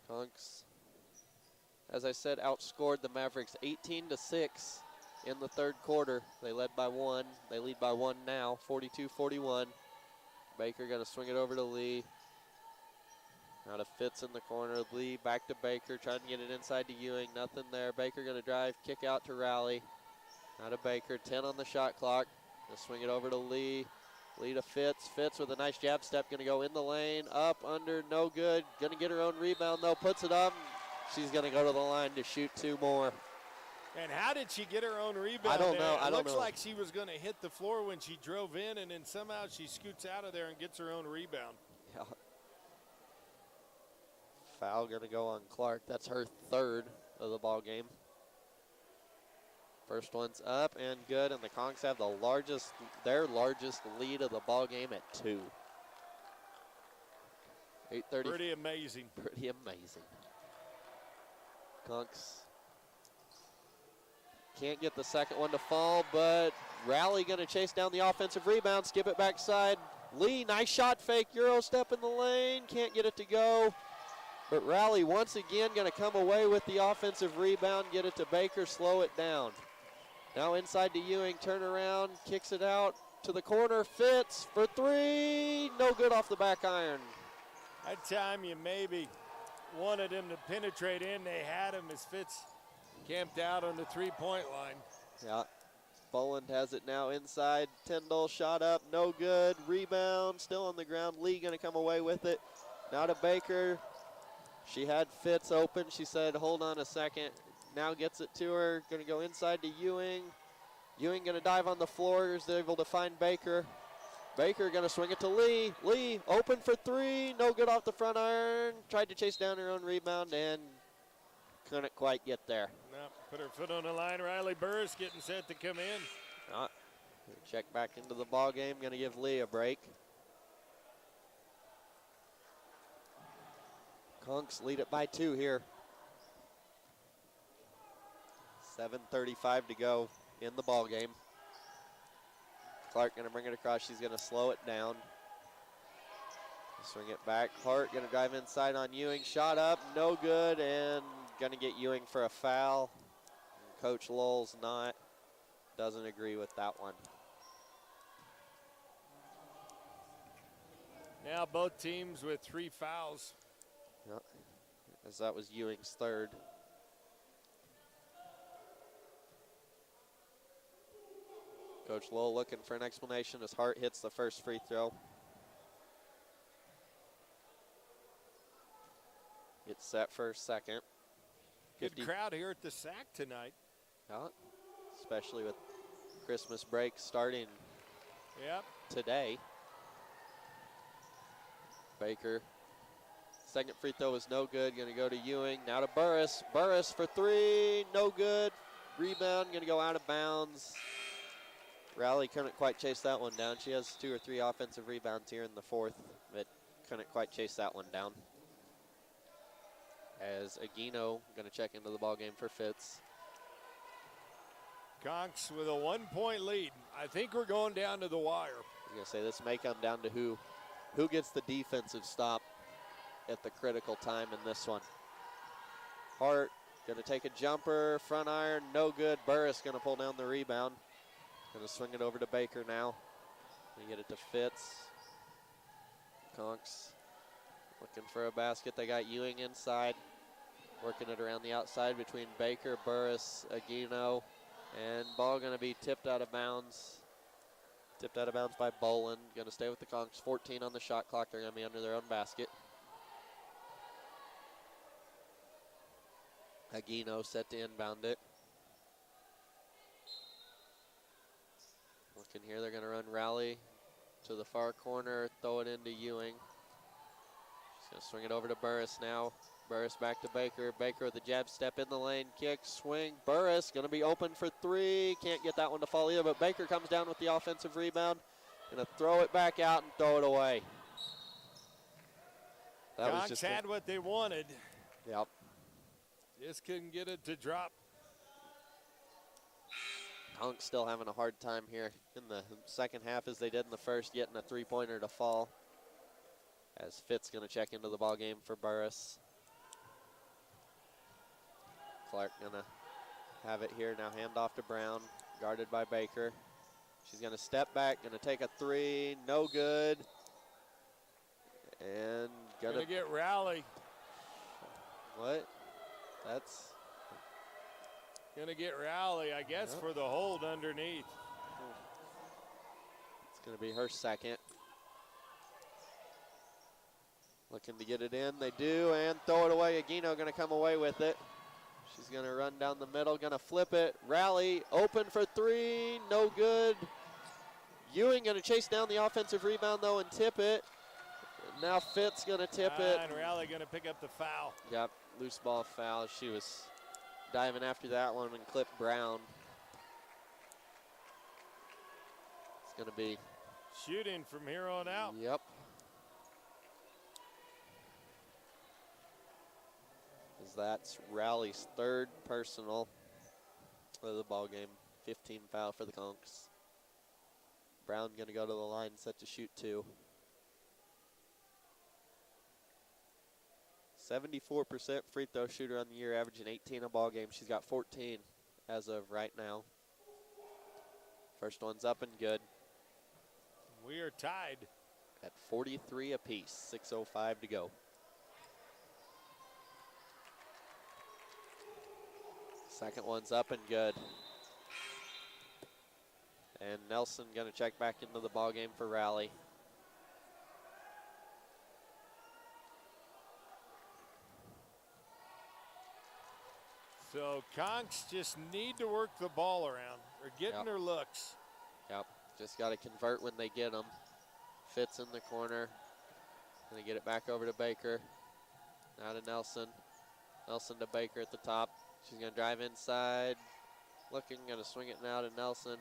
Speaker 4: Conks, as I said, outscored the Mavericks 18-6 in the third quarter. They led by one. They lead by one now, 42-41. Baker gonna swing it over to Lee. Now to Fitz in the corner. Lee back to Baker, trying to get it inside to Ewing. Nothing there. Baker gonna drive, kick out to Rally. Now to Baker, 10 on the shot clock. Gonna swing it over to Lee. Lee to Fitz. Fitz with a nice jab step, gonna go in the lane, up, under, no good. Gonna get her own rebound though, puts it up. She's gonna go to the line to shoot 2 more.
Speaker 1: And how did she get her own rebound?
Speaker 4: I don't know.
Speaker 1: It looks like she was gonna hit the floor when she drove in, and then somehow she scoots out of there and gets her own rebound.
Speaker 4: Yeah. Foul gonna go on Clark. That's her third of the ball game. First one's up and good, and the Conks have their largest lead of the ball game at 2. 8:30.
Speaker 1: Pretty amazing.
Speaker 4: Pretty amazing. Conks can't get the second one to fall, but Rally gonna chase down the offensive rebound, skip it backside. Lee, nice shot fake, Euro step in the lane, can't get it to go. But Rally once again gonna come away with the offensive rebound, get it to Baker, slow it down. Now inside to Ewing, turn around, kicks it out to the corner, Fitz for 3, no good off the back iron.
Speaker 1: That time you maybe wanted him to penetrate in, they had him as Fitz camped out on the 3-point line.
Speaker 4: Yeah, Boland has it now inside, Tyndall shot up, no good, rebound, still on the ground, Lee gonna come away with it. Now to Baker, she had Fitz open, she said hold on a second. Now gets it to her, gonna go inside to Ewing. Ewing gonna dive on the floor, is able to find Baker. Baker gonna swing it to Lee. Lee open for 3, no good off the front iron. Tried to chase down her own rebound and couldn't quite get there.
Speaker 1: No, put her foot on the line. Riley Burris getting set to come in.
Speaker 4: Check back into the ball game, gonna give Lee a break. Conks lead it by 2 here. 7:35 to go in the ball game. Clark gonna bring it across. She's gonna slow it down. Swing it back. Hart gonna drive inside on Ewing. Shot up, no good, and gonna get Ewing for a foul. Coach Lowell's doesn't agree with that one.
Speaker 1: Now both teams with 3 fouls.
Speaker 4: Yep. As that was Ewing's third. Coach Lowell looking for an explanation as Hart hits the first free throw. Gets set for a second.
Speaker 1: Good crowd here at the SAC tonight.
Speaker 4: Yeah, especially with Christmas break starting today. Baker Second free throw is no good. Going to go to Ewing. Now to Burris. Burris for three. No good. Rebound. Going to go out of bounds. Rowley couldn't quite chase that one down. She has 2 or 3 offensive rebounds here in the fourth, but couldn't quite chase that one down. As Aguino going to check into the ball game for Fitz.
Speaker 1: Conks with a 1-point lead. I think we're going down to the wire.
Speaker 4: I was going to say this may come down to who gets the defensive stop at the critical time in this one. Hart going to take a jumper, front iron, no good. Burris going to pull down the rebound. Going to swing it over to Baker now. Going to get it to Fitz. Conks looking for a basket. They got Ewing inside. Working it around the outside between Baker, Burris, Aguino. And ball going to be tipped out of bounds. Tipped out of bounds by Boland. Going to stay with the Conks. 14 on the shot clock. They're going to be under their own basket. Aguino set to inbound it. Looking here, they're going to run Rowley to the far corner, throw it into Ewing. She's going to swing it over to Burris now. Burris back to Baker. Baker with the jab step in the lane, kick, swing. Burris going to be open for three. Can't get that one to fall either, but Baker comes down with the offensive rebound. Going to throw it back out and throw it away. That was just
Speaker 1: had what they wanted.
Speaker 4: Yep.
Speaker 1: Just couldn't get it to drop.
Speaker 4: Conks still having a hard time here in the second half as they did in the first, getting a three-pointer to fall. As Fitz going to check into the ball game for Burris. Clark going to have it here. Now hand off to Brown, guarded by Baker. She's going to step back, going to take a three, no good. And
Speaker 1: going to get Rowley.
Speaker 4: What? That's
Speaker 1: going to get Rowley, I guess, for the hold underneath.
Speaker 4: It's going to be her second. Looking to get it in. They do, and throw it away. Aguino going to come away with it. She's going to run down the middle, going to flip it. Rowley open for three, no good. Ewing going to chase down the offensive rebound, though, and tip it. Now Fitz going to tip it.
Speaker 1: And Rowley going to pick up the foul.
Speaker 4: Yep, loose ball foul. She was diving after that one and clipped Brown. It's going to be
Speaker 1: shooting from here on out.
Speaker 4: Yep. As that's Rowley's third personal of the ball game. 15 foul for the Conks. Brown going to go to the line, set to shoot two. 74% free throw shooter on the year, averaging 18 a ball game. She's got 14 as of right now. First one's up and good.
Speaker 1: We are tied
Speaker 4: at 43 apiece. 6:05 to go. Second one's up and good. And Nelson going to check back into the ball game for Rowley.
Speaker 1: So Conks just need to work the ball around. They're getting their looks.
Speaker 4: Yep, just got to convert when they get them. Fitz in the corner. Going to get it back over to Baker. Now to Nelson. Nelson to Baker at the top. She's going to drive inside. Looking, going to swing it now to Nelson.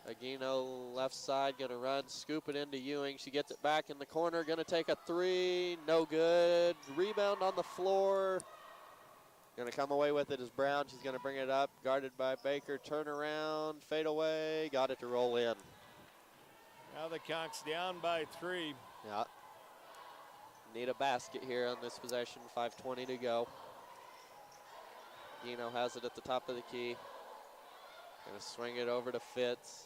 Speaker 4: Aguino left side, going to run, scoop it into Ewing. She gets it back in the corner, going to take a three. No good. Rebound on the floor. Going to come away with it is Brown. She's going to bring it up, guarded by Baker. Turn around, fade away, got it to roll in.
Speaker 1: Now the Conks down by three.
Speaker 4: Yeah. Need a basket here on this possession. 5:20 to go. Aguino has it at the top of the key. Going to swing it over to Fitz.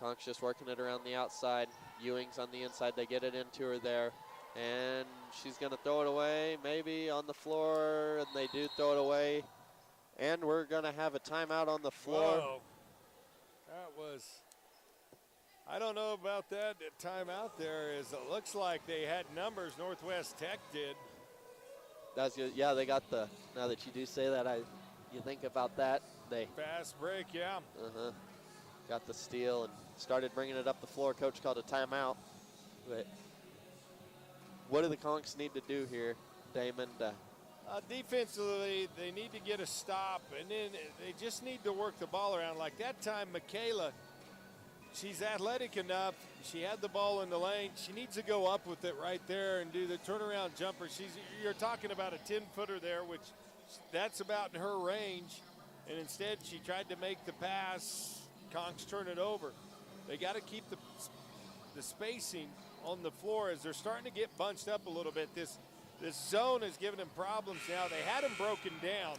Speaker 4: Conks just working it around the outside. Ewing's on the inside. They get it into her there. And she's going to throw it away, maybe on the floor, and they do throw it away. And we're going to have a timeout on the floor.
Speaker 1: Whoa. That was, I don't know about that timeout there. It looks like they had numbers, Northwest Tech did.
Speaker 4: That's good. Yeah, they got the, now that you do say that, you think about that. They
Speaker 1: fast break, yeah.
Speaker 4: Got the steal and started bringing it up the floor. Coach called a timeout. But What do the Conks need to do here, Damon?
Speaker 1: Defensively, they need to get a stop, and then they just need to work the ball around. Like that time, Michaela, she's athletic enough. She had the ball in the lane. She needs to go up with it right there and do the turnaround jumper. You're talking about a 10-footer there, which that's about in her range. And instead, she tried to make the pass. Conks turn it over. They got to keep the spacing on the floor as they're starting to get bunched up a little bit. This zone is giving them problems now. They had them broken down.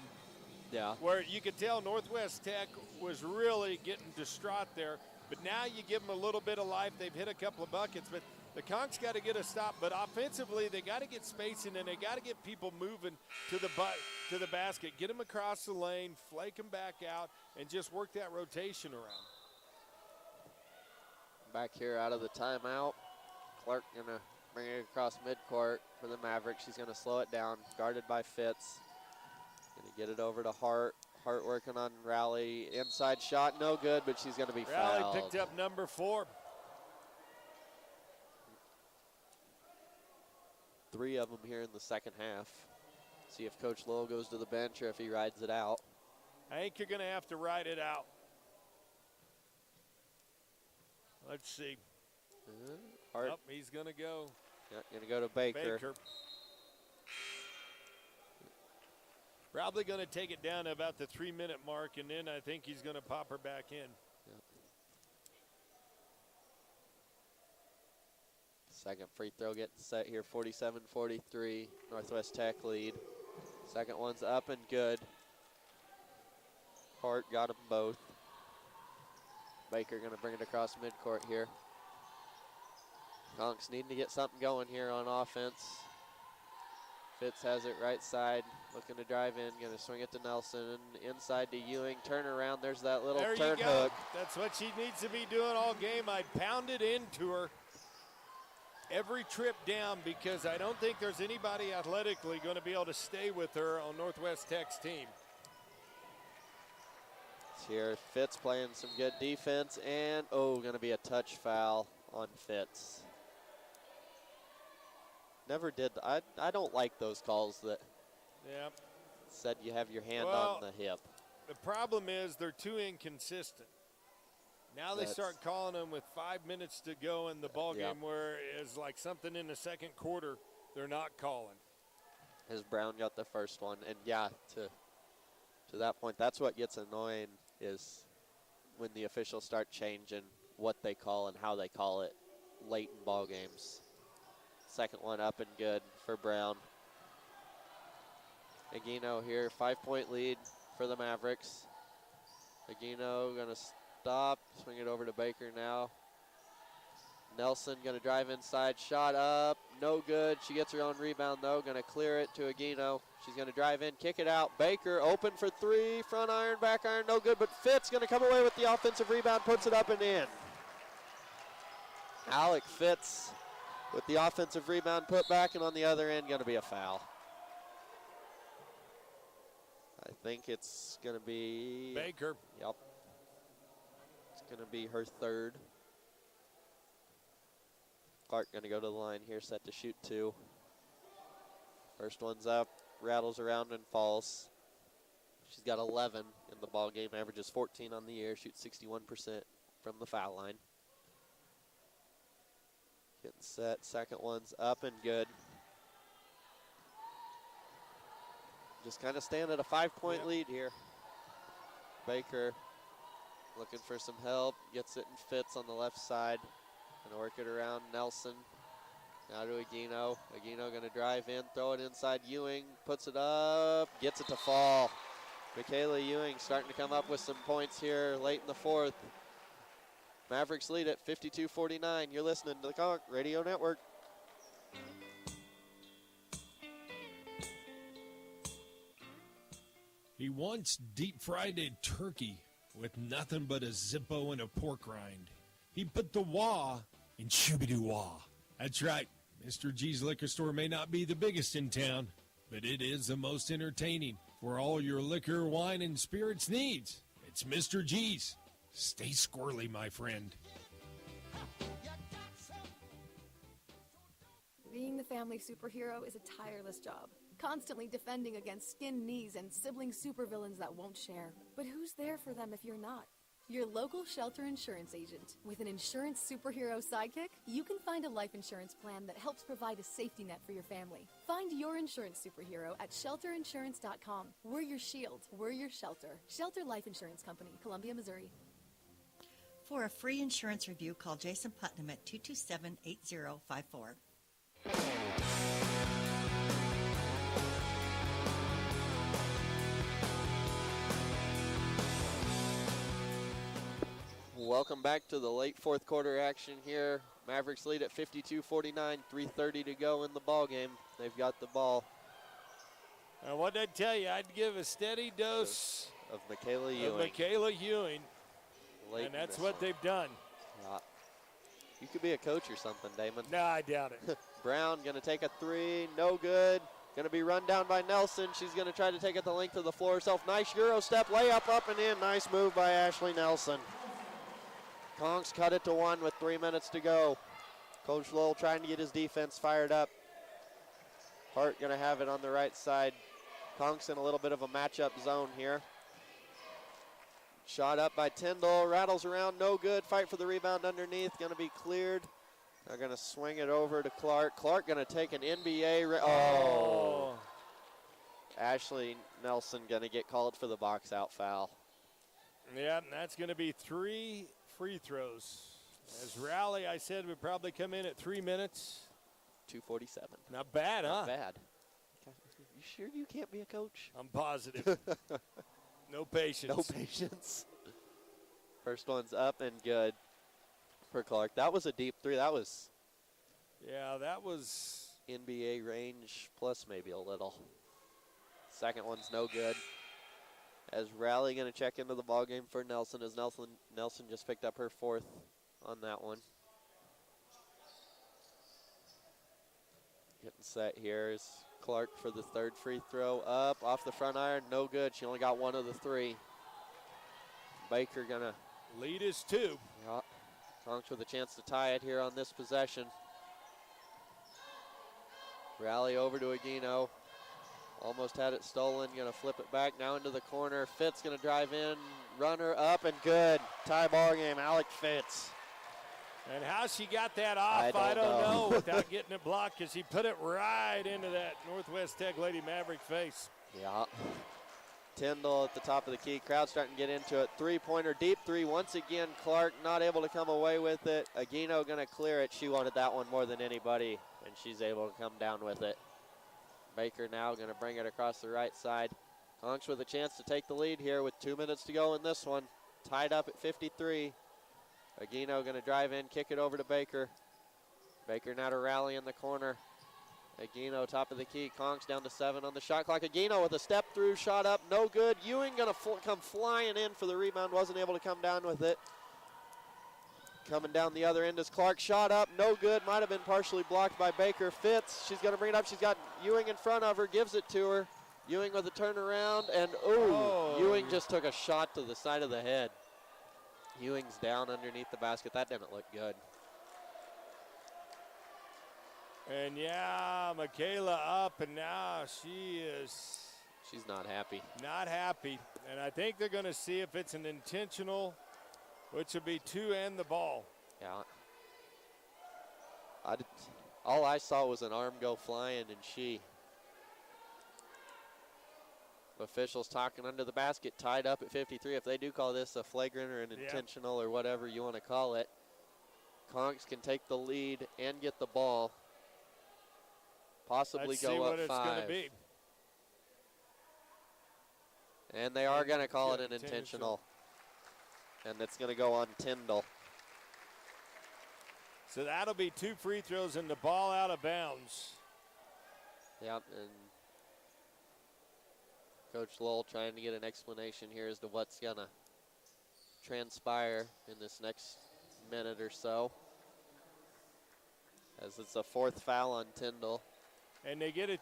Speaker 4: Yeah.
Speaker 1: Where you could tell Northwest Tech was really getting distraught there. But now you give them a little bit of life. They've hit a couple of buckets. But the Conks got to get a stop. But offensively, they got to get spacing, and they got to get people moving to the basket. Get them across the lane, flake them back out, and just work that rotation around.
Speaker 4: Back here out of the timeout. Clark going to bring it across midcourt for the Mavericks. She's going to slow it down, guarded by Fitz. Going to get it over to Hart. Hart working on Rowley. Inside shot, no good, but she's going to be fouled.
Speaker 1: Rowley picked up number 4.
Speaker 4: 3 of them here in the second half. See if Coach Lowell goes to the bench or if he rides it out.
Speaker 1: I think you're going to have to ride it out. Let's see.
Speaker 4: Hart.
Speaker 1: Oh, he's going to go.
Speaker 4: Yeah, going to go to Baker.
Speaker 1: Probably going to take it down to about the 3-minute mark, and then I think he's going to pop her back in.
Speaker 4: Yep. Second free throw getting set here, 47-43. Northwest Tech lead. Second one's up and good. Hart got them both. Baker going to bring it across midcourt here. Conks needing to get something going here on offense. Fitz has it right side, looking to drive in, going to swing it to Nelson. Inside to Ewing, turn around, there's that little turn hook.
Speaker 1: That's what she needs to be doing all game. I pounded into her every trip down because I don't think there's anybody athletically going to be able to stay with her on Northwest Tech's team.
Speaker 4: Here, Fitz playing some good defense, and going to be a touch foul on Fitz. Never did. I don't like those calls that said you have your hand on the hip.
Speaker 1: The problem is they're too inconsistent. Now they start calling them with 5 minutes to go in the ball game, where it's like something in the second quarter they're not calling.
Speaker 4: As Brown got the first one, and to that point, that's what gets annoying is when the officials start changing what they call and how they call it late in ball games. Second one up and good for Brown. Aguino here, 5-point lead for the Mavericks. Aguino gonna stop, swing it over to Baker now. Nelson gonna drive inside, shot up, no good. She gets her own rebound though, gonna clear it to Aguino. She's gonna drive in, kick it out. Baker open for 3, front iron, back iron, no good, but Fitz gonna come away with the offensive rebound, puts it up and in. Alec Fitz with the offensive rebound put back, and on the other end gonna be a foul. I think it's gonna be
Speaker 1: Baker.
Speaker 4: Yep. It's gonna be her third. Clark gonna go to the line here, set to shoot 2. First one's up, rattles around and falls. She's got 11 in the ball game, averages 14 on the year, shoots 61% from the foul line. Getting set, second one's up and good. Just kind of staying at a 5-point lead here. Baker looking for some help, gets it and Fitz on the left side. Gonna work it around Nelson. Now to Aguino. Aguino gonna drive in, throw it inside Ewing, puts it up, gets it to fall. Michaela Ewing starting to come up with some points here late in the fourth. Mavericks lead at 52-49. You're listening to the Conk Radio Network.
Speaker 3: He once deep-fried a turkey with nothing but a Zippo and a pork rind. He put the wah in shooby-doo-wah. That's right. Mr. G's Liquor Store may not be the biggest in town, but it is the most entertaining for all your liquor, wine, and spirits needs. It's Mr. G's. Stay squirrely, my friend.
Speaker 13: Being the family superhero is a tireless job, constantly defending against skin knees and sibling supervillains that won't share. But who's there for them if you're not? Your local shelter insurance agent. With an insurance superhero sidekick, you can find a life insurance plan that helps provide a safety net for your family. Find your insurance superhero at shelterinsurance.com. We're your shield. We're your shelter. Shelter Life Insurance Company, Columbia, Missouri.
Speaker 6: For a free insurance review, call Jason Putnam at 227-8054.
Speaker 4: Welcome back to the late fourth quarter action here. Mavericks lead at 52-49, 3:30 to go in the ball game. They've got the ball.
Speaker 1: And what I'd tell you, I'd give a steady dose
Speaker 4: of Michaela Ewing.
Speaker 1: Late and that's what they've done.
Speaker 4: You could be a coach or something, Damon.
Speaker 1: No, I doubt it.
Speaker 4: Brown going to take a three, no good. Going to be run down by Nelson. She's going to try to take it the length of the floor herself. Nice Euro step, layup up and in. Nice move by Ashley Nelson. Conks cut it to 1 with 3 minutes to go. Coach Lowell trying to get his defense fired up. Hart going to have it on the right side. Conks in a little bit of a matchup zone here. Shot up by Tyndall, rattles around, no good. Fight for the rebound underneath, going to be cleared. They're going to swing it over to Clark. Clark going to take an NBA. Ashley Nelson going to get called for the box out foul.
Speaker 1: Yeah, and that's going to be 3 free throws. As Rowley, I said, would probably come in at 3 minutes.
Speaker 4: 2:47.
Speaker 1: Not bad, huh?
Speaker 4: Not bad. You sure you can't be a coach?
Speaker 1: I'm positive. No patience.
Speaker 4: No patience. First one's up and good for Clark. That was a deep three. That was.
Speaker 1: Yeah, that was.
Speaker 4: NBA range plus maybe a little. Second one's no good. As Rowley going to check into the ballgame for Nelson, as Nelson just picked up her 4th on that one. Getting set here is Clark for the 3rd free throw. Up, off the front iron, no good. She only got 1 of the 3. Baker going to
Speaker 1: lead is 2.
Speaker 4: Yeah. Conks with a chance to tie it here on this possession. Rally over to Aguino. Almost had it stolen, going to flip it back now into the corner. Fitz going to drive in, runner up and good. Tie ball game, Alec Fitz.
Speaker 1: And how she got that off, I don't know without getting it blocked, because he put it right into that Northwest Tech Lady Maverick face.
Speaker 4: Yeah. Tyndall at the top of the key. Crowd starting to get into it. 3-pointer, deep 3. Once again, Clark not able to come away with it. Aguino going to clear it. She wanted that one more than anybody, and she's able to come down with it. Baker now going to bring it across the right side. Conks with a chance to take the lead here with 2 minutes to go in this one. Tied up at 53. Aguino going to drive in, kick it over to Baker. Baker now to rally in the corner. Aguino top of the key. Conks down to 7 on the shot clock. Aguino with a step through, shot up, no good. Ewing going to come flying in for the rebound. Wasn't able to come down with it. Coming down the other end is Clark. Shot up, no good. Might have been partially blocked by Baker. Fitz, she's going to bring it up. She's got Ewing in front of her, gives it to her. Ewing with a turnaround, and Ewing just took a shot to the side of the head. Ewing's down underneath the basket. That didn't look good.
Speaker 1: And yeah, Michaela up, and now
Speaker 4: she's not happy.
Speaker 1: Not happy. And I think they're going to see if it's an intentional, which will be 2 and the ball.
Speaker 4: Yeah. All I saw was an arm go flying, and she. Officials talking under the basket, tied up at 53. If they do call this a flagrant or an intentional or whatever you want to call it, Conks can take the lead and get the ball. Possibly
Speaker 1: Let's
Speaker 4: go
Speaker 1: see
Speaker 4: up
Speaker 1: what
Speaker 4: 5.
Speaker 1: It's going to be.
Speaker 4: And they are going to call it an intentional. And it's going to go on Tyndall.
Speaker 1: So that'll be 2 free throws and the ball out of bounds.
Speaker 4: Yep, and Coach Lowell trying to get an explanation here as to what's going to transpire in this next minute or so. As it's a 4th foul on Tyndall.
Speaker 1: And they get to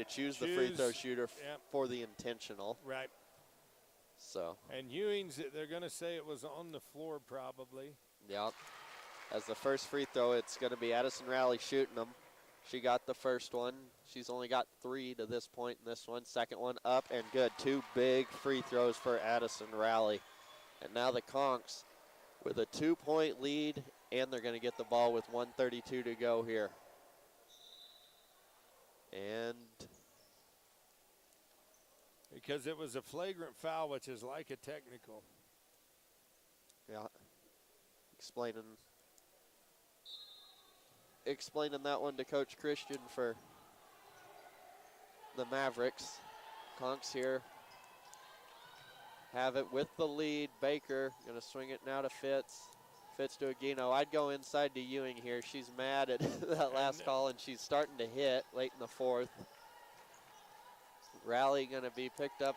Speaker 4: choose the free throw shooter for the intentional.
Speaker 1: Right.
Speaker 4: So.
Speaker 1: And Ewing's, they're going to say it was on the floor probably.
Speaker 4: Yep. As the first free throw, it's going to be Addison Rowley shooting them. She got the first one. She's only got 3 to this point in this one. Second one up and good. 2 big free throws for Addison Rowley. And now the Conks with a 2-point lead, and they're going to get the ball with 1:32 to go here. And
Speaker 1: because it was a flagrant foul, which is like a technical.
Speaker 4: yeah, explaining that one to Coach Christian for the Mavericks. Conks here have it with the lead. Baker going to swing it now to Fitz. Fitz to Aguino. I'd go inside to Ewing here. She's mad at that last call, and she's starting to hit late in the fourth. Rally going to be picked up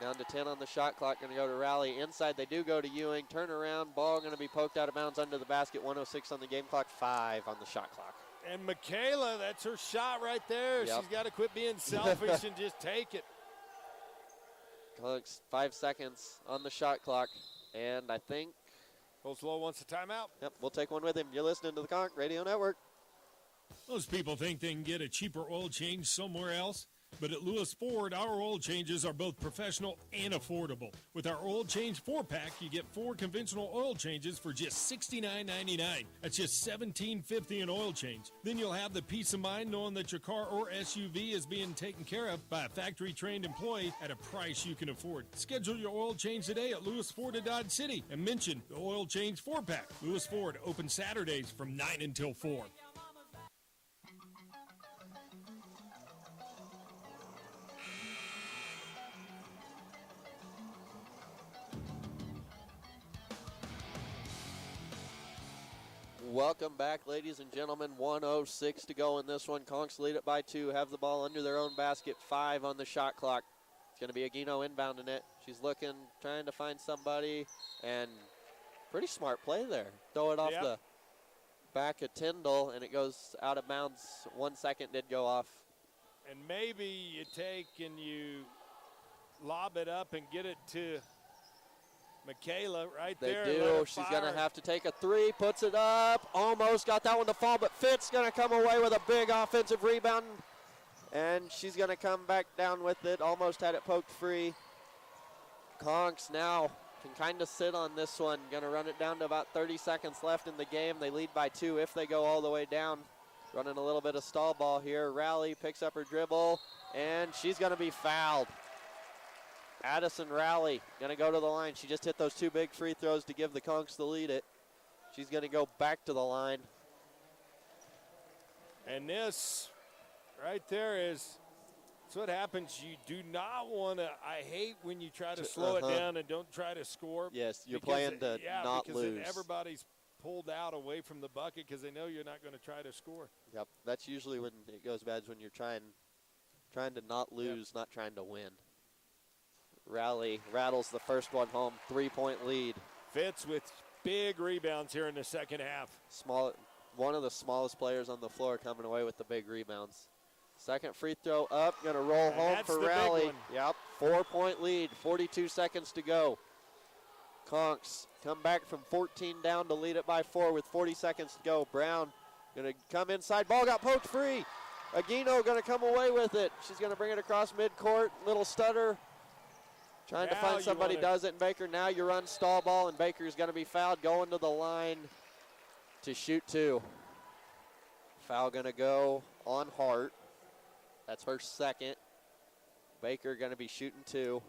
Speaker 4: down to 10 on the shot clock. Going to go to Rally. Inside they do go to Ewing. Turnaround. Ball going to be poked out of bounds under the basket. 1:06 on the game clock. 5 on the shot clock.
Speaker 1: And Michaela, that's her shot right there.
Speaker 4: Yep.
Speaker 1: She's got to quit being selfish and just take it.
Speaker 4: Conks 5 seconds on the shot clock. And I think
Speaker 1: Coach Lowe wants a timeout.
Speaker 4: Yep, we'll take one with him. You're listening to the Conk Radio Network.
Speaker 3: Most people think they can get a cheaper oil change somewhere else, but at Lewis Ford, our oil changes are both professional and affordable. With our oil change 4-pack, you get 4 conventional oil changes for just $69.99. That's just $17.50 an oil change. Then you'll have the peace of mind knowing that your car or SUV is being taken care of by a factory-trained employee at a price you can afford. Schedule your oil change today at Lewis Ford of Dodge City and mention the oil change 4-pack. Lewis Ford, open Saturdays from 9 until 4.
Speaker 4: Welcome back, ladies and gentlemen. 1:06 to go in this one. Conks lead it by 2, have the ball under their own basket. 5 on the shot clock. It's going to be Aguino inbounding it. She's looking, trying to find somebody, and pretty smart play there. Throw it off the back of Tyndall, and it goes out of bounds. 1 second did go off.
Speaker 1: And maybe you take and you lob it up and get it to Michaela right there.
Speaker 4: They do. She's going to have to take a 3, puts it up. Almost got that one to fall, but Fitz going to come away with a big offensive rebound. And she's going to come back down with it. Almost had it poked free. Conks now can kind of sit on this one. Going to run it down to about 30 seconds left in the game. They lead by 2 if they go all the way down. Running a little bit of stall ball here. Rally picks up her dribble, and she's going to be fouled. Addison Rowley going to go to the line. She just hit those 2 big free throws to give the Conks the lead. She's going to go back to the line.
Speaker 1: And this right there is what happens. You do not want to. I hate when you try to slow it down and don't try to score.
Speaker 4: Yes, you're playing to not lose.
Speaker 1: Then everybody's pulled out away from the bucket because they know you're not going to try to score.
Speaker 4: Yep, that's usually when it goes bad, is when you're trying to not lose, not trying to win. Rowley rattles the first one home, 3-point lead.
Speaker 1: Fitz with big rebounds here in the second half.
Speaker 4: One of the smallest players on the floor coming away with the big rebounds. Second free throw up, gonna roll home for Rowley. Yep, 4-point lead, 42 seconds to go. Conks come back from 14 down to lead it by 4 with 40 seconds to go. Brown gonna come inside, ball got poked free. Aguino gonna come away with it. She's gonna bring it across midcourt, little stutter. Trying to find somebody, does it, and Baker. Now you run stall ball, and Baker's going to be fouled, going to the line to shoot 2. Foul going to go on Hart. That's her second. Baker going to be shooting 2.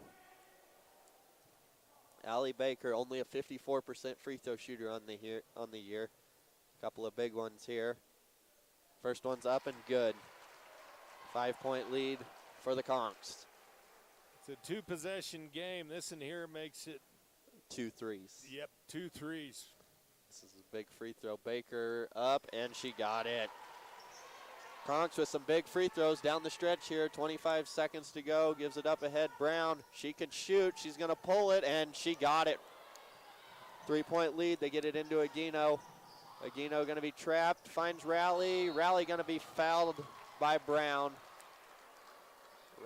Speaker 4: Allie Baker, only a 54% free throw shooter on the year. Couple of big ones here. First one's up and good. 5-point lead for the Conks.
Speaker 1: It's a 2-possession game. This in here makes it
Speaker 4: 2 threes.
Speaker 1: Yep, 2 threes.
Speaker 4: This is a big free throw. Baker up, and she got it. Conks with some big free throws down the stretch here. 25 seconds to go. Gives it up ahead. Brown, she can shoot. She's going to pull it, and she got it. 3-point lead. They get it into Aguino. Aguino going to be trapped. Finds Rowley. Rowley going to be fouled by Brown.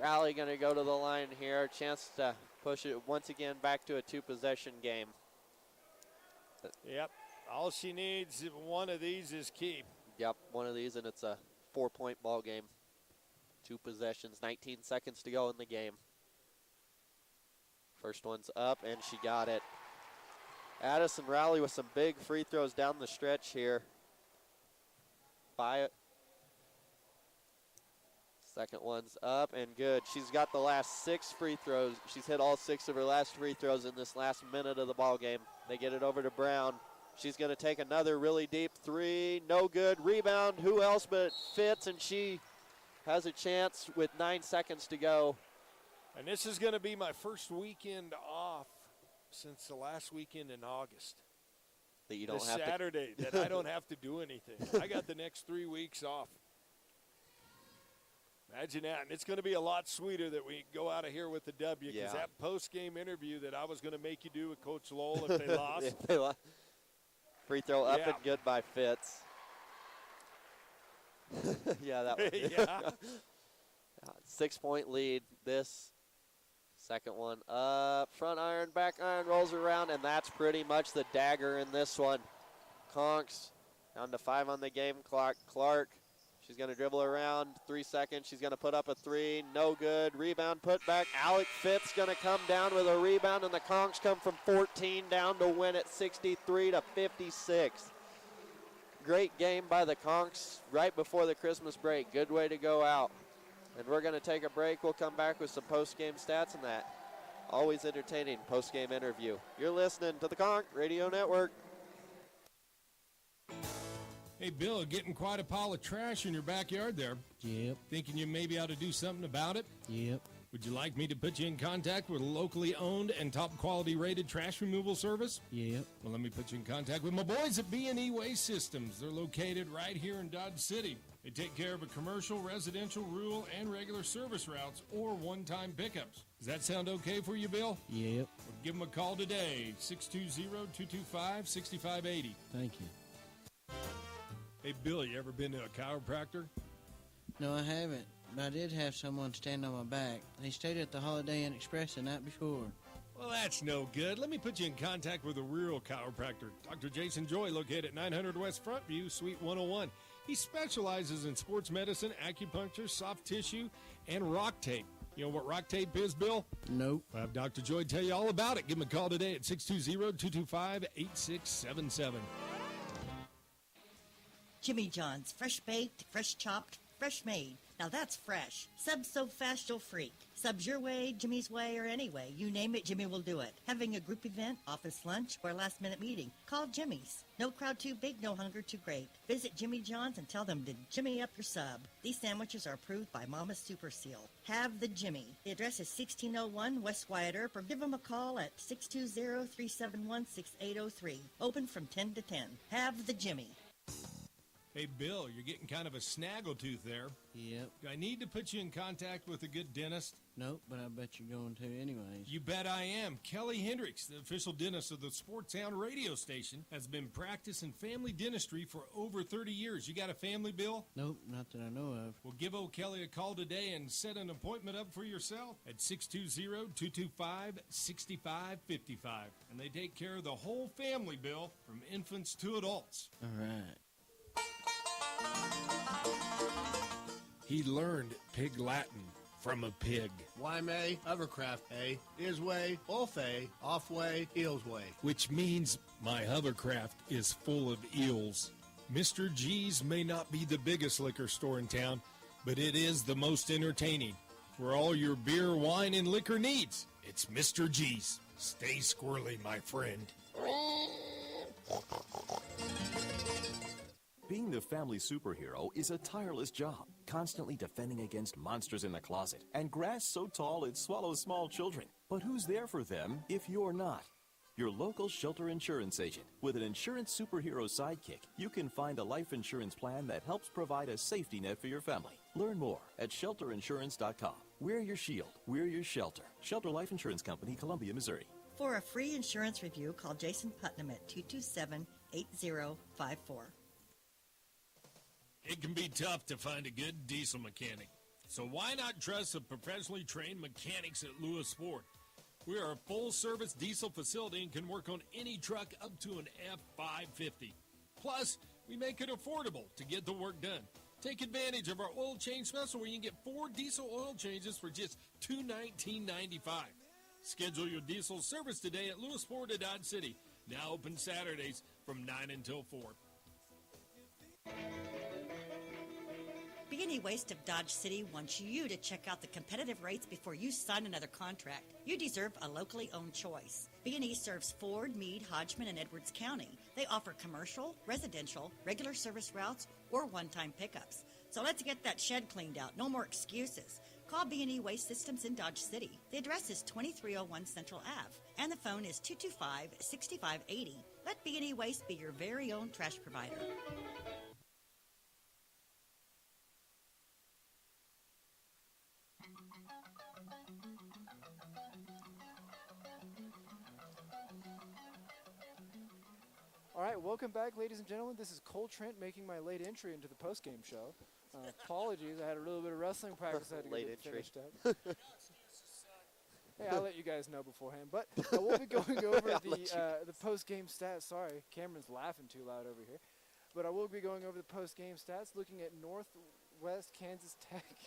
Speaker 4: Rowley going to go to the line here. Chance to push it once again back to a 2-possession game.
Speaker 1: Yep. All she needs, one of these, is keep.
Speaker 4: Yep, one of these, and it's a 4-point ball game. 2 possessions, 19 seconds to go in the game. First one's up, and she got it. Addison Rowley with some big free throws down the stretch here. Second one's up and good. She's got the last 6 free throws. She's hit all 6 of her last free throws in this last minute of the ball game. They get it over to Brown. She's going to take another really deep 3. No good. Rebound. Who else but Fitz, and she has a chance with 9 seconds to go.
Speaker 1: And this is going to be my first weekend off since the last weekend in August.
Speaker 4: That you don't
Speaker 1: this
Speaker 4: have
Speaker 1: Saturday
Speaker 4: to.
Speaker 1: that I don't have to do anything. I got the next 3 weeks off. Imagine that. And it's going to be a lot sweeter that we go out of here with the W, because that post-game interview that I was going to make you do with Coach Lowell if they lost.
Speaker 4: If they lost. Free throw up and good by Fitz. Yeah, that one. 6-point lead. This second one up. Front iron, back iron, rolls around, and that's pretty much the dagger in this one. Conks down to 5 on the game clock. Clark, she's going to dribble around. 3 seconds. She's going to put up a 3. No good. Rebound put back. Alec Fitz going to come down with a rebound, and the Conks come from 14 down to win it 63-56. Great game by the Conks right before the Christmas break. Good way to go out. And we're going to take a break. We'll come back with some post-game stats and that. Always entertaining post-game interview. You're listening to the Conk Radio Network.
Speaker 3: Hey, Bill, getting quite a pile of trash in your backyard there.
Speaker 5: Yep.
Speaker 3: Thinking you maybe ought to do something about it?
Speaker 5: Yep.
Speaker 3: Would you like me to put you in contact with a locally owned and top quality rated trash removal service?
Speaker 5: Yep.
Speaker 3: Well, let me put you in contact with my boys at B&E Waste Systems. They're located right here in Dodge City. They take care of a commercial, residential, rural, and regular service routes or one-time pickups. Does that sound okay for you, Bill?
Speaker 5: Yep.
Speaker 3: Well, give them a call today, 620-225-6580.
Speaker 5: Thank you.
Speaker 3: Hey, Bill, you ever been to a chiropractor?
Speaker 5: No, I haven't. But I did have someone stand on my back. They stayed at the Holiday Inn Express the night before.
Speaker 3: Well, that's no good. Let me put you in contact with a real chiropractor. Dr. Jason Joy, located at 900 West Frontview, Suite 101. He specializes in sports medicine, acupuncture, soft tissue, and rock tape. You know what rock tape is, Bill?
Speaker 5: Nope.
Speaker 3: I'll have Dr. Joy tell you all about it. Give him a call today at 620-225-8677.
Speaker 6: Jimmy John's, fresh baked, fresh chopped, fresh made. Now that's fresh. Subs so fast you'll freak. Subs your way, Jimmy's way, or any way. You name it, Jimmy will do it. Having a group event, office lunch, or last-minute meeting, call Jimmy's. No crowd too big, no hunger too great. Visit Jimmy John's and tell them to Jimmy up your sub. These sandwiches are approved by Mama's Super Seal. Have the Jimmy. The address is 1601 West Wyatt Earp, or give them a call at 620-371-6803. Open from 10 to 10. Have the Jimmy.
Speaker 3: Hey, Bill, you're getting kind of a snaggletooth there.
Speaker 5: Yep.
Speaker 3: Do I need to put you in contact with a good dentist?
Speaker 5: Nope, but I bet you're going to anyways.
Speaker 3: You bet I am. Kelly Hendricks, the official dentist of the Sports Sound radio station, has been practicing family dentistry for over 30 years. You got a family, Bill?
Speaker 5: Nope, not that I know of.
Speaker 3: Well, give old Kelly a call today and set an appointment up for yourself at 620-225-6555. And they take care of the whole family, Bill, from infants to adults.
Speaker 5: All right.
Speaker 3: He learned Pig Latin from a pig.
Speaker 10: Why may, hovercraft A, is way, off A, off way, eels way.
Speaker 9: Which means my hovercraft is full of eels. Mr. G's may not be the biggest liquor store in town, but it is the most entertaining. For all your beer, wine, and liquor needs, it's Mr. G's. Stay squirrely, my friend.
Speaker 11: Being the family superhero is a tireless job, constantly defending against monsters in the closet and grass so tall it swallows small children. But who's there for them if you're not? Your local shelter insurance agent. With an insurance superhero sidekick, you can find a life insurance plan that helps provide a safety net for your family. Learn more at shelterinsurance.com. We're your shield. We're your shelter. Shelter Life Insurance Company, Columbia, Missouri.
Speaker 6: For a free insurance review, call Jason Putnam at 227-8054.
Speaker 3: It can be tough to find a good diesel mechanic. So why not trust the professionally trained mechanics at Lewis Ford? We are a full-service diesel facility and can work on any truck up to an F550. Plus, we make it affordable to get the work done. Take advantage of our oil change special where you can get 4 diesel oil changes for just $219.95. Schedule your diesel service today at Lewisport at Dodge City. Now open Saturdays from 9 until 4.
Speaker 6: B&E Waste of Dodge City wants you to check out the competitive rates before you sign another contract. You deserve a locally owned choice. B&E serves Ford, Meade, Hodgman, and Edwards County. They offer commercial, residential, regular service routes, or one-time pickups. So let's get that shed cleaned out. No more excuses. Call B&E Waste Systems in Dodge City. The address is 2301 Central Ave, and the phone is 225-6580. Let B&E Waste be your very own trash provider.
Speaker 17: All right, welcome back, ladies and gentlemen. This is Cole Trent making my late entry into the postgame show. Apologies, I had a little bit of wrestling practice I had to get finished up. Hey, I'll let you guys know beforehand. But we'll be going over the post-game stats. Sorry, Cameron's laughing too loud over here. But I will be going over the post-game stats, looking at Northwest Kansas Tech.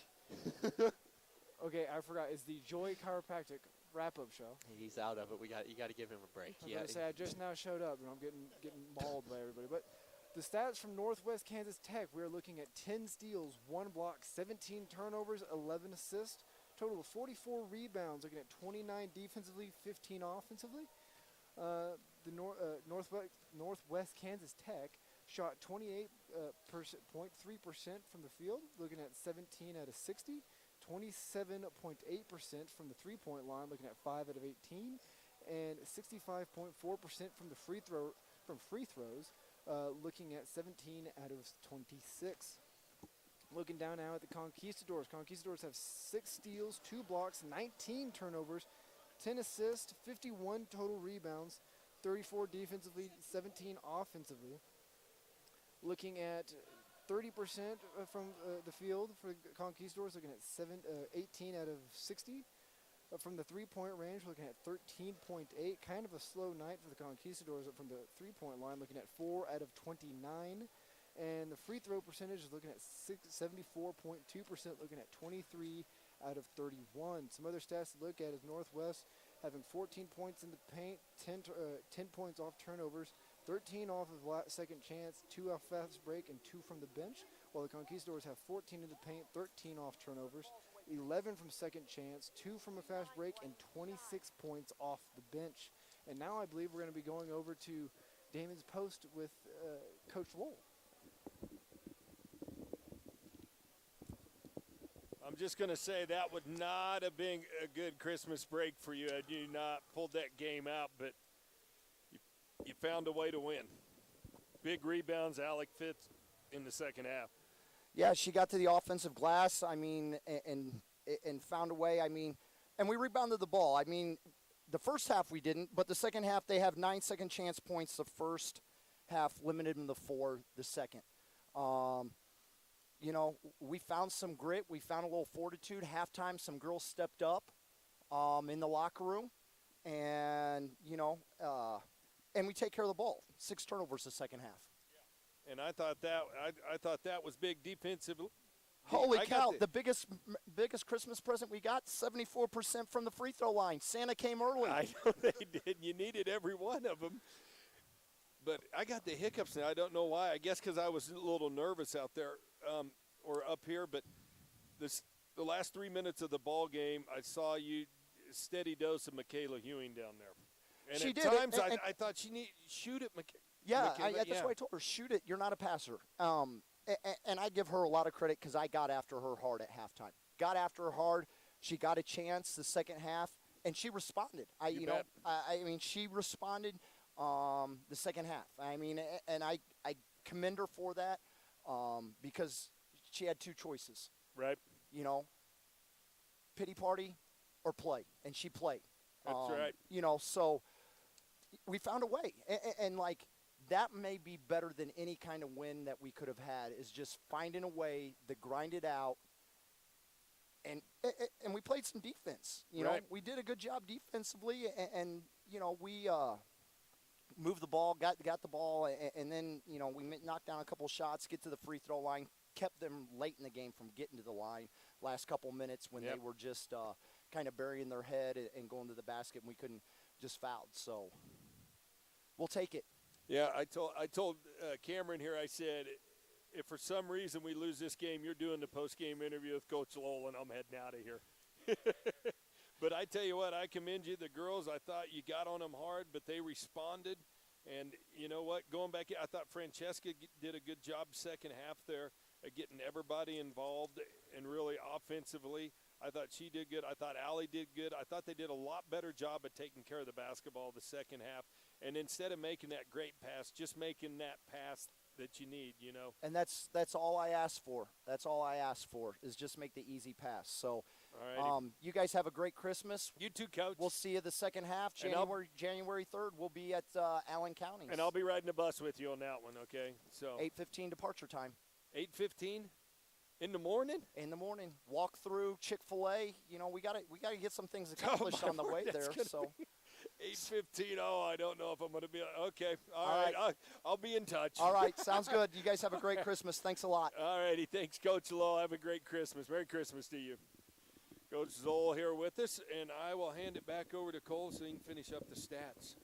Speaker 17: Okay, I forgot. It's the Joy Chiropractic wrap-up show.
Speaker 18: He's out of it. You got to give him a break.
Speaker 17: I was going to say, I just now showed up, and I'm getting mauled by everybody. But the stats from Northwest Kansas Tech, we're looking at 10 steals, 1 block, 17 turnovers, 11 assists, total of 44 rebounds, looking at 29 defensively, 15 offensively. Northwest Kansas Tech shot 28.3% from the field, looking at 17 out of 60. 27.8% from the three-point line, looking at 5 out of 18, and 65.4% from the free throws, looking at 17 out of 26. Looking down now at the Conquistadors. Conquistadors have 6 steals, 2 blocks, 19 turnovers, 10 assists, 51 total rebounds, 34 defensively, 17 offensively. Looking at 30% from the field for the Conquistadors, looking at 18 out of 60. From the three-point range, looking at 13.8. Kind of a slow night for the Conquistadors from the three-point line, looking at 4 out of 29. And the free throw percentage is looking at 74.2%, looking at 23 out of 31. Some other stats to look at is Northwest having 14 points in the paint, 10 points off turnovers, 13 off of second chance, 2 off fast break, and 2 from the bench, while the Conquistadors have 14 in the paint, 13 off turnovers, 11 from second chance, 2 from a fast break, and 26 points off the bench. And now I believe we're going to be going over to Damon's Post with Coach Lowell.
Speaker 1: I'm just going to say that would not have been a good Christmas break for you had you not pulled that game out, but you found a way to win. Big rebounds, Alec Fitz in the second half.
Speaker 19: Yeah, she got to the offensive glass, and found a way. And we rebounded the ball. The first half we didn't, but the second half they have 9 second chance points. The first half limited them to 4 the second. We found some grit. We found a little fortitude. Halftime, some girls stepped up in the locker room. And, and we take care of the ball. 6 turnovers the second half.
Speaker 1: Yeah. And I thought that was big defensively.
Speaker 19: Holy cow, the biggest Christmas present we got, 74% from the free throw line. Santa came early.
Speaker 1: I know they did. You needed every one of them. But I got the hiccups now. I don't know why. I guess because I was a little nervous out there or up here. But the last 3 minutes of the ball game, I saw you steady dose of Michaela Hewing down there. And
Speaker 19: she
Speaker 1: at
Speaker 19: did.
Speaker 1: times I thought she needed shoot it.
Speaker 19: That's why I told her, shoot it. You're not a passer. And I give her a lot of credit because I got after her hard at halftime. Got after her hard. She got a chance the second half, and she responded. She responded the second half. And I commend her for that because she had 2 choices.
Speaker 1: Right.
Speaker 19: Pity party or play, and she played.
Speaker 1: That's right.
Speaker 19: So we found a way, and that may be better than any kind of win that we could have had, is just finding a way to grind it out and we played some defense. You know,
Speaker 1: Right.
Speaker 19: we did a good job defensively, and you know, we moved the ball, got the ball, and then, you know, we knocked down a couple shots, get to the free throw line, kept them late in the game from getting to the line last couple minutes when they were just kind of burying their head and going to the basket, and we couldn't just foul. So we'll take it.
Speaker 1: Yeah, I told Cameron here, I said, if for some reason we lose this game, you're doing the post-game interview with Coach Lowell, and I'm heading out of here. But I tell you what, I commend you. The girls, I thought you got on them hard, but they responded. And you know what? Going back, I thought Francesca did a good job second half there at getting everybody involved and really offensively. I thought she did good. I thought Allie did good. I thought they did a lot better job of taking care of the basketball the second half. And instead of making that great pass, just making that pass that you need, you know.
Speaker 19: And that's all I ask for. That's all I ask for is just make the easy pass. So you guys have a great Christmas.
Speaker 1: You too, Coach.
Speaker 19: We'll see you the second half. January 3rd, we'll be at Allen County.
Speaker 1: And I'll be riding the bus with you on that one, okay? So
Speaker 19: 8:15 departure time.
Speaker 1: 8:15 in the morning?
Speaker 19: In the morning. Walk through Chick-fil-A. You know, we gotta get some things accomplished on the way there. So
Speaker 1: 8:15. Oh, I don't know if I'm going to be okay. All right. I'll be in touch.
Speaker 19: All right, sounds good. You guys have a great Christmas. Thanks a lot.
Speaker 1: All righty, thanks, Coach Lowe. Have a great Christmas. Merry Christmas to you. Coach Zoll here with us, and I will hand it back over to Cole so he can finish up the stats.